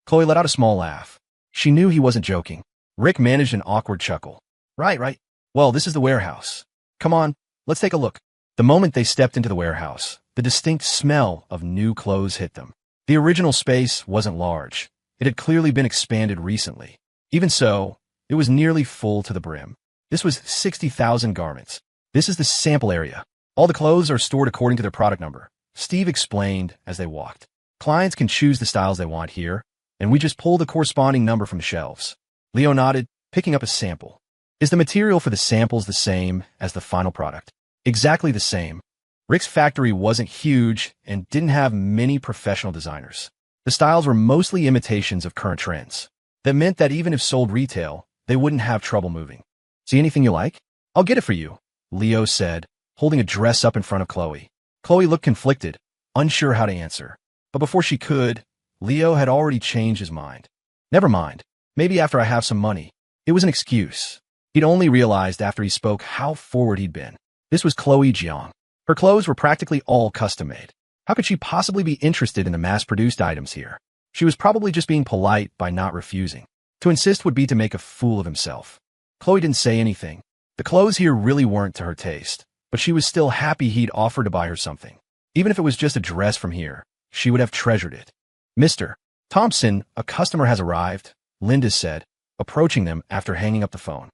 Chloe let out a small laugh. She knew he wasn't joking. Rick managed an awkward chuckle. Right. Well, this is the warehouse. Come on, let's take a look. The moment they stepped into the warehouse, the distinct smell of new clothes hit them. The original space wasn't large. It had clearly been expanded recently. Even so, it was nearly full to the brim. This was 60,000 garments. This is the sample area. All the clothes are stored according to their product number, Steve explained as they walked. Clients can choose the styles they want here, and we just pull the corresponding number from the shelves. Leo nodded, picking up a sample. Is the material for the samples the same as the final product? Exactly the same. Rick's factory wasn't huge and didn't have many professional designers. The styles were mostly imitations of current trends. That meant that even if sold retail, they wouldn't have trouble moving. See anything you like? I'll get it for you, Leo said, holding a dress up in front of Chloe. Chloe looked conflicted, unsure how to answer. But before she could, Leo had already changed his mind. Never mind. Maybe after I have some money. It was an excuse. He'd only realized after he spoke how forward he'd been. This was Chloe Jiang. Her clothes were practically all custom-made. How could she possibly be interested in the mass-produced items here? She was probably just being polite by not refusing. To insist would be to make a fool of himself. Chloe didn't say anything. The clothes here really weren't to her taste, but she was still happy he'd offered to buy her something. Even if it was just a dress from here, she would have treasured it. Mr. Thompson, a customer has arrived, Linda said, approaching them after hanging up the phone.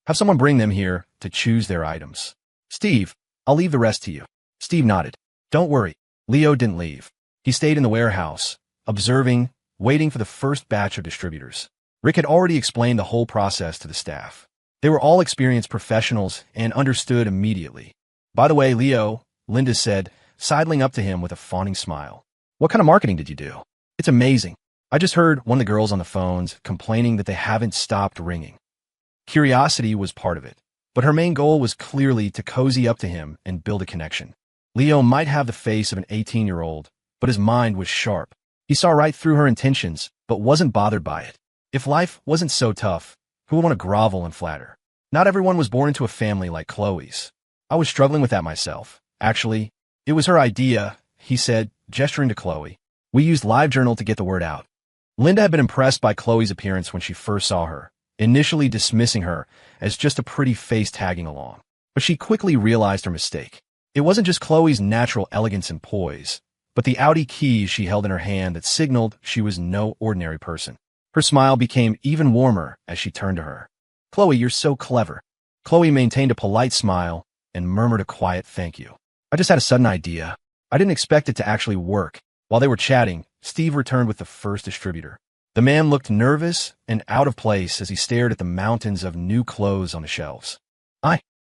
Have someone bring them here to choose their items. Steve, I'll leave the rest to you. Steve nodded. Don't worry. Leo didn't leave. He stayed in the warehouse, observing, waiting for the first batch of distributors. Rick had already explained the whole process to the staff. They were all experienced professionals and understood immediately. By the way, Leo, Linda said, sidling up to him with a fawning smile. What kind of marketing did you do? It's amazing. I just heard one of the girls on the phones complaining that they haven't stopped ringing. Curiosity was part of it, but her main goal was clearly to cozy up to him and build a connection. Leo might have the face of an 18-year-old, but his mind was sharp. He saw right through her intentions, but wasn't bothered by it. If life wasn't so tough, who would want to grovel and flatter? Not everyone was born into a family like Chloe's. I was struggling with that myself. Actually, it was her idea, he said, gesturing to Chloe. We used LiveJournal to get the word out. Linda had been impressed by Chloe's appearance when she first saw her, initially dismissing her as just a pretty face tagging along. But she quickly realized her mistake. It wasn't just Chloe's natural elegance and poise, but the Audi keys she held in her hand that signaled she was no ordinary person. Her smile became even warmer as she turned to her. "Chloe, you're so clever." Chloe maintained a polite smile and murmured a quiet thank you. "I just had a sudden idea. I didn't expect it to actually work." While they were chatting, Steve returned with the first distributor. The man looked nervous and out of place as he stared at the mountains of new clothes on the shelves.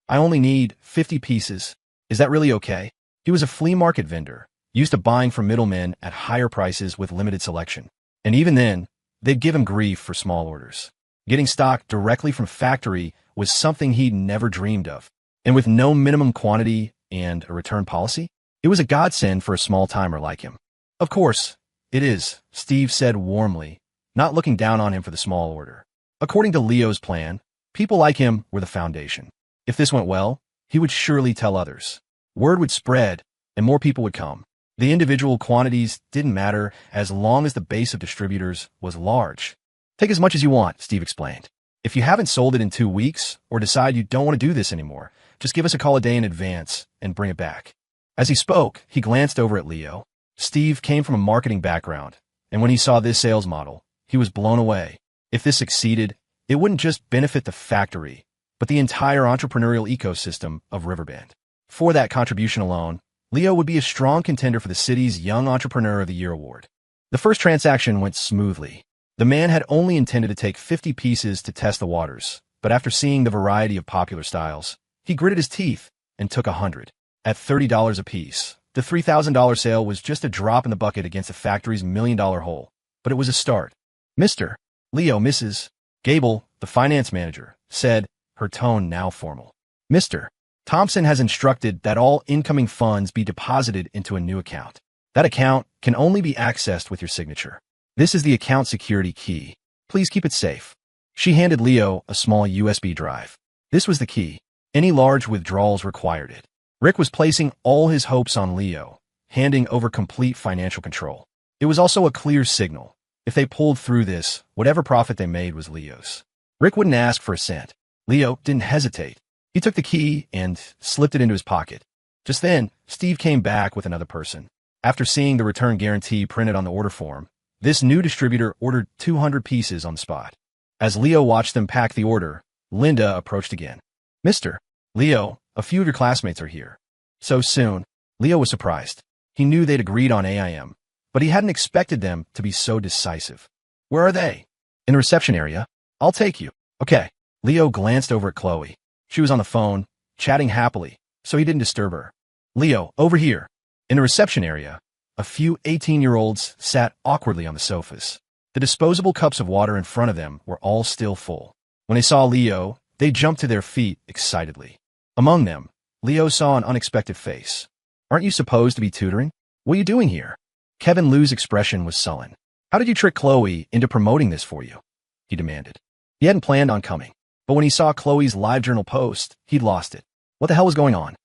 I only need 50 pieces. Is that really okay?" He was a flea market vendor, used to buying from middlemen at higher prices with limited selection. And even then, they'd give him grief for small orders. Getting stock directly from factory was something he'd never dreamed of. And with no minimum quantity and a return policy, it was a godsend for a small-timer like him. "Of course, it is," Steve said warmly, not looking down on him for the small order. According to Leo's plan, people like him were the foundation. If this went well, he would surely tell others. Word would spread, and more people would come. The individual quantities didn't matter as long as the base of distributors was large. "Take as much as you want," Steve explained. "If you haven't sold it in 2 weeks or decide you don't want to do this anymore, just give us a call a day in advance and bring it back." As he spoke, he glanced over at Leo. Steve came from a marketing background, and when he saw this sales model, he was blown away. If this succeeded, it wouldn't just benefit the factory, but the entire entrepreneurial ecosystem of Riverbend. For that contribution alone, Leo would be a strong contender for the city's Young Entrepreneur of the Year award. The first transaction went smoothly. The man had only intended to take 50 pieces to test the waters, but after seeing the variety of popular styles, he gritted his teeth and took 100. At $30 apiece, the $3,000 sale was just a drop in the bucket against the factory's $1 million hole, but it was a start. "Mr. Leo, Mrs. Gable, the finance manager, said, her tone now formal. "Mr. Thompson has instructed that all incoming funds be deposited into a new account. That account can only be accessed with your signature. This is the account security key. Please keep it safe." She handed Leo a small USB drive. This was the key. Any large withdrawals required it. Rick was placing all his hopes on Leo, handing over complete financial control. It was also a clear signal. If they pulled through this, whatever profit they made was Leo's. Rick wouldn't ask for a cent. Leo didn't hesitate. He took the key and slipped it into his pocket. Just then, Steve came back with another person. After seeing the return guarantee printed on the order form, this new distributor ordered 200 pieces on the spot. As Leo watched them pack the order, Linda approached again. "Mr. Leo, a few of your classmates are here." So soon, Leo was surprised. He knew they'd agreed on AIM, but he hadn't expected them to be so decisive. "Where are they?" "In the reception area. I'll take you." "Okay." Leo glanced over at Chloe. She was on the phone, chatting happily, so he didn't disturb her. "Leo, over here." In the reception area, a few 18-year-olds sat awkwardly on the sofas. The disposable cups of water in front of them were all still full. When they saw Leo, they jumped to their feet excitedly. Among them, Leo saw an unexpected face. "Aren't you supposed to be tutoring? What are you doing here?" Kevin Liu's expression was sullen. "How did you trick Chloe into promoting this for you?" he demanded. He hadn't planned on coming, but when he saw Chloe's LiveJournal post, he'd lost it. What the hell was going on?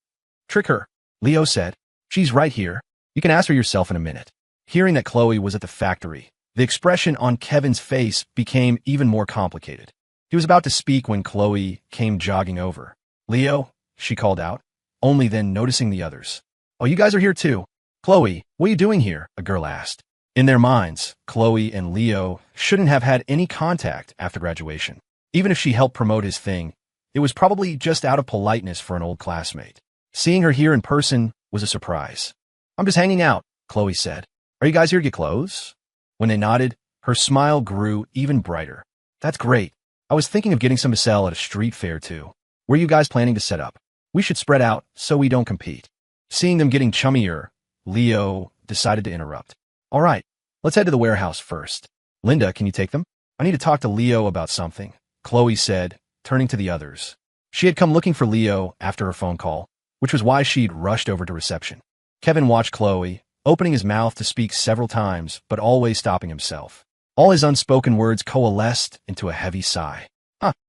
"Trick her," Leo said. "She's right here. You can ask her yourself in a minute." Hearing that Chloe was at the factory, the expression on Kevin's face became even more complicated. He was about to speak when Chloe came jogging over. "Leo," she called out, only then noticing the others. "Oh, you guys are here too." "Chloe, what are you doing here?" a girl asked. In their minds, Chloe and Leo shouldn't have had any contact after graduation. Even if she helped promote his thing, it was probably just out of politeness for an old classmate. Seeing her here in person was a surprise. "I'm just hanging out," Chloe said. "Are you guys here to get clothes?" When they nodded, her smile grew even brighter. "That's great. I was thinking of getting some to sell at a street fair too. Where are you guys planning to set up? We should spread out so we don't compete." Seeing them getting chummier, Leo decided to interrupt. "All right, let's head to the warehouse first. Linda, can you take them? I need to talk to Leo about something," Chloe said, turning to the others. She had come looking for Leo after her phone call, which was why she'd rushed over to reception. Kevin watched Chloe, opening his mouth to speak several times, but always stopping himself. All his unspoken words coalesced into a heavy sigh.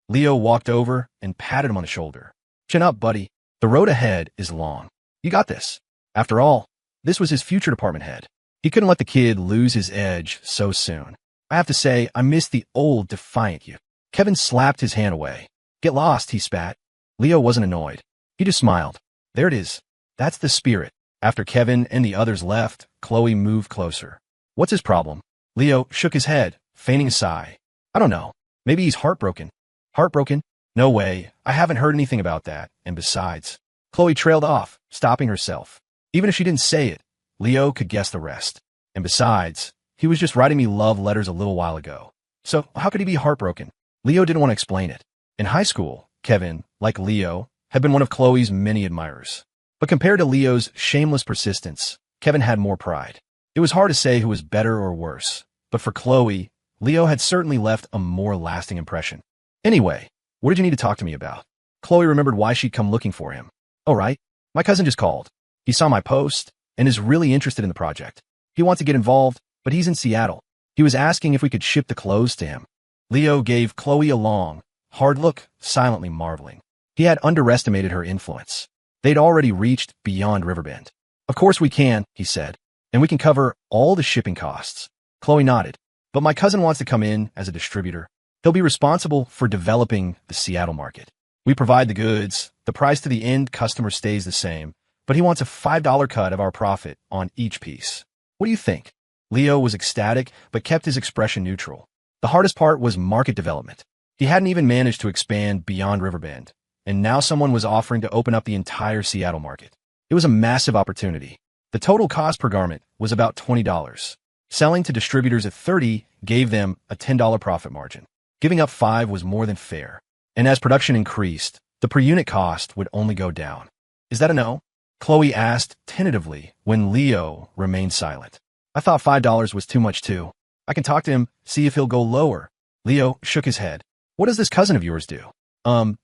Leo walked over and patted him on the shoulder. "Chin up, buddy. The road ahead is long. You got this." After all, this was his future department head. He couldn't let the kid lose his edge so soon. "I have to say, I miss the old, defiant you." Kevin slapped his hand away. "Get lost," he spat. Leo wasn't annoyed. He just smiled. There it is. That's the spirit. After Kevin and the others left, Chloe moved closer. What's his problem? Leo shook his head, feigning a sigh. I don't know. Maybe he's heartbroken. Heartbroken? No way. I haven't heard anything about that. And besides, Chloe trailed off, stopping herself. Even if she didn't say it, Leo could guess the rest. And besides, he was just writing me love letters a little while ago. So how could he be heartbroken? Leo didn't want to explain it. In high school, Kevin, like Leo, had been one of Chloe's many admirers. But compared to Leo's shameless persistence, Kevin had more pride. It was hard to say who was better or worse, but for Chloe, Leo had certainly left a more lasting impression. Anyway, what did you need to talk to me about? Chloe remembered why she'd come looking for him. Oh, right. My cousin just called. He saw my post and is really interested in the project. He wants to get involved, but he's in Seattle. He was asking if we could ship the clothes to him. Leo gave Chloe a long, hard look, silently marveling. He had underestimated her influence. They'd already reached beyond Riverbend. Of course we can, he said, and we can cover all the shipping costs. Chloe nodded. But my cousin wants to come in as a distributor. He'll be responsible for developing the Seattle market. We provide the goods, the price to the end customer stays the same, but he wants a $5 cut of our profit on each piece. What do you think? Leo was ecstatic, but kept his expression neutral. The hardest part was market development. He hadn't even managed to expand beyond Riverbend, and now someone was offering to open up the entire Seattle market. It was a massive opportunity. The total cost per garment was about $20. Selling to distributors at $30 gave them a $10 profit margin. Giving up $5 was more than fair. And as production increased, the per unit cost would only go down. Is that a no? Chloe asked tentatively when Leo remained silent. I thought $5 was too much too. I can talk to him, see if he'll go lower. Leo shook his head. What does this cousin of yours do?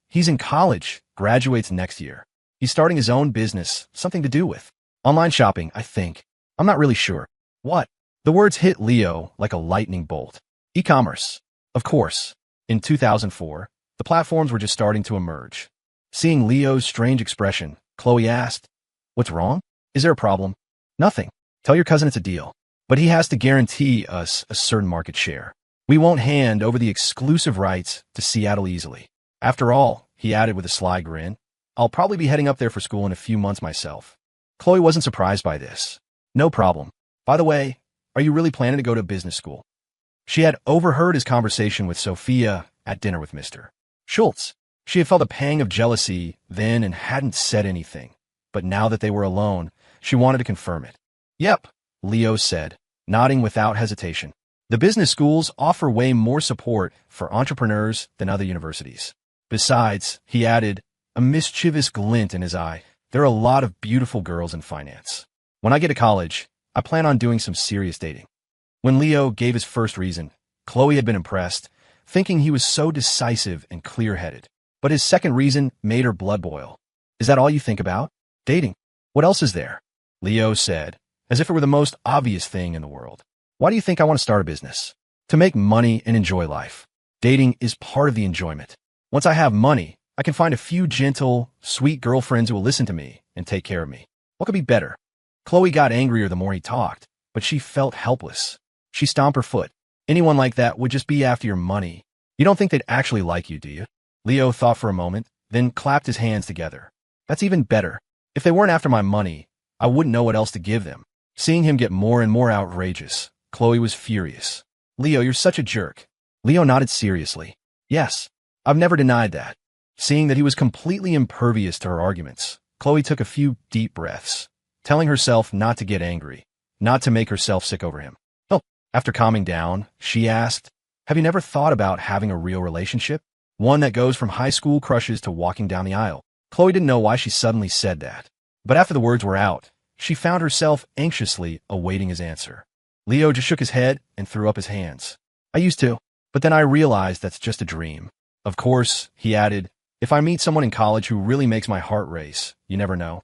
He's in college, graduates next year. He's starting his own business, something to do with online shopping, I think. I'm not really sure. What? The words hit Leo like a lightning bolt. E-commerce. Of course. In 2004, the platforms were just starting to emerge. Seeing Leo's strange expression, Chloe asked, What's wrong? Is there a problem? Nothing. Tell your cousin it's a deal. But he has to guarantee us a certain market share. We won't hand over the exclusive rights to Seattle easily. After all, he added with a sly grin, I'll probably be heading up there for school in a few months myself. Chloe wasn't surprised by this. No problem. By the way, are you really planning to go to business school? She had overheard his conversation with Sophia at dinner with Mr. Schultz. She had felt a pang of jealousy then and hadn't said anything. But now that they were alone, she wanted to confirm it. Yep, Leo said, nodding without hesitation. The business schools offer way more support for entrepreneurs than other universities. Besides, he added, a mischievous glint in his eye, there are a lot of beautiful girls in finance. When I get to college, I plan on doing some serious dating. When Leo gave his first reason, Chloe had been impressed, thinking he was so decisive and clear-headed. But his second reason made her blood boil. Is that all you think about? Dating. What else is there? Leo said, as if it were the most obvious thing in the world. Why do you think I want to start a business? To make money and enjoy life. Dating is part of the enjoyment. Once I have money, I can find a few gentle, sweet girlfriends who will listen to me and take care of me. What could be better? Chloe got angrier the more he talked, but she felt helpless. She stomped her foot. Anyone like that would just be after your money. You don't think they'd actually like you, do you? Leo thought for a moment, then clapped his hands together. That's even better. If they weren't after my money, I wouldn't know what else to give them. Seeing him get more and more outrageous, Chloe was furious. Leo, you're such a jerk. Leo nodded seriously. Yes, I've never denied that. Seeing that he was completely impervious to her arguments, Chloe took a few deep breaths, telling herself not to get angry, not to make herself sick over him. Oh, after calming down, she asked, have you never thought about having a real relationship? One that goes from high school crushes to walking down the aisle. Chloe didn't know why she suddenly said that. But after the words were out, she found herself anxiously awaiting his answer. Leo just shook his head and threw up his hands. I used to, but then I realized that's just a dream. Of course, he added, if I meet someone in college who really makes my heart race, you never know.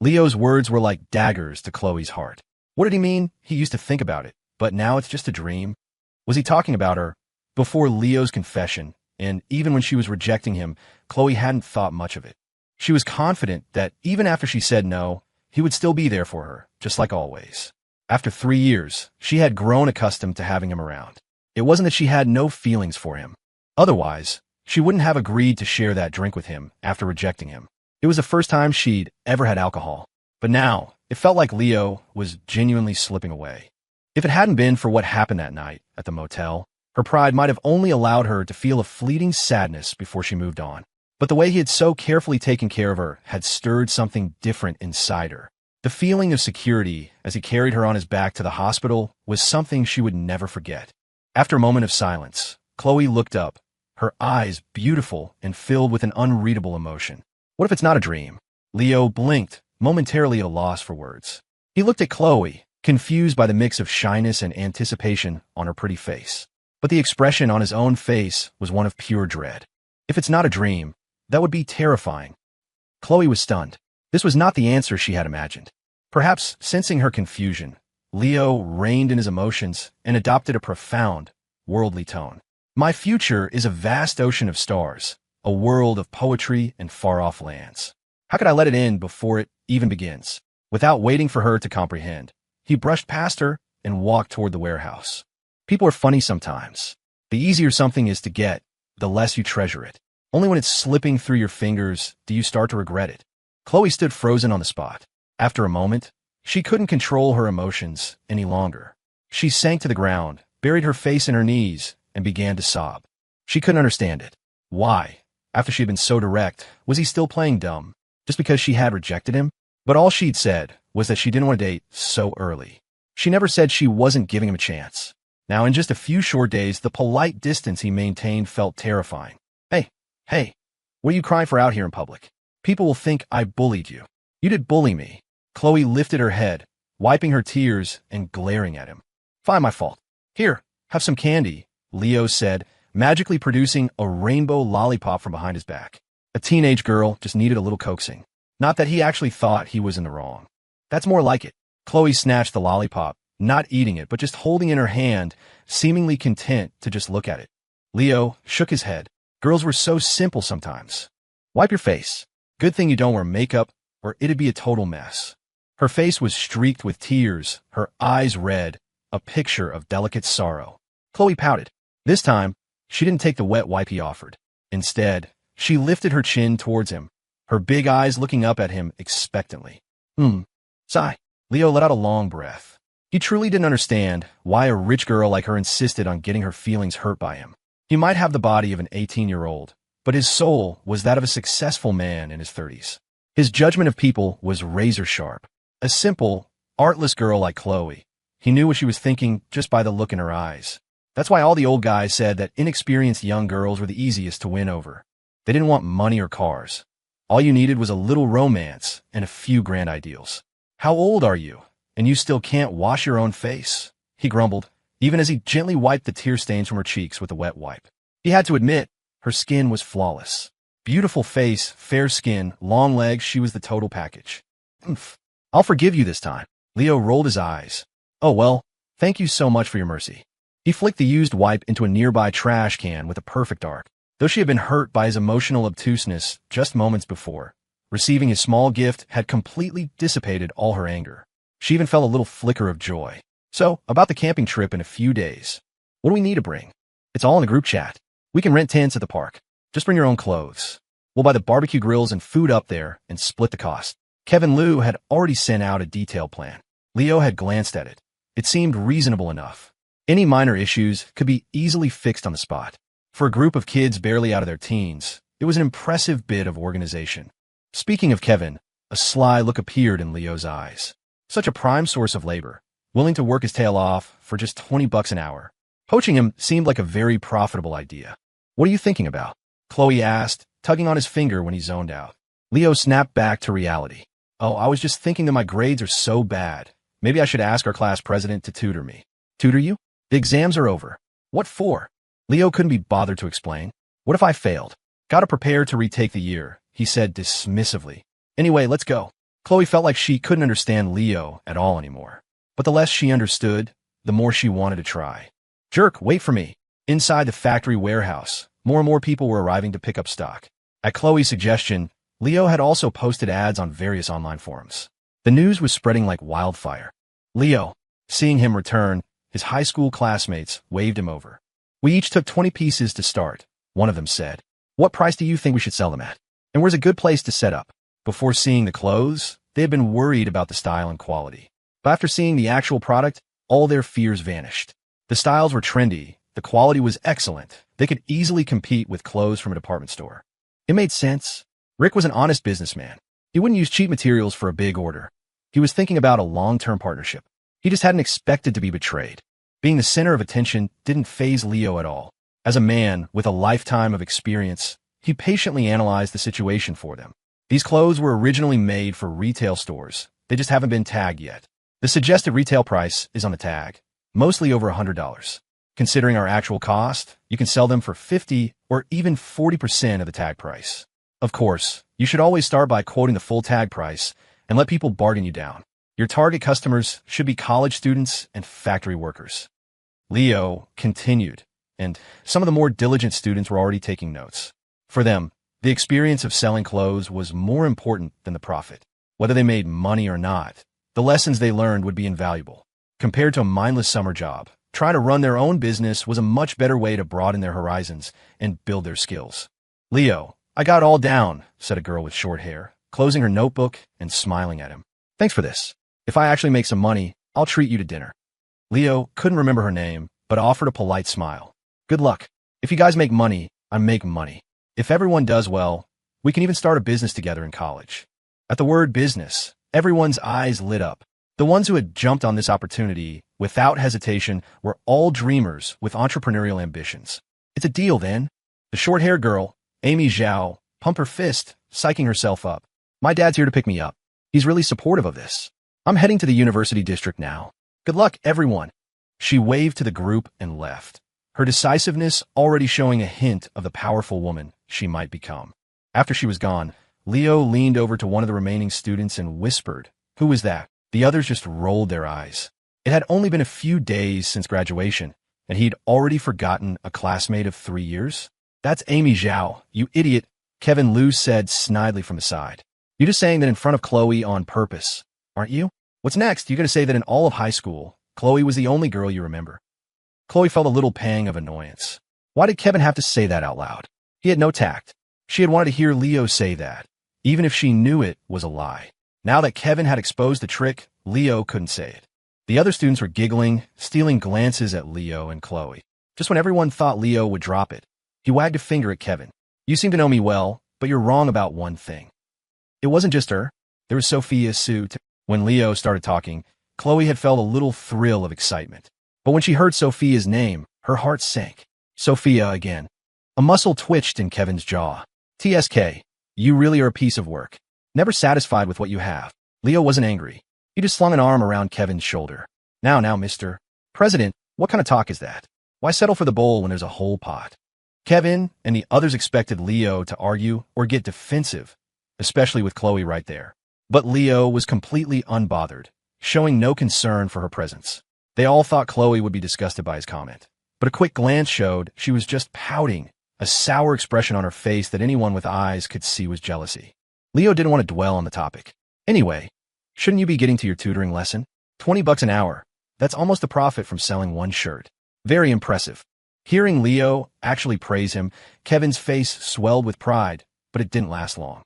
Leo's words were like daggers to Chloe's heart. What did he mean? He used to think about it, but now it's just a dream. Was he talking about her? Before Leo's confession, and even when she was rejecting him, Chloe hadn't thought much of it. She was confident that even after she said no, he would still be there for her, just like always. After 3 years, she had grown accustomed to having him around. It wasn't that she had no feelings for him. Otherwise, she wouldn't have agreed to share that drink with him after rejecting him. It was the first time she'd ever had alcohol. But now, it felt like Leo was genuinely slipping away. If it hadn't been for what happened that night at the motel, her pride might have only allowed her to feel a fleeting sadness before she moved on. But the way he had so carefully taken care of her had stirred something different inside her. The feeling of security as he carried her on his back to the hospital was something she would never forget. After a moment of silence, Chloe looked up, her eyes beautiful and filled with an unreadable emotion. What if it's not a dream? Leo blinked, momentarily at a loss for words. He looked at Chloe, confused by the mix of shyness and anticipation on her pretty face. But the expression on his own face was one of pure dread. If it's not a dream, that would be terrifying. Chloe was stunned. This was not the answer she had imagined. Perhaps sensing her confusion, Leo reined in his emotions and adopted a profound, worldly tone. My future is a vast ocean of stars, a world of poetry and far-off lands. How could I let it in before it even begins? Without waiting for her to comprehend, he brushed past her and walked toward the warehouse. People are funny sometimes. The easier something is to get, the less you treasure it. Only when it's slipping through your fingers do you start to regret it. Chloe stood frozen on the spot. After a moment, she couldn't control her emotions any longer. She sank to the ground, buried her face in her knees, and began to sob. She couldn't understand it. Why, after she had been so direct, was he still playing dumb? Just because she had rejected him? But all she'd said was that she didn't want to date so early. She never said she wasn't giving him a chance. Now, in just a few short days, the polite distance he maintained felt terrifying. Hey, what are you crying for out here in public? People will think I bullied you. You did bully me. Chloe lifted her head, wiping her tears and glaring at him. Fine, my fault. Here, have some candy, Leo said, magically producing a rainbow lollipop from behind his back. A teenage girl just needed a little coaxing. Not that he actually thought he was in the wrong. That's more like it. Chloe snatched the lollipop, not eating it, but just holding it in her hand, seemingly content to just look at it. Leo shook his head. Girls were so simple sometimes. Wipe your face. Good thing you don't wear makeup, or it'd be a total mess. Her face was streaked with tears, her eyes red, a picture of delicate sorrow. Chloe pouted. This time, she didn't take the wet wipe he offered. Instead, she lifted her chin towards him, her big eyes looking up at him expectantly. Sigh. Leo let out a long breath. He truly didn't understand why a rich girl like her insisted on getting her feelings hurt by him. He might have the body of an 18-year-old, but his soul was that of a successful man in his 30s. His judgment of people was razor sharp. A simple, artless girl like Chloe. He knew what she was thinking just by the look in her eyes. That's why all the old guys said that inexperienced young girls were the easiest to win over. They didn't want money or cars. All you needed was a little romance and a few grand ideals. How old are you? And you still can't wash your own face? He grumbled, even as he gently wiped the tear stains from her cheeks with a wet wipe. He had to admit, her skin was flawless. Beautiful face, fair skin, long legs, she was the total package. I'll forgive you this time. Leo rolled his eyes. Oh well, thank you so much for your mercy. He flicked the used wipe into a nearby trash can with a perfect arc. Though she had been hurt by his emotional obtuseness just moments before, receiving his small gift had completely dissipated all her anger. She even felt a little flicker of joy. So, about the camping trip in a few days. What do we need to bring? It's all in the group chat. We can rent tents at the park. Just bring your own clothes. We'll buy the barbecue grills and food up there and split the cost. Kevin Liu had already sent out a detailed plan. Leo had glanced at it. It seemed reasonable enough. Any minor issues could be easily fixed on the spot. For a group of kids barely out of their teens, it was an impressive bit of organization. Speaking of Kevin, a sly look appeared in Leo's eyes. Such a prime source of labor, willing to work his tail off for just $20 an hour. Poaching him seemed like a very profitable idea. What are you thinking about? Chloe asked, tugging on his finger when he zoned out. Leo snapped back to reality. Oh, I was just thinking that my grades are so bad. Maybe I should ask our class president to tutor me. Tutor you? The exams are over. What for? Leo couldn't be bothered to explain. What if I failed? Gotta prepare to retake the year, he said dismissively. Anyway, let's go. Chloe felt like she couldn't understand Leo at all anymore. But the less she understood, the more she wanted to try. Jerk, wait for me. Inside the factory warehouse, more and more people were arriving to pick up stock. At Chloe's suggestion, Leo had also posted ads on various online forums. The news was spreading like wildfire. Leo, seeing him return, his high school classmates waved him over. We each took 20 pieces to start, one of them said. What price do you think we should sell them at? And where's a good place to set up? Before seeing the clothes, they had been worried about the style and quality. But after seeing the actual product, all their fears vanished. The styles were trendy, the quality was excellent, they could easily compete with clothes from a department store. It made sense. Rick was an honest businessman. He wouldn't use cheap materials for a big order. He was thinking about a long-term partnership. He just hadn't expected to be betrayed. Being the center of attention didn't faze Leo at all. As a man with a lifetime of experience, he patiently analyzed the situation for them. These clothes were originally made for retail stores. They just haven't been tagged yet. The suggested retail price is on the tag, mostly over $100. Considering our actual cost, you can sell them for 50 or even 40% of the tag price. Of course, you should always start by quoting the full tag price and let people bargain you down. Your target customers should be college students and factory workers. Leo continued, and some of the more diligent students were already taking notes. For them, the experience of selling clothes was more important than the profit. Whether they made money or not, the lessons they learned would be invaluable. Compared to a mindless summer job, trying to run their own business was a much better way to broaden their horizons and build their skills. Leo, I got it all down, said a girl with short hair, closing her notebook and smiling at him. Thanks for this. If I actually make some money, I'll treat you to dinner. Leo couldn't remember her name, but offered a polite smile. Good luck. If you guys make money, I make money. If everyone does well, we can even start a business together in college. At the word business, everyone's eyes lit up. The ones who had jumped on this opportunity without hesitation were all dreamers with entrepreneurial ambitions. It's a deal then. The short-haired girl, Amy Zhao, pumped her fist, psyching herself up. My dad's here to pick me up. He's really supportive of this. I'm heading to the university district now. Good luck, everyone. She waved to the group and left, her decisiveness already showing a hint of the powerful woman she might become. After she was gone, Leo leaned over to one of the remaining students and whispered, "Who was that?" The others just rolled their eyes. It had only been a few days since graduation, and he'd already forgotten a classmate of 3 years. That's Amy Zhao, you idiot, Kevin Liu said snidely from the side. You're just saying that in front of Chloe on purpose, aren't you? What's next? You're going to say that in all of high school, Chloe was the only girl you remember. Chloe felt a little pang of annoyance. Why did Kevin have to say that out loud? He had no tact. She had wanted to hear Leo say that, even if she knew it was a lie. Now that Kevin had exposed the trick, Leo couldn't say it. The other students were giggling, stealing glances at Leo and Chloe. Just when everyone thought Leo would drop it, he wagged a finger at Kevin. You seem to know me well, but you're wrong about one thing. It wasn't just her. There was Sophia Sue. When Leo started talking, Chloe had felt a little thrill of excitement. But when she heard Sophia's name, her heart sank. Sophia again. A muscle twitched in Kevin's jaw. TSK, you really are a piece of work. Never satisfied with what you have. Leo wasn't angry. He just slung an arm around Kevin's shoulder. Now, Mr. President, what kind of talk is that? Why settle for the bowl when there's a whole pot? Kevin and the others expected Leo to argue or get defensive, especially with Chloe right there. But Leo was completely unbothered, showing no concern for her presence. They all thought Chloe would be disgusted by his comment, but a quick glance showed she was just pouting, a sour expression on her face that anyone with eyes could see was jealousy. Leo didn't want to dwell on the topic. Anyway, shouldn't you be getting to your tutoring lesson? $20 an hour. That's almost the profit from selling one shirt. Very impressive. Hearing Leo actually praise him, Kevin's face swelled with pride, but it didn't last long.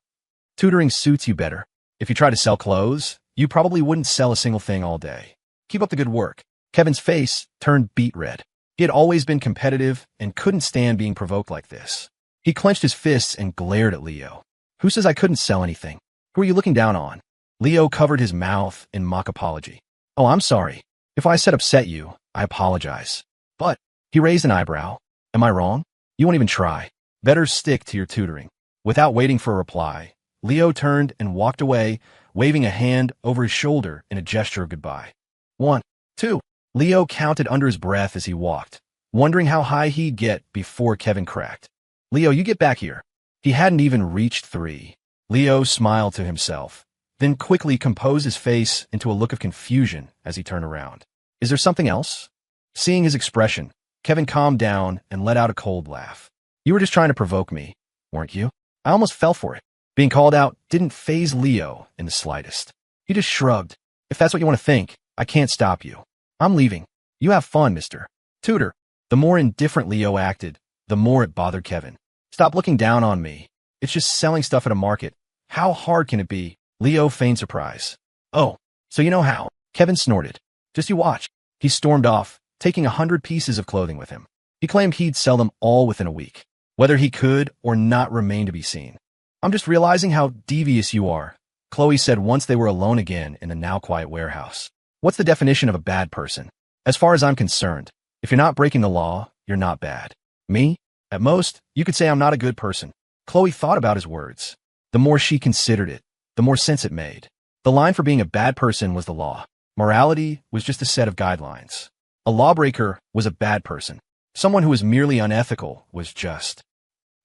Tutoring suits you better. If you try to sell clothes, you probably wouldn't sell a single thing all day. Keep up the good work. Kevin's face turned beet red. He had always been competitive and couldn't stand being provoked like this. He clenched his fists and glared at Leo. Who says I couldn't sell anything? Who are you looking down on? Leo covered his mouth in mock apology. Oh, I'm sorry. If I said upset you, I apologize. But, he raised an eyebrow. Am I wrong? You won't even try. Better stick to your tutoring. Without waiting for a reply, Leo turned and walked away, waving a hand over his shoulder in a gesture of goodbye. 1, 2. Leo counted under his breath as he walked, wondering how high he'd get before Kevin cracked. Leo, you get back here. He hadn't even reached 3. Leo smiled to himself, then quickly composed his face into a look of confusion as he turned around. Is there something else? Seeing his expression, Kevin calmed down and let out a cold laugh. You were just trying to provoke me, weren't you? I almost fell for it. Being called out didn't faze Leo in the slightest. He just shrugged. If that's what you want to think, I can't stop you. I'm leaving. You have fun, Mr. Tutor. The more indifferent Leo acted, the more it bothered Kevin. Stop looking down on me. It's just selling stuff at a market. How hard can it be? Leo feigned surprise. Oh, so you know how? Kevin snorted. Just you watch. He stormed off, taking 100 pieces of clothing with him. He claimed he'd sell them all within a week. Whether he could or not remained to be seen. I'm just realizing how devious you are, Chloe said once they were alone again in the now quiet warehouse. What's the definition of a bad person? As far as I'm concerned, if you're not breaking the law, you're not bad. Me? At most, you could say I'm not a good person. Chloe thought about his words. The more she considered it, the more sense it made. The line for being a bad person was the law. Morality was just a set of guidelines. A lawbreaker was a bad person. Someone who was merely unethical was just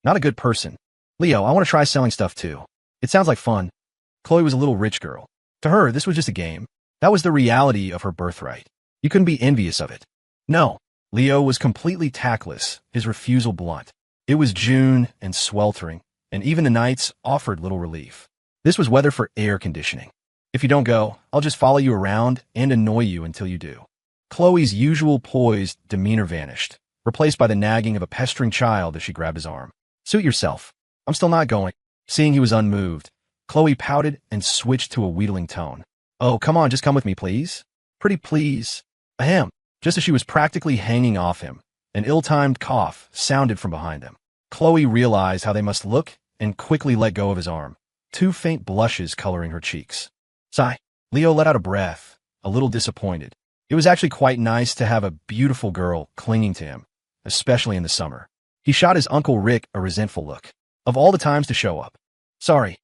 not a good person. Leo, I want to try selling stuff too. It sounds like fun. Chloe was a little rich girl. To her, this was just a game. That was the reality of her birthright. You couldn't be envious of it. No. Leo was completely tactless, his refusal blunt. It was June and sweltering, and even the nights offered little relief. This was weather for air conditioning. If you don't go, I'll just follow you around and annoy you until you do. Chloe's usual poised demeanor vanished, replaced by the nagging of a pestering child as she grabbed his arm. Suit yourself. I'm still not going. Seeing he was unmoved, Chloe pouted and switched to a wheedling tone. Oh, come on, just come with me, please. Pretty please. Ahem. Just as she was practically hanging off him, an ill-timed cough sounded from behind them. Chloe realized how they must look and quickly let go of his arm, 2 faint blushes coloring her cheeks. Sigh. Leo let out a breath, a little disappointed. It was actually quite nice to have a beautiful girl clinging to him, especially in the summer. He shot his Uncle Rick a resentful look. Of all the times to show up. Sorry.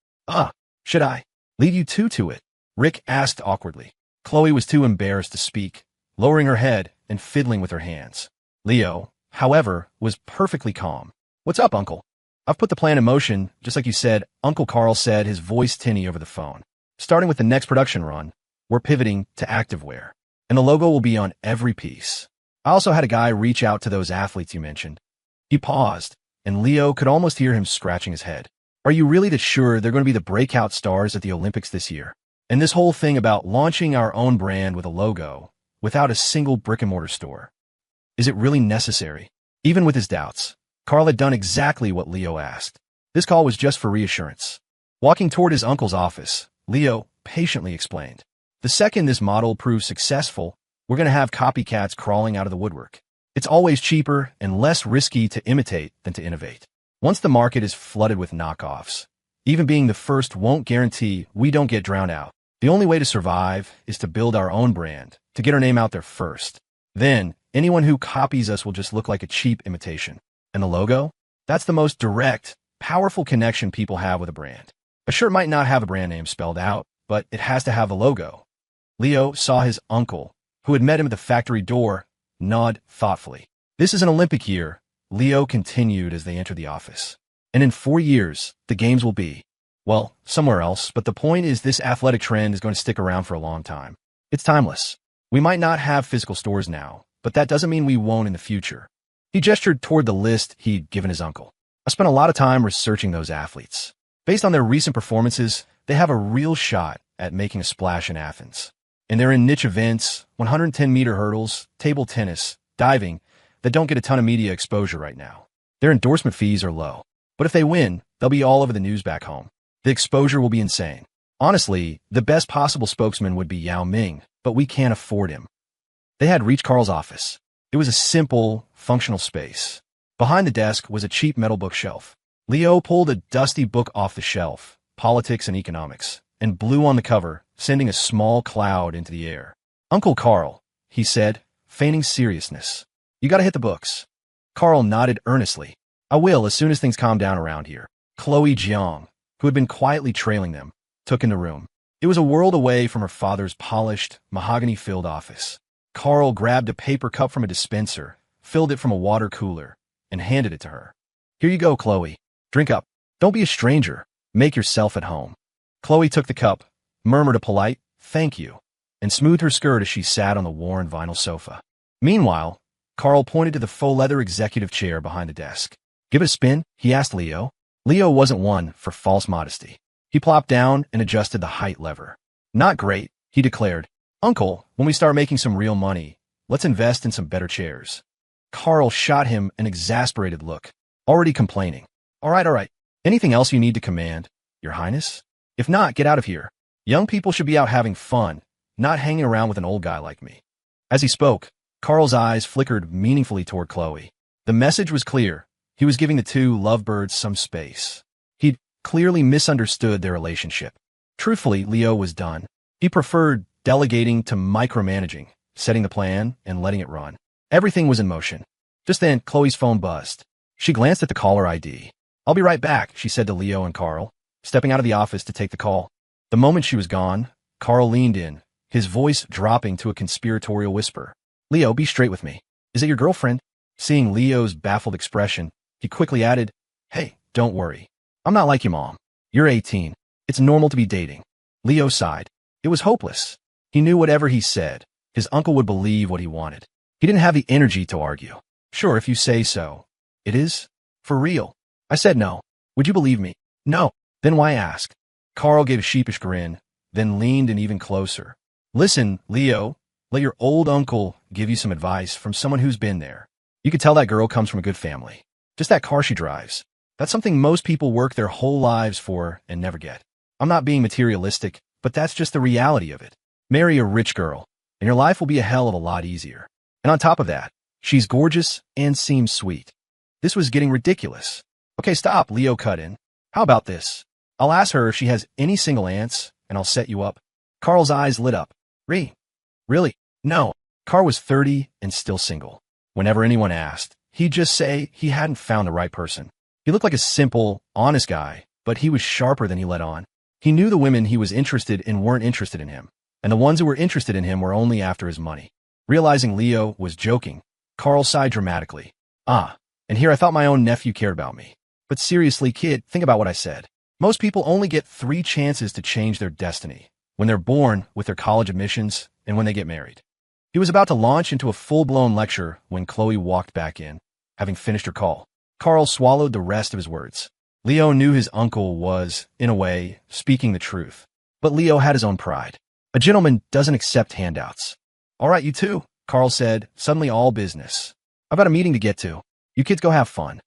Should I lead you to it? Rick asked awkwardly. Chloe was too embarrassed to speak, lowering her head and fiddling with her hands. Leo, however, was perfectly calm. What's up, Uncle? I've put the plan in motion, just like you said, Uncle Carl said, his voice tinny over the phone. Starting with the next production run, we're pivoting to activewear, and the logo will be on every piece. I also had a guy reach out to those athletes you mentioned. He paused, and Leo could almost hear him scratching his head. Are you really that sure they're going to be the breakout stars at the Olympics this year? And this whole thing about launching our own brand with a logo, without a single brick-and-mortar store. Is it really necessary? Even with his doubts, Carl had done exactly what Leo asked. This call was just for reassurance. Walking toward his uncle's office, Leo patiently explained. The second this model proves successful, we're going to have copycats crawling out of the woodwork. It's always cheaper and less risky to imitate than to innovate. Once the market is flooded with knockoffs, even being the first won't guarantee we don't get drowned out. The only way to survive is to build our own brand, to get our name out there first. Then, anyone who copies us will just look like a cheap imitation. And the logo? That's the most direct, powerful connection people have with a brand. A shirt might not have a brand name spelled out, but it has to have the logo. Leo saw his uncle, who had met him at the factory door, nod thoughtfully. This is an Olympic year, Leo continued as they entered the office. And in 4 years, the games will be, well, somewhere else, but the point is this athletic trend is going to stick around for a long time. It's timeless. We might not have physical stores now, but that doesn't mean we won't in the future. He gestured toward the list he'd given his uncle. I spent a lot of time researching those athletes. Based on their recent performances, they have a real shot at making a splash in Athens. And they're in niche events, 110-meter hurdles, table tennis, diving, that don't get a ton of media exposure right now. Their endorsement fees are low. But if they win, they'll be all over the news back home. The exposure will be insane. Honestly, the best possible spokesman would be Yao Ming, but we can't afford him. They had reached Carl's office. It was a simple, functional space. Behind the desk was a cheap metal bookshelf. Leo pulled a dusty book off the shelf, Politics and Economics, and blew on the cover, sending a small cloud into the air. Uncle Carl, he said, feigning seriousness. You gotta hit the books. Carl nodded earnestly. I will as soon as things calm down around here. Chloe Jiang, who had been quietly trailing them, took in the room. It was a world away from her father's polished, mahogany-filled office. Carl grabbed a paper cup from a dispenser, filled it from a water cooler, and handed it to her. Here you go, Chloe. Drink up. Don't be a stranger. Make yourself at home. Chloe took the cup, murmured a polite, thank you, and smoothed her skirt as she sat on the worn vinyl sofa. Meanwhile, Carl pointed to the faux leather executive chair behind the desk. Give it a spin, he asked Leo. Leo wasn't one for false modesty. He plopped down and adjusted the height lever. Not great, he declared. Uncle, when we start making some real money, let's invest in some better chairs. Carl shot him an exasperated look, already complaining. All right. Anything else you need to command, Your Highness? If not, get out of here. Young people should be out having fun, not hanging around with an old guy like me. As he spoke, Carl's eyes flickered meaningfully toward Chloe. The message was clear. He was giving the two lovebirds some space. He'd clearly misunderstood their relationship. Truthfully, Leo was done. He preferred delegating to micromanaging, setting the plan, and letting it run. Everything was in motion. Just then, Chloe's phone buzzed. She glanced at the caller ID. "I'll be right back," she said to Leo and Carl, stepping out of the office to take the call. The moment she was gone, Carl leaned in, his voice dropping to a conspiratorial whisper. "Leo, be straight with me. Is it your girlfriend?" Seeing Leo's baffled expression, he quickly added, "Hey, don't worry. I'm not like your mom. You're 18. It's normal to be dating." Leo sighed. It was hopeless. He knew whatever he said, his uncle would believe what he wanted. He didn't have the energy to argue. "Sure, if you say so. It is? For real?" I said no. "Would you believe me?" "No." "Then why ask?" Carl gave a sheepish grin, then leaned in even closer. "Listen, Leo, let your old uncle give you some advice from someone who's been there. You could tell that girl comes from a good family. Just that car she drives. That's something most people work their whole lives for and never get. I'm not being materialistic, but that's just the reality of it. Marry a rich girl, and your life will be a hell of a lot easier. And on top of that, she's gorgeous and seems sweet." This was getting ridiculous. "Okay, stop," Leo cut in. "How about this? I'll ask her if she has any single aunts, and I'll set you up." Carl's eyes lit up. Really? No. Carl was 30 and still single. Whenever anyone asked, he'd just say he hadn't found the right person. He looked like a simple, honest guy, but he was sharper than he let on. He knew the women he was interested in weren't interested in him, and the ones who were interested in him were only after his money. Realizing Leo was joking, Carl sighed dramatically. And here I thought my own nephew cared about me. But seriously, kid, think about what I said. Most people only get 3 chances to change their destiny: when they're born, with their college admissions, and when they get married." He was about to launch into a full-blown lecture when Chloe walked back in, having finished her call. Carl swallowed the rest of his words. Leo knew his uncle was, in a way, speaking the truth. But Leo had his own pride. A gentleman doesn't accept handouts. "All right, you two," Carl said, suddenly all business. "I've got a meeting to get to. You kids go have fun."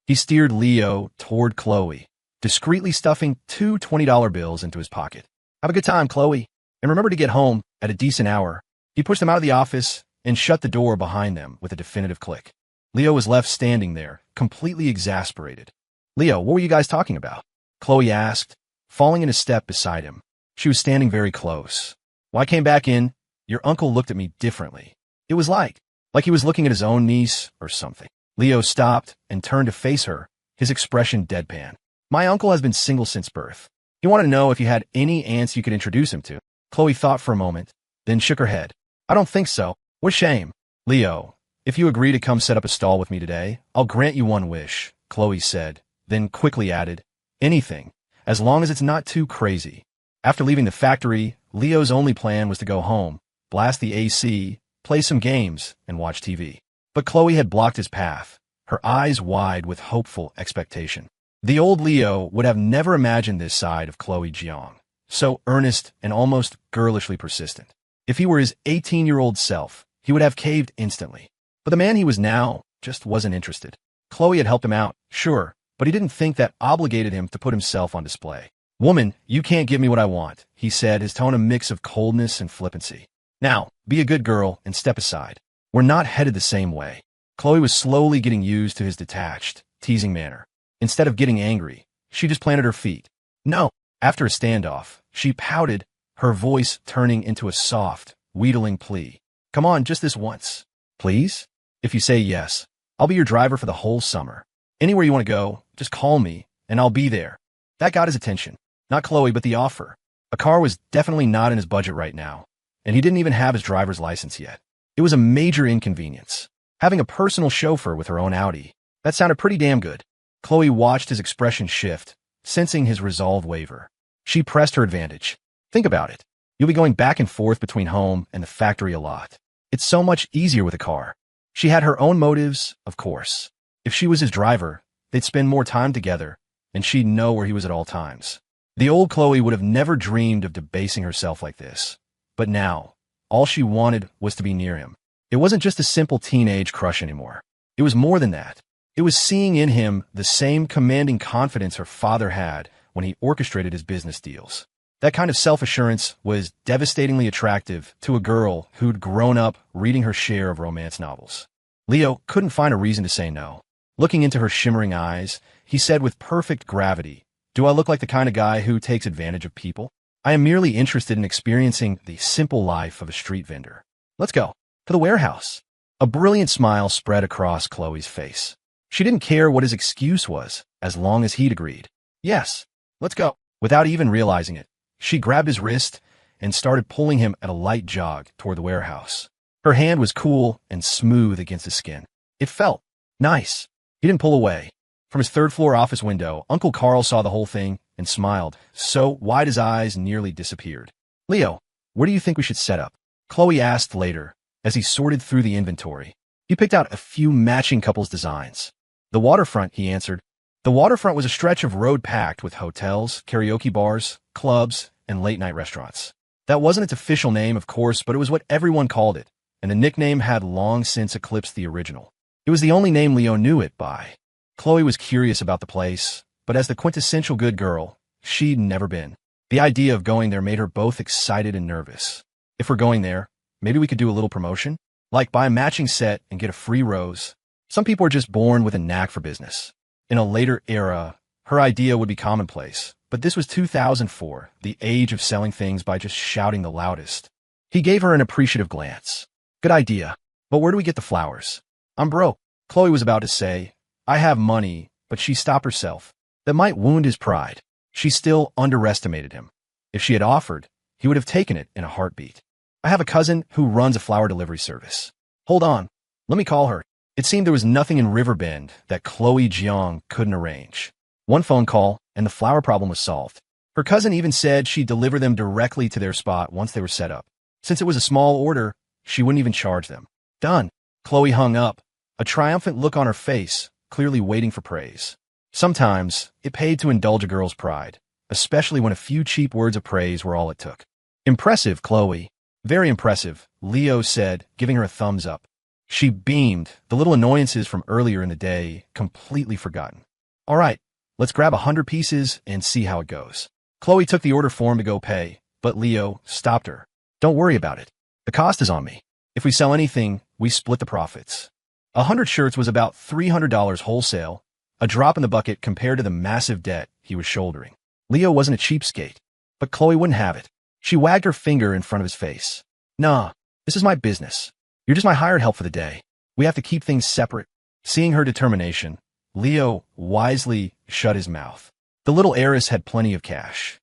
He steered Leo toward Chloe, discreetly stuffing 2 $20 bills into his pocket. "Have a good time, Chloe. And remember to get home at a decent hour." He pushed them out of the office and shut the door behind them with a definitive click. Leo was left standing there, completely exasperated. "Leo, what were you guys talking about?" Chloe asked, falling in a step beside him. She was standing very close. "When I came back in, your uncle looked at me differently. It was like he was looking at his own niece or something." Leo stopped and turned to face her, his expression deadpan. "My uncle has been single since birth. He wanted to know if you had any aunts you could introduce him to." Chloe thought for a moment, then shook her head. "I don't think so. What a shame." "Leo, if you agree to come set up a stall with me today, I'll grant you one wish," Chloe said, then quickly added, "Anything, as long as it's not too crazy." After leaving the factory, Leo's only plan was to go home, blast the AC, play some games, and watch TV. But Chloe had blocked his path, her eyes wide with hopeful expectation. The old Leo would have never imagined this side of Chloe Jiang, so earnest and almost girlishly persistent. If he were his 18-year-old self, he would have caved instantly. But the man he was now just wasn't interested. Chloe had helped him out, sure, but he didn't think that obligated him to put himself on display. "Woman, you can't give me what I want," he said, his tone a mix of coldness and flippancy. "Now, be a good girl and step aside. We're not headed the same way." Chloe was slowly getting used to his detached, teasing manner. Instead of getting angry, she just planted her feet. "No." After a standoff, she pouted, her voice turning into a soft, wheedling plea. "Come on, just this once. Please? If you say yes, I'll be your driver for the whole summer. Anywhere you want to go, just call me, and I'll be there." That got his attention. Not Chloe, but the offer. A car was definitely not in his budget right now, and he didn't even have his driver's license yet. It was a major inconvenience. Having a personal chauffeur with her own Audi, that sounded pretty damn good. Chloe watched his expression shift, sensing his resolve waver. She pressed her advantage. "Think about it. You'll be going back and forth between home and the factory a lot. It's so much easier with a car." She had her own motives, of course. If she was his driver, they'd spend more time together, and she'd know where he was at all times. The old Chloe would have never dreamed of debasing herself like this. But now, all she wanted was to be near him. It wasn't just a simple teenage crush anymore. It was more than that. It was seeing in him the same commanding confidence her father had when he orchestrated his business deals. That kind of self-assurance was devastatingly attractive to a girl who'd grown up reading her share of romance novels. Leo couldn't find a reason to say no. Looking into her shimmering eyes, he said with perfect gravity, "Do I look like the kind of guy who takes advantage of people? I am merely interested in experiencing the simple life of a street vendor. Let's go. To the warehouse." A brilliant smile spread across Chloe's face. She didn't care what his excuse was, as long as he'd agreed. "Yes, let's go." Without even realizing it, she grabbed his wrist and started pulling him at a light jog toward the warehouse. Her hand was cool and smooth against his skin. It felt nice. He didn't pull away. From his third-floor office window, Uncle Carl saw the whole thing and smiled, so wide his eyes nearly disappeared. "Leo, where do you think we should set up?" Chloe asked later, as he sorted through the inventory. He picked out a few matching couples' designs. "The waterfront," he answered. The waterfront was a stretch of road packed with hotels, karaoke bars, clubs, and late-night restaurants. That wasn't its official name, of course, but it was what everyone called it, and the nickname had long since eclipsed the original. It was the only name Leo knew it by. Chloe was curious about the place, but as the quintessential good girl, she'd never been. The idea of going there made her both excited and nervous. "If we're going there, maybe we could do a little promotion? Like buy a matching set and get a free rose. Some people are just born with a knack for business." In a later era, her idea would be commonplace, but this was 2004, the age of selling things by just shouting the loudest. He gave her an appreciative glance. "Good idea, but where do we get the flowers?" "I'm broke," Chloe was about to say. "I have money," but she stopped herself. That might wound his pride. She still underestimated him. If she had offered, he would have taken it in a heartbeat. "I have a cousin who runs a flower delivery service." "Hold on, let me call her." It seemed there was nothing in Riverbend that Chloe Jeong couldn't arrange. One phone call, and the flower problem was solved. Her cousin even said she'd deliver them directly to their spot once they were set up. Since it was a small order, she wouldn't even charge them. Done. Chloe hung up, a triumphant look on her face, clearly waiting for praise. Sometimes, it paid to indulge a girl's pride, especially when a few cheap words of praise were all it took. "Impressive, Chloe." "Very impressive," Leo said, giving her a thumbs up. She beamed, the little annoyances from earlier in the day completely forgotten. "All right, let's grab 100 pieces and see how it goes." Chloe took the order form to go pay, but Leo stopped her. "Don't worry about it. The cost is on me. If we sell anything, we split the profits." 100 shirts was about $300 wholesale, a drop in the bucket compared to the massive debt he was shouldering. Leo wasn't a cheapskate, but Chloe wouldn't have it. She wagged her finger in front of his face. "Nah, this is my business. You're just my hired help for the day. We have to keep things separate." Seeing her determination, Leo wisely shut his mouth. The little heiress had plenty of cash.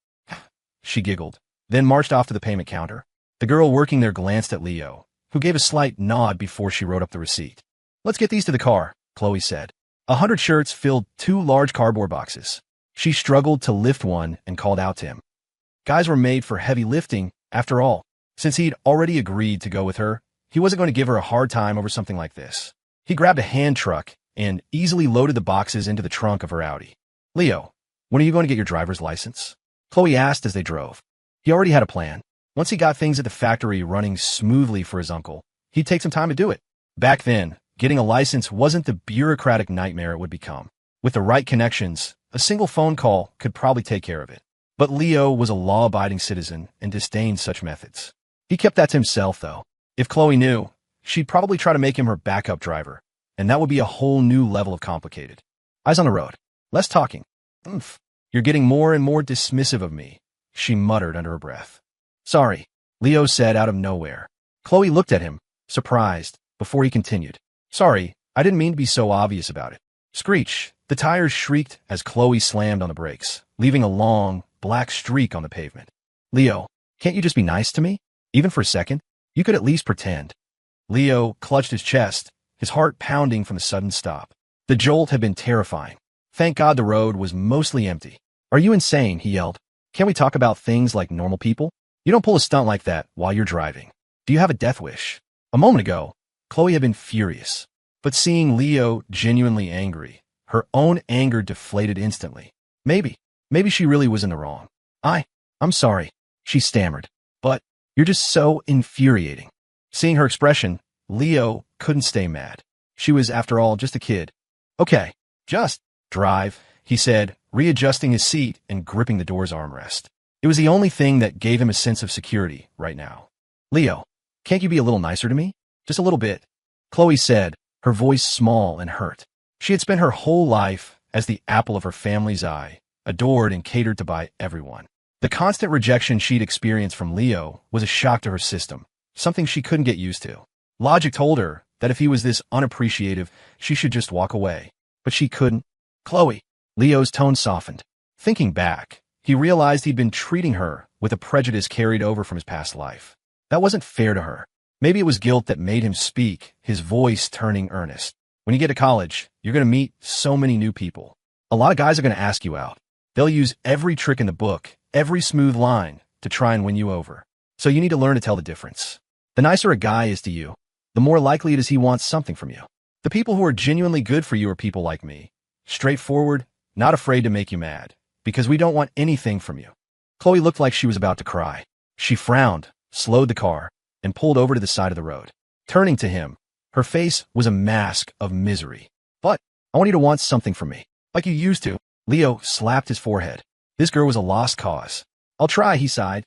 She giggled, then marched off to the payment counter. The girl working there glanced at Leo, who gave a slight nod before she wrote up the receipt. "Let's get these to the car," Chloe said. 100 shirts filled 2 large cardboard boxes. She struggled to lift one and called out to him. Guys were made for heavy lifting, after all. Since he'd already agreed to go with her, he wasn't going to give her a hard time over something like this. He grabbed a hand truck and easily loaded the boxes into the trunk of her Audi. "Leo, when are you going to get your driver's license?" Chloe asked as they drove. He already had a plan. Once he got things at the factory running smoothly for his uncle, he'd take some time to do it. Back then, getting a license wasn't the bureaucratic nightmare it would become. With the right connections, a single phone call could probably take care of it. But Leo was a law-abiding citizen and disdained such methods. He kept that to himself, though. If Chloe knew, she'd probably try to make him her backup driver, and that would be a whole new level of complicated. "Eyes on the road. Less talking." "Oomph. You're getting more and more dismissive of me," she muttered under her breath. "Sorry," Leo said out of nowhere. Chloe looked at him, surprised, before he continued. "Sorry, I didn't mean to be so obvious about it." Screech. The tires shrieked as Chloe slammed on the brakes, leaving a long, black streak on the pavement. "Leo, can't you just be nice to me? Even for a second? You could at least pretend." Leo clutched his chest, his heart pounding from the sudden stop. The jolt had been terrifying. Thank God the road was mostly empty. "Are you insane?" he yelled. "Can't we talk about things like normal people? You don't pull a stunt like that while you're driving. Do you have a death wish?" A moment ago, Chloe had been furious, but seeing Leo genuinely angry, her own anger deflated instantly. Maybe she really was in the wrong. I'm sorry," she stammered, "but you're just so infuriating." Seeing her expression, Leo couldn't stay mad. She was, after all, just a kid. "Okay, just drive," he said, readjusting his seat and gripping the door's armrest. It was the only thing that gave him a sense of security right now. Leo, can't you be a little nicer to me? Just a little bit, Chloe said, her voice small and hurt. She had spent her whole life as the apple of her family's eye, adored and catered to by everyone. The constant rejection she'd experienced from Leo was a shock to her system, something she couldn't get used to. Logic told her that if he was this unappreciative, she should just walk away. But she couldn't. Chloe. Leo's tone softened. Thinking back, he realized he'd been treating her with a prejudice carried over from his past life. That wasn't fair to her. Maybe it was guilt that made him speak, his voice turning earnest. When you get to college, you're going to meet so many new people. A lot of guys are going to ask you out. They'll use every trick in the book, every smooth line, to try and win you over. So you need to learn to tell the difference. The nicer a guy is to you, the more likely it is he wants something from you. The people who are genuinely good for you are people like me. Straightforward, not afraid to make you mad, because we don't want anything from you. Chloe looked like she was about to cry. She frowned, slowed the car, and pulled over to the side of the road. Turning to him, her face was a mask of misery. But I want you to want something from me, like you used to. Leo slapped his forehead. This girl was a lost cause. I'll try, he sighed.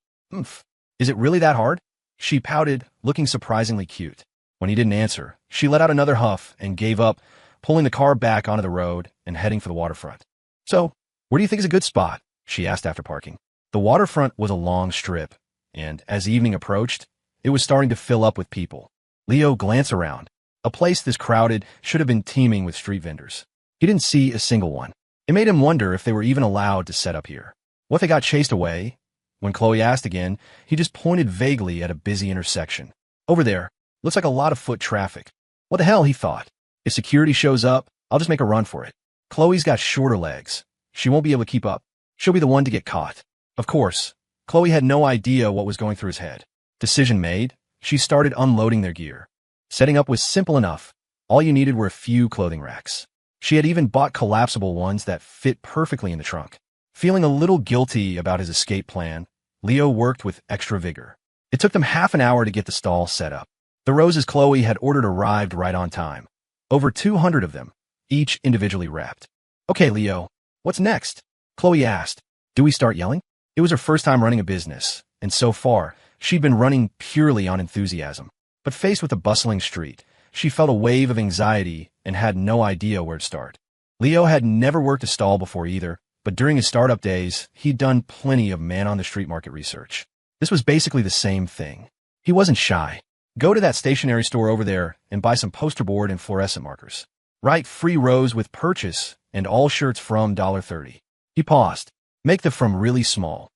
Is it really that hard? She pouted, looking surprisingly cute. When he didn't answer, she let out another huff and gave up, pulling the car back onto the road and heading for the waterfront. So, where do you think is a good spot? She asked after parking. The waterfront was a long strip, and as evening approached, it was starting to fill up with people. Leo glanced around. A place this crowded should have been teeming with street vendors. He didn't see a single one. It made him wonder if they were even allowed to set up here. What if they got chased away? When Chloe asked again, he just pointed vaguely at a busy intersection. Over there, looks like a lot of foot traffic. What the hell, he thought. If security shows up, I'll just make a run for it. Chloe's got shorter legs. She won't be able to keep up. She'll be the one to get caught. Of course, Chloe had no idea what was going through his head. Decision made, she started unloading their gear. Setting up was simple enough. All you needed were a few clothing racks. She had even bought collapsible ones that fit perfectly in the trunk. Feeling a little guilty about his escape plan, Leo worked with extra vigor. It took them half an hour to get the stall set up. The roses Chloe had ordered arrived right on time. Over 200 of them, each individually wrapped. Okay, Leo, what's next? Chloe asked. Do we start yelling? It was her first time running a business, and so far, she'd been running purely on enthusiasm. But faced with a bustling street, she felt a wave of anxiety and had no idea where to start. Leo had never worked a stall before either, but during his startup days, he'd done plenty of man-on-the-street market research. This was basically the same thing. He wasn't shy. Go to that stationery store over there and buy some poster board and fluorescent markers. Write free rows with purchase and all shirts from $30. He paused. Make the from really small.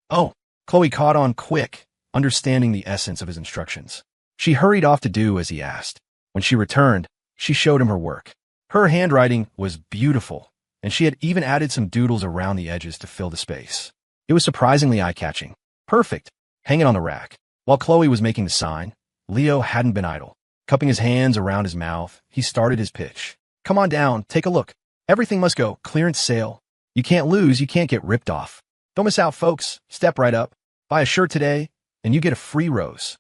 Oh, Chloe caught on quick, understanding the essence of his instructions. She hurried off to do as he asked. When she returned, she showed him her work. Her handwriting was beautiful, and she had even added some doodles around the edges to fill the space. It was surprisingly eye-catching. Perfect. Hang it on the rack. While Chloe was making the sign, Leo hadn't been idle. Cupping his hands around his mouth, he started his pitch. Come on down, take a look. Everything must go clearance sale. You can't lose, you can't get ripped off. Don't miss out, folks. Step right up. Buy a shirt today, and you get a free rose.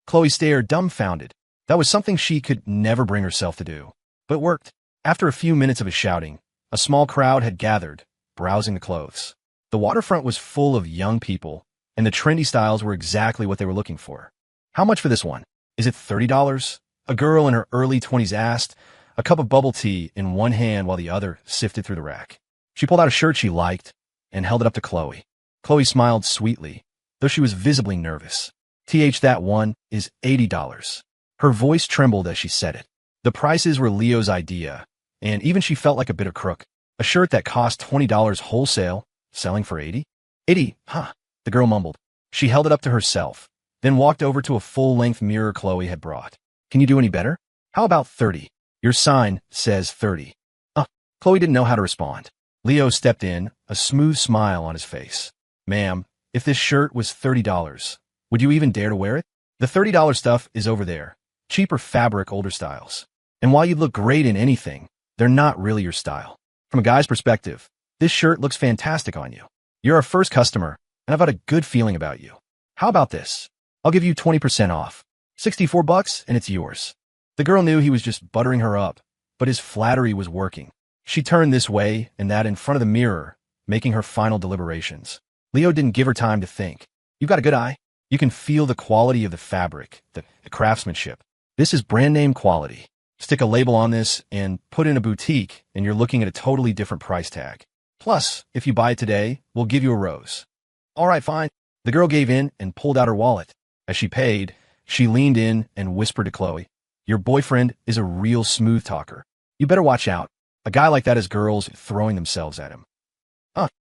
Chloe stared dumbfounded. That was something she could never bring herself to do. But it worked. After a few minutes of his shouting, a small crowd had gathered, browsing the clothes. The waterfront was full of young people, and the trendy styles were exactly what they were looking for. How much for this one? Is it $30? A girl in her early 20s asked, a cup of bubble tea in one hand while the other sifted through the rack. She pulled out a shirt she liked and held it up to Chloe. Chloe smiled sweetly, though she was visibly nervous. That one is $80. Her voice trembled as she said it. The prices were Leo's idea, and even she felt like a bit of crook. A shirt that cost $20 wholesale, selling for $80? $80, huh? The girl mumbled. She held it up to herself, then walked over to a full-length mirror Chloe had brought. Can you do any better? How about $30? Your sign says $30. Chloe didn't know how to respond. Leo stepped in, a smooth smile on his face. Ma'am, if this shirt was $30, would you even dare to wear it? The $30 stuff is over there. Cheaper fabric, older styles. And while you'd look great in anything, they're not really your style. From a guy's perspective, this shirt looks fantastic on you. You're our first customer, and I've got a good feeling about you. How about this? I'll give you 20% off. $64 and it's yours. The girl knew he was just buttering her up, but his flattery was working. She turned this way and that in front of the mirror, making her final deliberations. Leo didn't give her time to think. "You got a good eye. You can feel the quality of the fabric, the craftsmanship. This is brand name quality. Stick a label on this and put in a boutique, and you're looking at a totally different price tag. Plus, if you buy it today, we'll give you a rose." "All right, fine." The girl gave in and pulled out her wallet. As she paid, she leaned in and whispered to Chloe, "Your boyfriend is a real smooth talker. You better watch out. A guy like that has girls throwing themselves at him."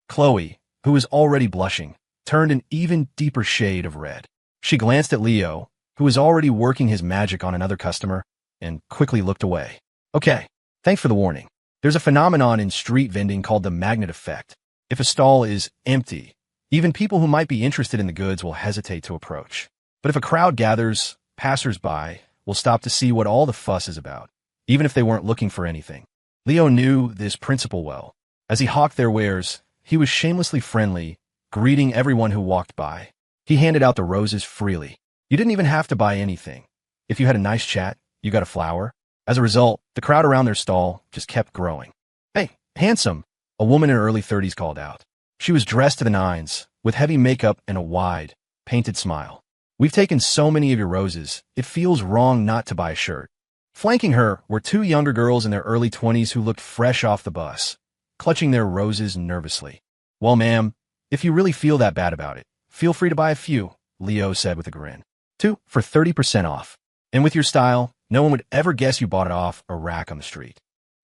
Chloe, who was already blushing, turned an even deeper shade of red. She glanced at Leo, who was already working his magic on another customer, and quickly looked away. "Okay, thanks for the warning. There's a phenomenon in street vending called the magnet effect. If a stall is empty, even people who might be interested in the goods will hesitate to approach. But if a crowd gathers, passers-by will stop to see what all the fuss is about, even if they weren't looking for anything." Leo knew this principle well. As he hawked their wares, he was shamelessly friendly, greeting everyone who walked by. He handed out the roses freely. You didn't even have to buy anything. If you had a nice chat, you got a flower. As a result, the crowd around their stall just kept growing. "Hey, handsome," a woman in her early 30s called out. She was dressed to the nines, with heavy makeup and a wide, painted smile. "We've taken so many of your roses, it feels wrong not to buy a shirt." Flanking her were two younger girls in their early 20s who looked fresh off the bus, clutching their roses nervously. "Well, ma'am, if you really feel that bad about it, feel free to buy a few," Leo said with a grin. "Two for 30% off. And with your style, no one would ever guess you bought it off a rack on the street."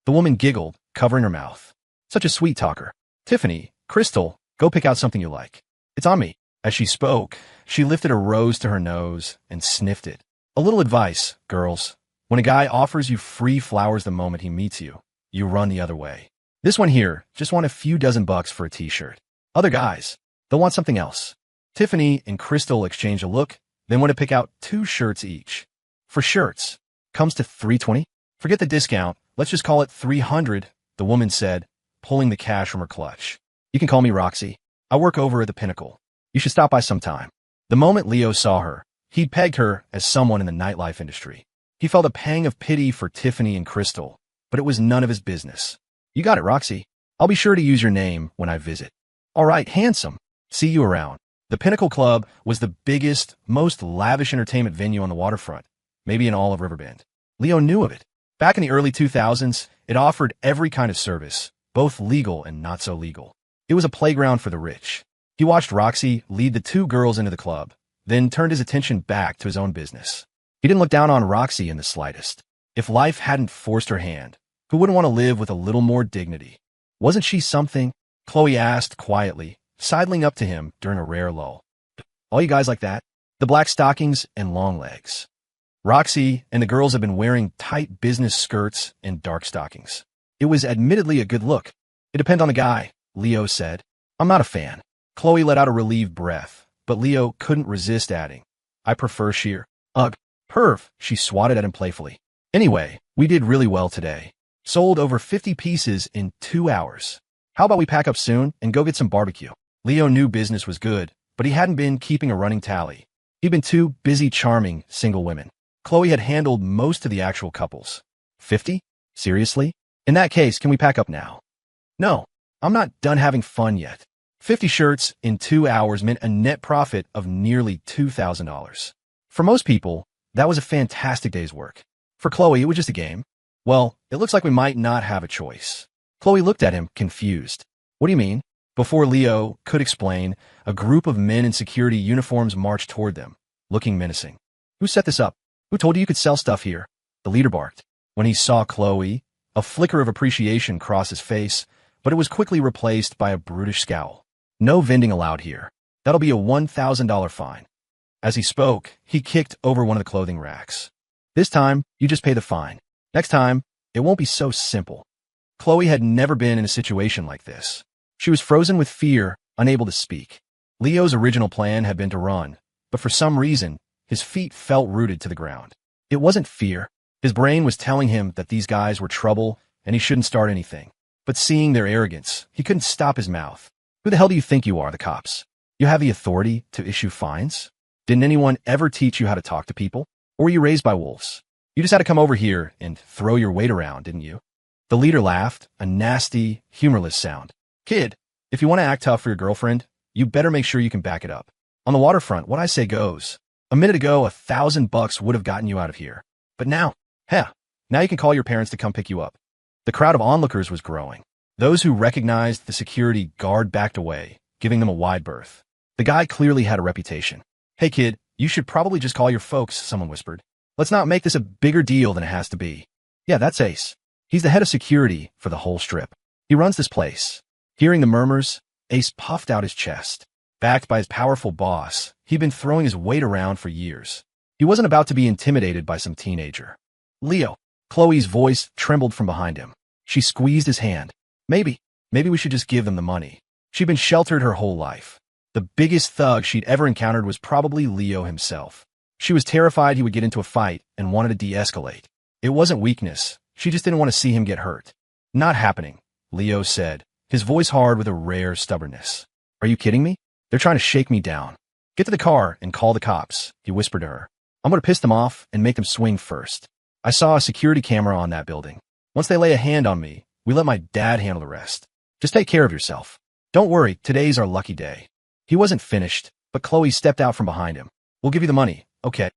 The woman giggled, covering her mouth. "Such a sweet talker. Tiffany, Crystal, go pick out something you like. It's on me." As she spoke, she lifted a rose to her nose and sniffed it. "A little advice, girls. When a guy offers you free flowers the moment he meets you, you run the other way. This one here just want a few dozen bucks for a t-shirt. Other guys, they'll want something else." Tiffany and Crystal exchanged a look, then went to pick out 2 shirts each. "For shirts, comes to $320? Forget the discount, let's just call it $300, the woman said, pulling the cash from her clutch. "You can call me Roxy. I work over at the Pinnacle. You should stop by sometime." The moment Leo saw her, he'd pegged her as someone in the nightlife industry. He felt a pang of pity for Tiffany and Crystal, but it was none of his business. "You got it, Roxy. I'll be sure to use your name when I visit." "All right, handsome. See you around." The Pinnacle Club was the biggest, most lavish entertainment venue on the waterfront, maybe in all of Riverbend. Leo knew of it. Back in the early 2000s, it offered every kind of service, both legal and not so legal. It was a playground for the rich. He watched Roxy lead the 2 girls into the club, then turned his attention back to his own business. He didn't look down on Roxy in the slightest. If life hadn't forced her hand, who wouldn't want to live with a little more dignity? Wasn't she something? Chloe asked quietly, sidling up to him during a rare lull. "All you guys like that? The black stockings and long legs." Roxy and the girls had been wearing tight business skirts and dark stockings. It was admittedly a good look. "It depends on the guy," Leo said. "I'm not a fan." Chloe let out a relieved breath, but Leo couldn't resist adding, "I prefer sheer." "Ugh, perv," she swatted at him playfully. "Anyway, we did really well today. Sold over 50 pieces in 2 hours. How about we pack up soon and go get some barbecue?" Leo knew business was good, but he hadn't been keeping a running tally. He'd been too busy charming single women. Chloe had handled most of the actual couples. 50? Seriously? In that case, can we pack up now? "No, I'm not done having fun yet." 50 shirts in 2 hours meant a net profit of nearly $2,000. For most people, that was a fantastic day's work. For Chloe, it was just a game. "Well, it looks like we might not have a choice." Chloe looked at him, confused. "What do you mean?" Before Leo could explain, a group of men in security uniforms marched toward them, looking menacing. "Who set this up? Who told you could sell stuff here?" The leader barked. When he saw Chloe, a flicker of appreciation crossed his face, but it was quickly replaced by a brutish scowl. "No vending allowed here. That'll be a $1,000 fine." As he spoke, he kicked over one of the clothing racks. "This time, you just pay the fine. Next time, it won't be so simple." Chloe had never been in a situation like this. She was frozen with fear, unable to speak. Leo's original plan had been to run, but for some reason, his feet felt rooted to the ground. It wasn't fear. His brain was telling him that these guys were trouble and he shouldn't start anything. But seeing their arrogance, he couldn't stop his mouth. "Who the hell do you think you are, the cops? You have the authority to issue fines? Didn't anyone ever teach you how to talk to people? Or were you raised by wolves? You just had to come over here and throw your weight around, didn't you?" The leader laughed, a nasty, humorless sound. Kid, if you want to act tough for your girlfriend, you better make sure you can back it up. On the waterfront, what I say goes. A minute ago, $1,000 would have gotten you out of here. But now, now you can call your parents to come pick you up. The crowd of onlookers was growing. Those who recognized the security guard backed away, giving them a wide berth. The guy clearly had a reputation. Hey kid, you should probably just call your folks, someone whispered. Let's not make this a bigger deal than it has to be. Yeah, that's Ace. He's the head of security for the whole strip. He runs this place. Hearing the murmurs, Ace puffed out his chest. Backed by his powerful boss, he'd been throwing his weight around for years. He wasn't about to be intimidated by some teenager. Leo. Chloe's voice trembled from behind him. She squeezed his hand. Maybe we should just give them the money. She'd been sheltered her whole life. The biggest thug she'd ever encountered was probably Leo himself. She was terrified he would get into a fight and wanted to de-escalate. It wasn't weakness. She just didn't want to see him get hurt. Not happening, Leo said, his voice hard with a rare stubbornness. Are you kidding me? They're trying to shake me down. Get to the car and call the cops, he whispered to her. I'm going to piss them off and make them swing first. I saw a security camera on that building. Once they lay a hand on me, we let my dad handle the rest. Just take care of yourself. Don't worry, today's our lucky day. He wasn't finished, but Chloe stepped out from behind him. We'll give you the money, okay?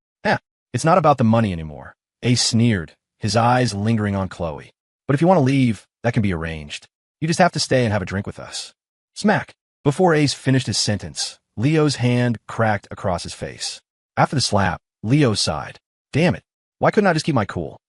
It's not about the money anymore. Ace sneered, his eyes lingering on Chloe. But if you want to leave, that can be arranged. You just have to stay and have a drink with us. Smack. Before Ace finished his sentence, Leo's hand cracked across his face. After the slap, Leo sighed. Damn it. Why couldn't I just keep my cool?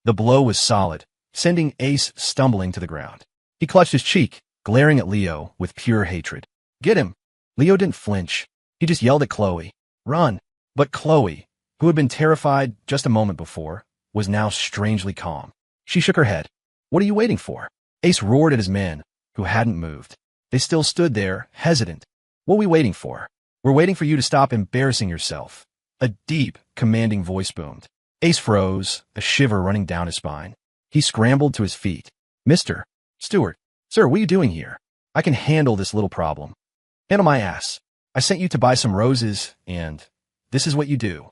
The blow was solid, sending Ace stumbling to the ground. He clutched his cheek, glaring at Leo with pure hatred. Get him. Leo didn't flinch. He just yelled at Chloe. Run. But Chloe, who had been terrified just a moment before, was now strangely calm. She shook her head. What are you waiting for? Ace roared at his men, who hadn't moved. They still stood there, hesitant. What are we waiting for? We're waiting for you to stop embarrassing yourself. A deep, commanding voice boomed. Ace froze, a shiver running down his spine. He scrambled to his feet. Mr. Stewart, sir, what are you doing here? I can handle this little problem. Handle my ass. I sent you to buy some roses, and this is what you do.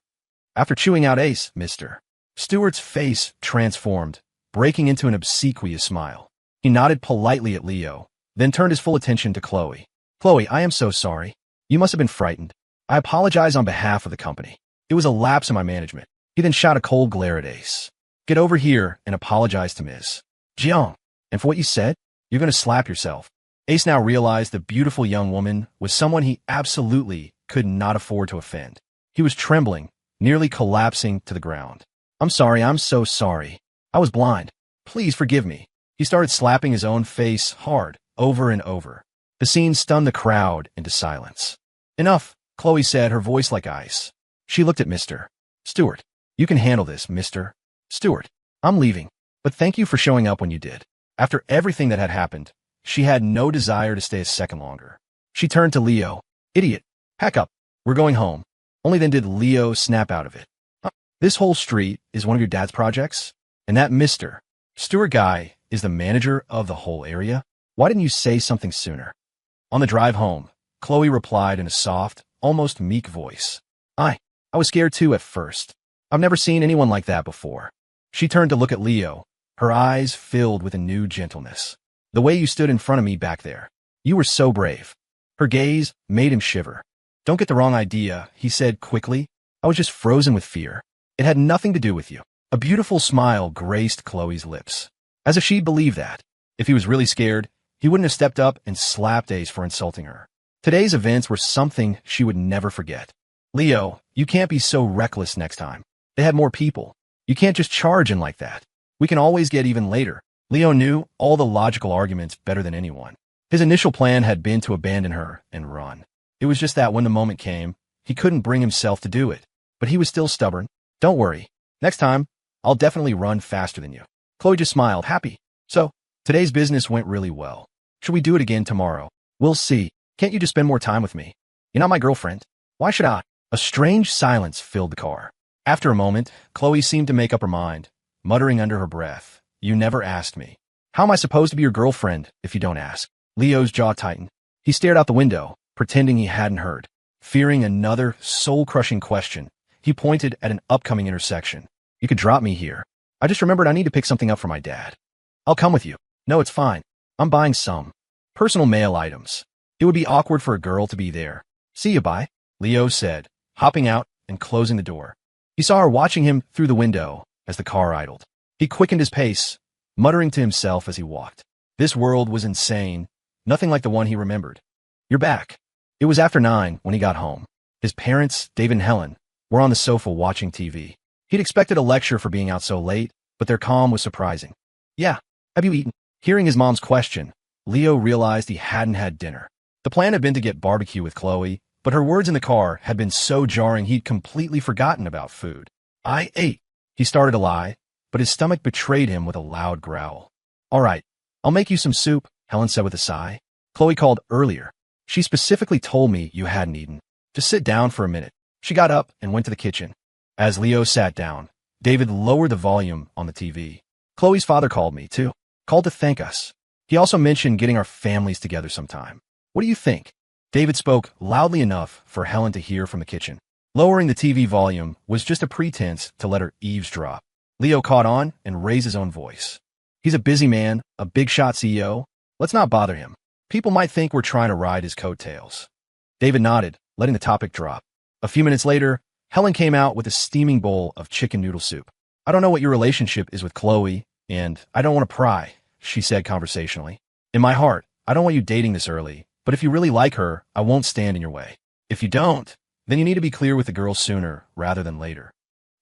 After chewing out Ace, Mr. Stewart's face transformed, breaking into an obsequious smile. He nodded politely at Leo, then turned his full attention to Chloe. Chloe, I am so sorry. You must have been frightened. I apologize on behalf of the company. It was a lapse in my management. He then shot a cold glare at Ace. Get over here and apologize to Ms. Jiang. And for what you said, you're going to slap yourself. Ace now realized the beautiful young woman was someone he absolutely could not afford to offend. He was trembling, nearly collapsing to the ground. I'm sorry, I'm so sorry. I was blind. Please forgive me. He started slapping his own face hard, over and over. The scene stunned the crowd into silence. Enough, Chloe said, her voice like ice. She looked at Mr. Stewart. You can handle this, Mr. Stewart. I'm leaving, but thank you for showing up when you did. After everything that had happened, she had no desire to stay a second longer. She turned to Leo. Idiot. Pack up. We're going home. Only then did Leo snap out of it. This whole street is one of your dad's projects? And that Mr. Stewart guy is the manager of the whole area? Why didn't you say something sooner? On the drive home, Chloe replied in a soft, almost meek voice. I was scared too at first. I've never seen anyone like that before. She turned to look at Leo, her eyes filled with a new gentleness. The way you stood in front of me back there. You were so brave. Her gaze made him shiver. Don't get the wrong idea, he said quickly. I was just frozen with fear. It had nothing to do with you. A beautiful smile graced Chloe's lips. As if she'd believe that. If he was really scared, he wouldn't have stepped up and slapped Ace for insulting her. Today's events were something she would never forget. Leo, you can't be so reckless next time. They had more people. You can't just charge in like that. We can always get even later. Leo knew all the logical arguments better than anyone. His initial plan had been to abandon her and run. It was just that when the moment came, he couldn't bring himself to do it. But he was still stubborn. Don't worry. Next time, I'll definitely run faster than you. Chloe just smiled, happy. So, today's business went really well. Should we do it again tomorrow? We'll see. Can't you just spend more time with me? You're not my girlfriend. Why should I? A strange silence filled the car. After a moment, Chloe seemed to make up her mind, muttering under her breath, You never asked me. How am I supposed to be your girlfriend if you don't ask? Leo's jaw tightened. He stared out the window, pretending he hadn't heard. Fearing another soul-crushing question, he pointed at an upcoming intersection. You could drop me here. I just remembered I need to pick something up for my dad. I'll come with you. No, it's fine. I'm buying some personal mail items. It would be awkward for a girl to be there. See you, bye, Leo said, hopping out and closing the door. He saw her watching him through the window as the car idled. He quickened his pace, muttering to himself as he walked. This world was insane, nothing like the one he remembered. You're back. It was after 9 when he got home. His parents, Dave and Helen, were on the sofa watching TV. He'd expected a lecture for being out so late, but their calm was surprising. Yeah, have you eaten? Hearing his mom's question, Leo realized he hadn't had dinner. The plan had been to get barbecue with Chloe, but her words in the car had been so jarring he'd completely forgotten about food. I ate. He started to lie, but his stomach betrayed him with a loud growl. All right, I'll make you some soup, Helen said with a sigh. Chloe called earlier. She specifically told me you hadn't eaten. Just sit down for a minute. She got up and went to the kitchen. As Leo sat down, David lowered the volume on the TV. Chloe's father called me, too. Called to thank us. He also mentioned getting our families together sometime. What do you think? David spoke loudly enough for Helen to hear from the kitchen. Lowering the TV volume was just a pretense to let her eavesdrop. Leo caught on and raised his own voice. He's a busy man, a big-shot CEO. Let's not bother him. People might think we're trying to ride his coattails. David nodded, letting the topic drop. A few minutes later, Helen came out with a steaming bowl of chicken noodle soup. I don't know what your relationship is with Chloe, and I don't want to pry, she said conversationally. In my heart, I don't want you dating this early, but if you really like her, I won't stand in your way. If you don't, then you need to be clear with the girl sooner rather than later.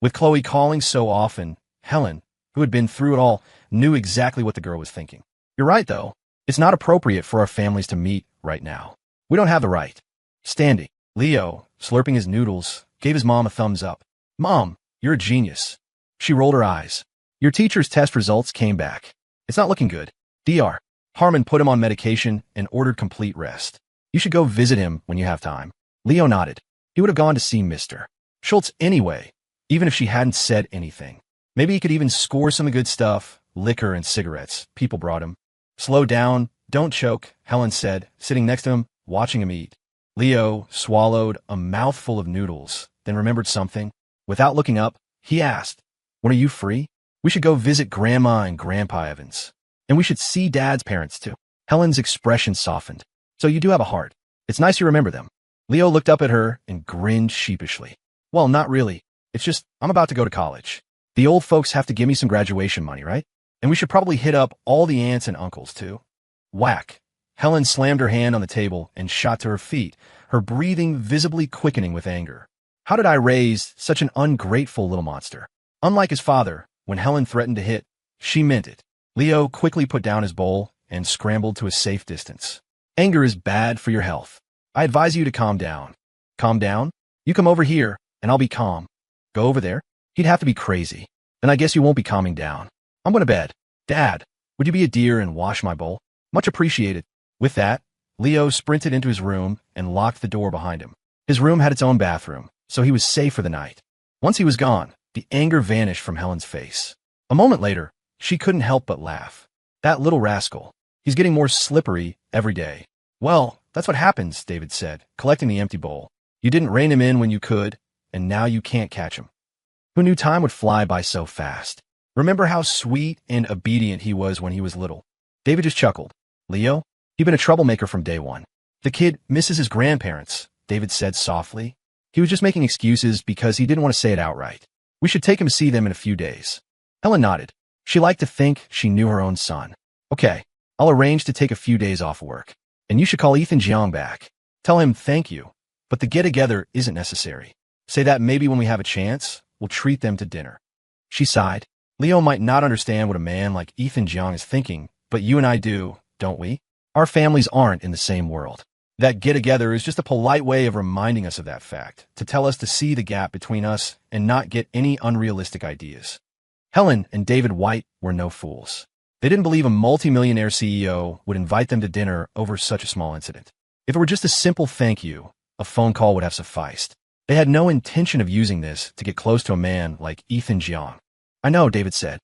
With Chloe calling so often, Helen, who had been through it all, knew exactly what the girl was thinking. You're right, though. It's not appropriate for our families to meet right now. We don't have the right. Standing, Leo, slurping his noodles, gave his mom a thumbs up. Mom, you're a genius. She rolled her eyes. Your teacher's test results came back. It's not looking good. Dr. Harmon put him on medication and ordered complete rest. You should go visit him when you have time. Leo nodded. He would have gone to see Mr. Schultz anyway, even if she hadn't said anything. Maybe he could even score some good stuff, liquor and cigarettes. People brought him. Slow down, don't choke, Helen said, sitting next to him, watching him eat. Leo swallowed a mouthful of noodles, then remembered something. Without looking up, he asked, when are you free? We should go visit Grandma and Grandpa Evans. And we should see Dad's parents, too. Helen's expression softened. So you do have a heart. It's nice you remember them. Leo looked up at her and grinned sheepishly. Well, not really. It's just, I'm about to go to college. The old folks have to give me some graduation money, right? And we should probably hit up all the aunts and uncles, too. Whack. Helen slammed her hand on the table and shot to her feet, her breathing visibly quickening with anger. How did I raise such an ungrateful little monster? Unlike his father, when Helen threatened to hit, she meant it. Leo quickly put down his bowl and scrambled to a safe distance. Anger is bad for your health. I advise you to calm down. Calm down? You come over here, and I'll be calm. Go over there? He'd have to be crazy. Then I guess you won't be calming down. I'm going to bed. Dad, would you be a dear and wash my bowl? Much appreciated. With that, Leo sprinted into his room and locked the door behind him. His room had its own bathroom, so he was safe for the night. Once he was gone, the anger vanished from Helen's face. A moment later, she couldn't help but laugh. That little rascal. He's getting more slippery every day. Well, that's what happens, David said, collecting the empty bowl. You didn't rein him in when you could, and now you can't catch him. Who knew time would fly by so fast? Remember how sweet and obedient he was when he was little? David just chuckled. Leo, he'd been a troublemaker from day one. The kid misses his grandparents, David said softly. He was just making excuses because he didn't want to say it outright. We should take him to see them in a few days. Helen nodded. She liked to think she knew her own son. Okay, I'll arrange to take a few days off work. And you should call Ethan Jiang back. Tell him thank you, but the get-together isn't necessary. Say that maybe when we have a chance, we'll treat them to dinner. She sighed. Leo might not understand what a man like Ethan Jiang is thinking, but you and I do, don't we? Our families aren't in the same world. That get-together is just a polite way of reminding us of that fact, to tell us to see the gap between us and not get any unrealistic ideas. Helen and David White were no fools. They didn't believe a multimillionaire CEO would invite them to dinner over such a small incident. If it were just a simple thank you, a phone call would have sufficed. They had no intention of using this to get close to a man like Ethan Jiang. I know, David said.